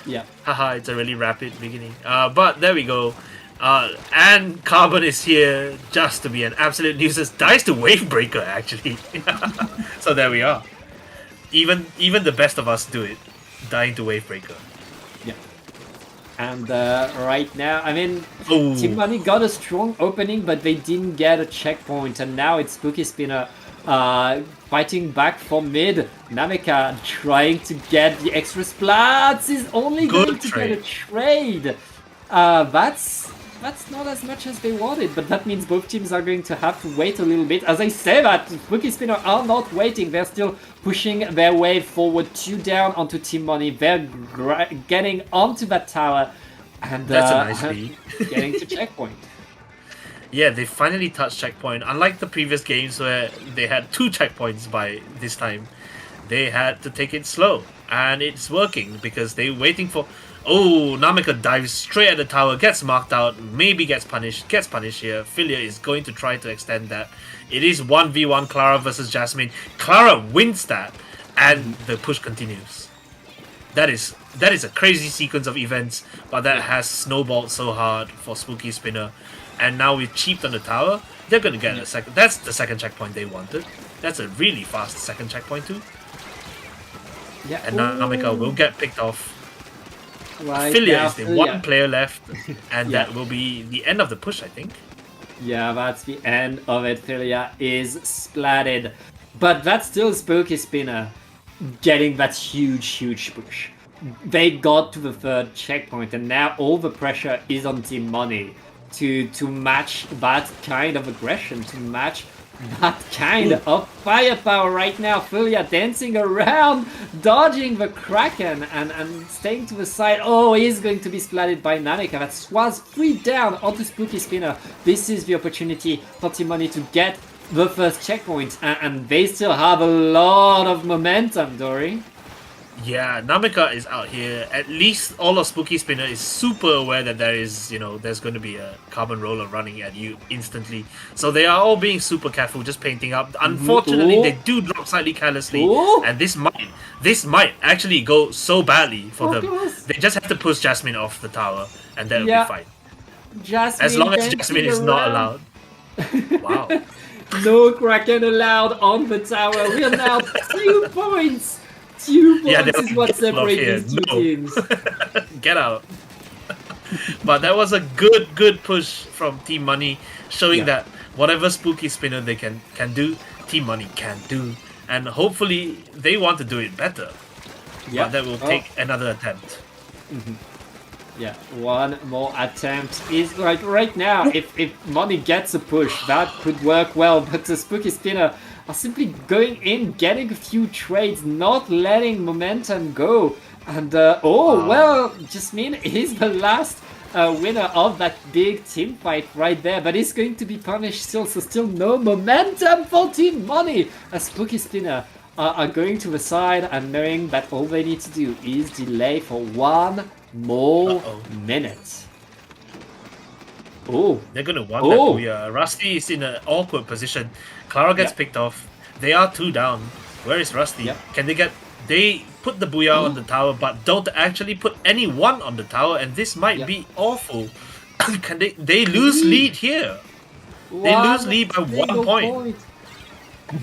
Yeah. Haha, it's a really rapid beginning. But there we go. And Carbon is here just to be an absolute nuisance. Dies to Wavebreaker, actually. So there we are. Even the best of us do it. Dying to Wavebreaker. Yeah. And right now, I mean, Ooh. Team Money got a strong opening, but they didn't get a checkpoint. And now it's Spooky Spinner fighting back from mid. Nameka trying to get the extra splats. Is only Good going to trade. get a trade. That's not as much as they wanted, but that means both teams are going to have to wait a little bit. As I say that, Spooky Spinner are not waiting. They're still pushing their way forward, 2 down onto Team Money. They're getting onto that tower, and That's a nice lead. getting to checkpoint. Yeah, they finally touched checkpoint. Unlike the previous games where they had 2 checkpoints by this time, they had to take it slow. And it's working because they're waiting for... Oh, Nameka dives straight at the tower, gets marked out, maybe gets punished here. Philia is going to try to extend that. It is 1v1 Clara versus Jasmine. Clara wins that, and the push continues. That is a crazy sequence of events, but that has snowballed so hard for Spooky Spinner. And now we've cheaped on the tower. They're going to get a second. That's the second checkpoint they wanted. That's a really fast second checkpoint too. Yeah, And Nameka will get picked off. right Philia now, is the Philia. one player left, and Yeah. that will be the end of the push, I think. Yeah, that's the end of it. Philia is splatted. But that's still Spooky Spinner getting that huge push. They got to the 3rd checkpoint, and now all the pressure is on Team Money to match that kind of aggression, to match that kind of firepower right now. Philia dancing around, dodging the Kraken and staying to the side. Oh, he's going to be splatted by Nameka. That was 3 down onto Spooky Spinner. This is the opportunity for Team Money to get the 1st checkpoint, and they still have a lot of momentum, Dory. Yeah, Nameka is out here. At least all of Spooky Spinner is super aware that there is, there's going to be a carbon roller running at you instantly. So they are all being super careful, just painting up. Unfortunately, Ooh. they do drop slightly carelessly, Ooh. and this might actually go so badly for them. Focus. They just have to push Jasmine off the tower, and that will Yeah. be fine. Jasmine As long as dancing Jasmine is not around. allowed. Wow. No Kraken allowed on the tower. We are now 2 points. 2 Yeah, points they'll is what get love separates here. these 2 No. teams. Get out. But that was a good push from Team Money, showing Yeah. that whatever Spooky Spinner they can do, Team Money can do. And hopefully they want to do it better. Yeah. But that will take another attempt. Yeah, one more attempt is like right now. If Money gets a push, that could work well. But the Spooky Spinner are simply going in, getting a few trades, not letting momentum go. And well, Jasmine is the last winner of that big team fight right there. But he's going to be punished still, so still no momentum for Team Money. A Spooky Spinner are going to the side and knowing that all they need to do is delay for 1 more minute. Oh, They're gonna want Oh. that booyah. Rusty is in an awkward position. Clara gets Yeah. picked off. They are 2 down. Where is Rusty? Yeah. Can they get... They put the booyah on the tower, but don't actually put anyone on the tower, and this might Yeah. be awful. Can they lose lead here? They lose lead by 1 single point.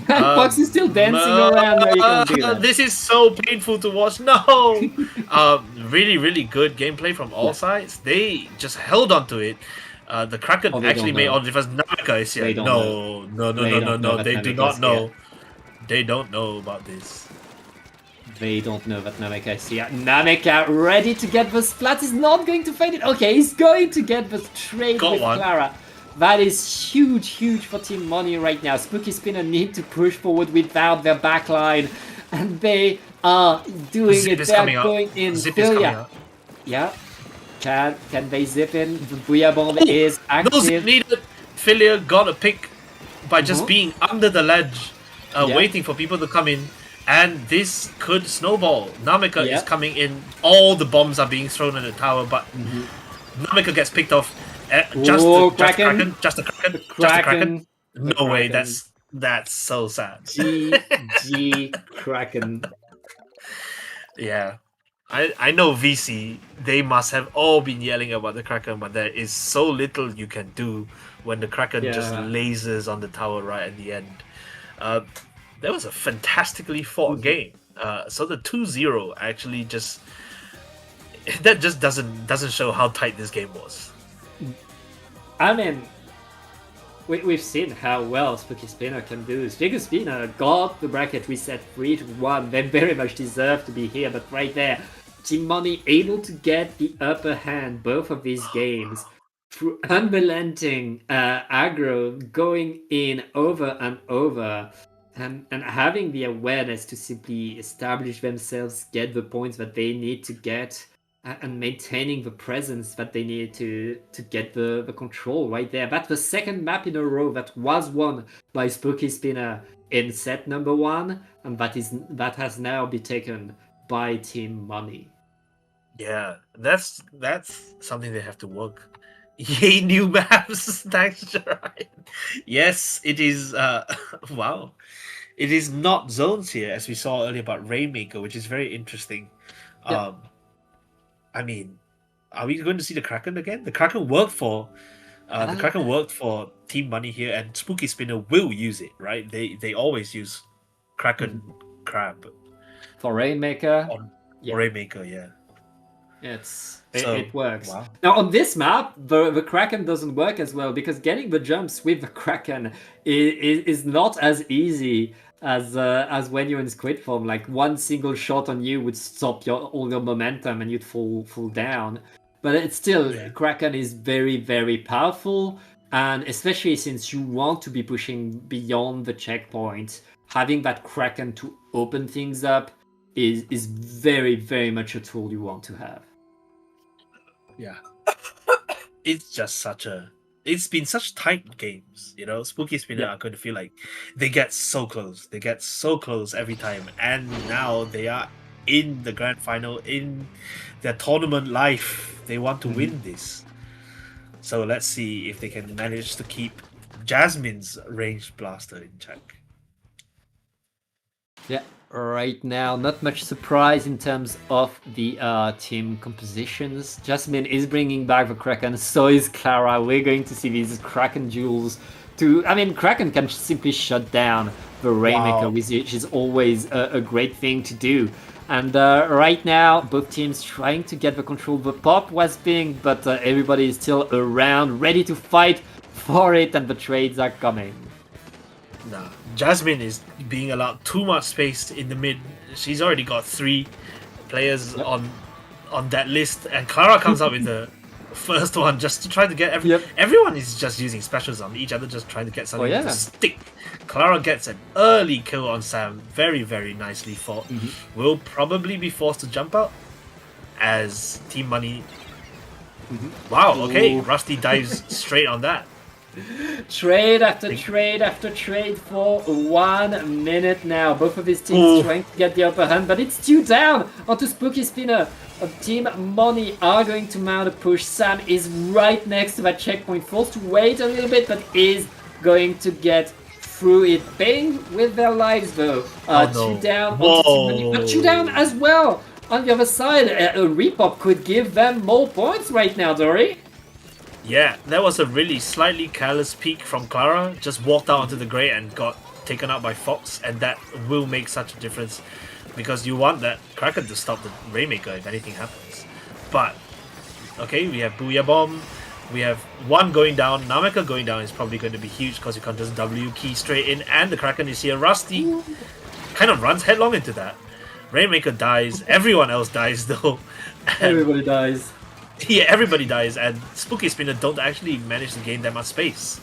Fox is still dancing around. No, you can't do that. This is so painful to watch. No! Really good gameplay from all sides. They just held on to it. The Kraken Oh, they actually don't made know. all the difference. Nameka is here. They don't No. They don't know that They do Nameka not is know. here. They don't know about this. They don't know that Nameka is here. Nameka ready to get the splat is not going to find it. Okay, he's going to get the trade Got with one. Clara. That is huge for Team Money right now. Spooky Spinner need to push forward without their backline, and they are doing Zip it. is They are coming out. going in. Zip is coming Filia, out. yeah. Can they zip in? The Booyah Bomb is No zip active. needed. Filia got a pick by just Mhm. being under the ledge, Yeah. waiting for people to come in. And this could snowball. Namika Yeah. is coming in. All the bombs are being thrown at the tower, but Namika gets picked off. Ooh, Kraken. Just a Kraken. The Just a Kraken. Kraken. No The way. Kraken. That's so sad. GG Kraken. Yeah. I know VC, they must have all been yelling about the Kraken, but there is so little you can do when the Kraken just Yeah. lasers on the tower right at the end. That was a fantastically fought game. So the 2-0 actually just doesn't show how tight this game was. I mean, we've seen how well Spooky Spinner can do. Spooky Spinner got the bracket reset 3-1. They very much deserve to be here, but right there, Team Money able to get the upper hand both of these games through unrelenting aggro, going in over and over, and having the awareness to simply establish themselves, get the points that they need to get, and maintaining the presence that they need to get the control right there. That's the second map in a row that was won by Spooky Spinner in set number 1, and that has now been taken by Team Money. Yeah, that's something they have to work. Yay, new maps! Thanks, Gerard. Yes, it is. Wow, it is not zones here, as we saw earlier about Rainmaker, which is very interesting. Yeah. I mean, are we going to see the Kraken again? The Kraken worked for Team Money here, and Spooky Spinner will use it, right? They always use Kraken Crab For Rainmaker, on Yeah. Rainmaker, yeah. It works. Wow. Now on this map, the Kraken doesn't work as well because getting the jumps with the Kraken is not as easy as when you're in squid form. Like one single shot on you would stop all your momentum and you'd fall down. But it's still, Kraken is very powerful, and especially since you want to be pushing beyond the checkpoint, having that Kraken to open things up is very much a tool you want to have. Yeah. It's just it's been such tight games, you know. Spooky Spinner are going to feel like they get so close. They get so close every time. And now they are in the grand final, in their tournament life. They want to win this. So let's see if they can manage to keep Jasmine's ranged blaster in check. Yeah, right now, not much surprise in terms of the team compositions. Jasmine is bringing back the Kraken, so is Clara. We're going to see these Kraken duels. Kraken can simply shut down the Rainmaker, which is always a great thing to do. And right now, both teams trying to get the control. The pop was pinged, but everybody is still around, ready to fight for it, and the trades are coming. Nah, Jasmine is being allowed too much space in the mid. She's already got 3 players on that list, and Clara comes up with the first one just to try to get everyone is just using specials on each other, just trying to get something to stick. Clara gets an early kill on Sam, very nicely fought. Will probably be forced to jump out as Team Money. Wow, okay, Rusty dives straight on that. Trade after trade after trade for 1 minute now. Both of his teams trying to get the upper hand, but it's 2 down onto Spooky Spinner. Team Money are going to mount a push. Sam is right next to that checkpoint, forced to wait a little bit, but is going to get through it. Paying with their lives though. 2 down onto Team Money, but 2 down as well on the other side. A repop could give them more points right now, Dory. Yeah, that was a really slightly careless peek from Clara. Just walked out onto the grey and got taken out by Fox, and that will make such a difference because you want that Kraken to stop the Rainmaker if anything happens. But, okay, we have Booyah Bomb, we have one going down. Nameka going down is probably going to be huge because you can't just W key straight in, and the Kraken is here. Rusty kind of runs headlong into that. Rainmaker dies, everyone else dies though. Everybody dies. Yeah, everybody dies, and Spooky Spinner don't actually manage to gain that much space.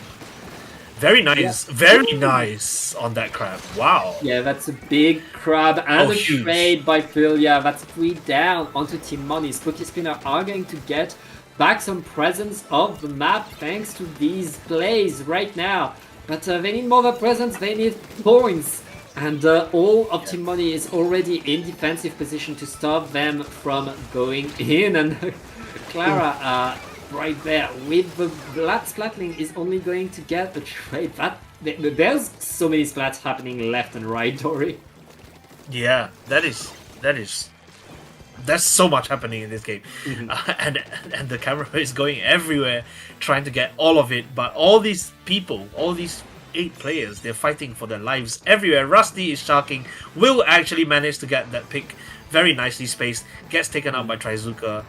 Very nice, very nice on that crab. Wow. Yeah, that's a big crab and a huge. trade by Philia. That's 3 down onto Team Money. Spooky Spinner are going to get back some presence of the map thanks to these plays right now. But they need more of a presence, they need points. And all of Team Money is already in defensive position to stop them from going in. And Clara, right there with the Blood Splatling is only going to get a trade. There's so many splats happening left and right, Dory. Yeah, that's so much happening in this game. And the camera is going everywhere trying to get all of it, but all these people, all these 8 players, they're fighting for their lives everywhere. Rusty is sharking, will actually manage to get that pick very nicely spaced, gets taken out by Trizuka,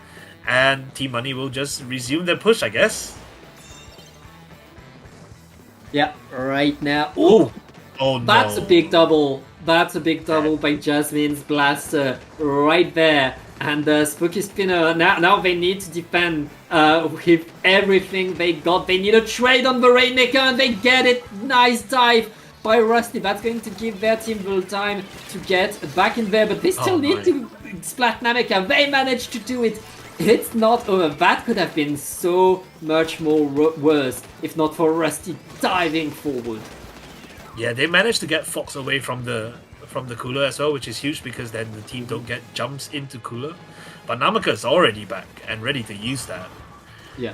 and Team Money will just resume their push, I guess. Yeah, right now. Oh no. That's a big double. That's a big double by Jasmine's blaster right there. And Spooky Spinner, now they need to defend with everything they got. They need a trade on the Rainmaker and they get it. Nice dive by Rusty. That's going to give their team the time to get back in there. But they still need to splat Namika. They managed to do it. It's not over. That could have been so much more worse if not for Rusty diving forward. Yeah, they managed to get Fox away from the cooler as well, which is huge because then the team don't get jumps into cooler. But Namika's already back and ready to use that. Yeah.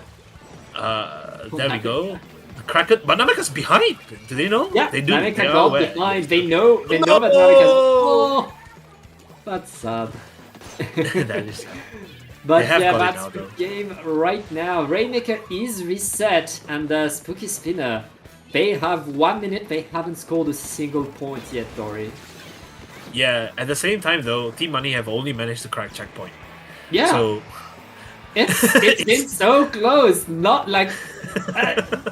There we go. The Kraken, but Namika's behind. Do they know? Yeah, they do. Namika They are got aware. behind. They know that Namika's. Oh, that's sad. That is sad. But They have yeah, got it that's now, the though. game right now. Rainmaker is reset, and Spooky Spinner, they have 1 minute. They haven't scored a single point yet, Dory. Yeah, at the same time though, Team Money have only managed to crack checkpoint. Yeah, So it's been so close. Not like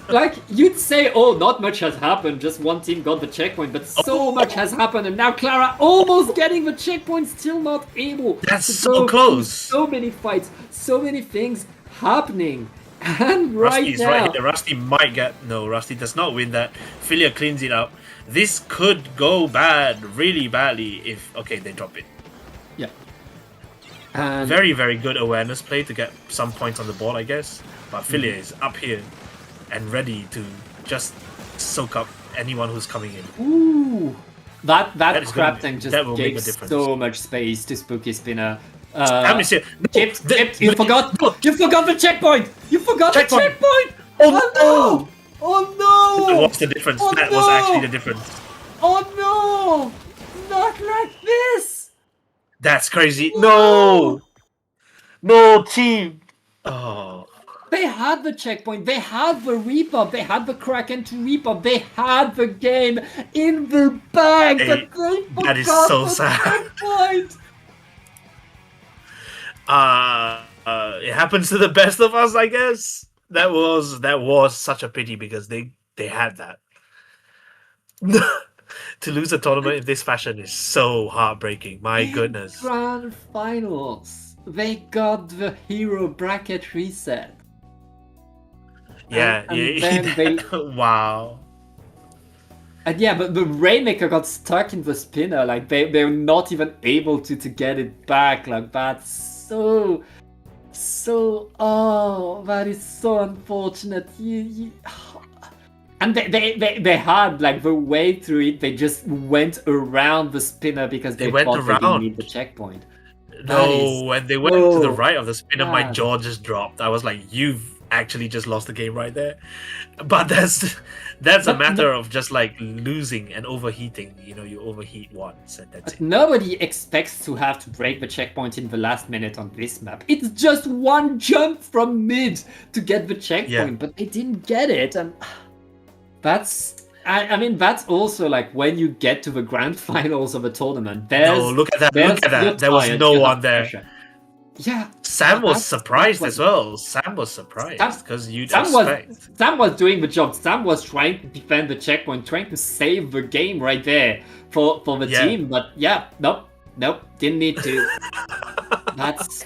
like you'd say, oh, not much has happened. Just one team got the checkpoint, but so much has happened, and now Clara almost getting the checkpoint, still not able. That's to so go close. through so many fights, so many things happening, and right Rusty's now. right here. Rusty might get Rusty does not win that. Philia cleans it up. This could go bad, really badly if they drop it. Yeah. And Very, very good awareness play to get some points on the board, I guess. But Philia is up here and ready to just soak up anyone who's coming in. ooh, that is crab gonna- tank just that will make gave a difference. so much space to Spooky Spinner. Sam is here. Chip, you forgot the checkpoint. You forgot the Checkpoint. checkpoint. Oh no! Oh no! What's the difference? Oh, That was no! actually the difference. Oh no! Not like this! That's crazy. No! No, team! Oh. They had the checkpoint, they had the repop, they had the Kraken to repop, they had the game in the bag, Hey, but they forgot that is so the sad. checkpoint! It happens to the best of us, I guess. That was such a pity because they had that. To lose a tournament in this fashion is so heartbreaking. My goodness. Grand finals, they got the hero bracket reset. Yeah, and yeah. then Wow. And yeah, but the Rainmaker got stuck in the spinner, like they're not even able to get it back, like that's so that is so unfortunate. And they had like the way through it, they just went around the spinner because they went thought they didn't around. need the checkpoint. No, when they went to the so right of the spinner, my bad. jaw just dropped. I was like, "You've actually just lost the game right there." But that's a matter of just like losing and overheating. You know, you overheat once and that's it. Nobody expects to have to break the checkpoint in the last minute on this map. It's just one jump from mid to get the checkpoint, but they didn't get it, and that's. I mean, that's also like when you get to the grand finals of a tournament. No, look at that! Look at that! There was no one there. Yeah, Sam was that's surprised what- as well. Sam was surprised because you'd Sam expect. Sam was doing the job. Sam was trying to defend the checkpoint, trying to save the game right there for the Yeah. team. But yeah, nope, didn't need to. That's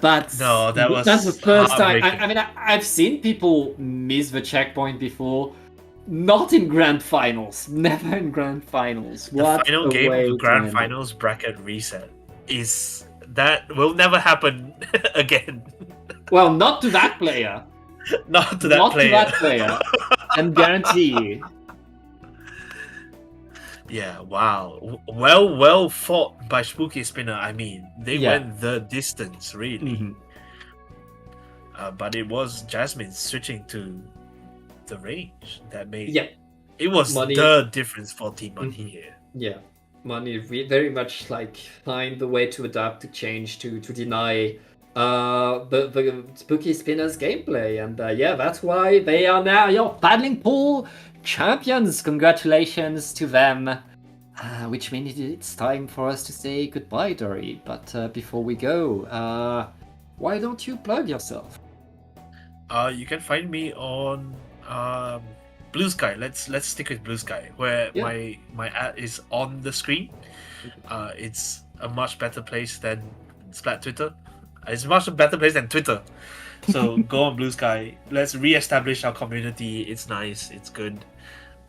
But No, that was that's the first time. heartbreaking. I mean, I've seen people miss the checkpoint before. Not in grand finals. Never in grand finals. The What final a game way of the to grand end it. finals bracket reset is that will never happen again. Well, not to that player. Not to that Not player. to that player. And guarantee you. Yeah, wow. Well fought by Spooky Spinner. I mean, they Yeah. went the distance, really. Mhm. But it was Jasmine switching to the range that made Yeah. it was Money. the difference for Team Money Mhm. here. Yeah, Money very much like find the way to adapt, to change, to deny the Spooky Spinners gameplay, and yeah, that's why they are now your paddling pool champions. Congratulations to them. Which means it's time for us to say goodbye, Dory. But before we go, why don't you plug yourself? You can find me on Blue Sky. Let's stick with Blue Sky, where Yeah. my ad is on the screen. It's a much better place than Splat Twitter. It's a much better place than Twitter. So go on Blue Sky. Let's re-establish our community. It's nice. It's good.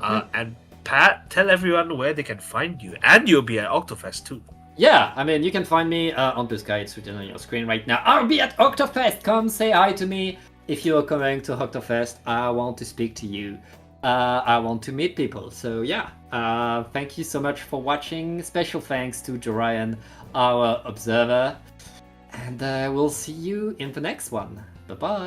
And Pat, tell everyone where they can find you, and you'll be at Octofest too. Yeah, I mean, you can find me on Blue Sky. It's written on your screen right now. I'll be at Octofest. Come say hi to me. If you're coming to Octofest, I want to speak to you. I want to meet people. So yeah, thank you so much for watching. Special thanks to Jorian, our observer. And we'll see you in the next one. Bye-bye.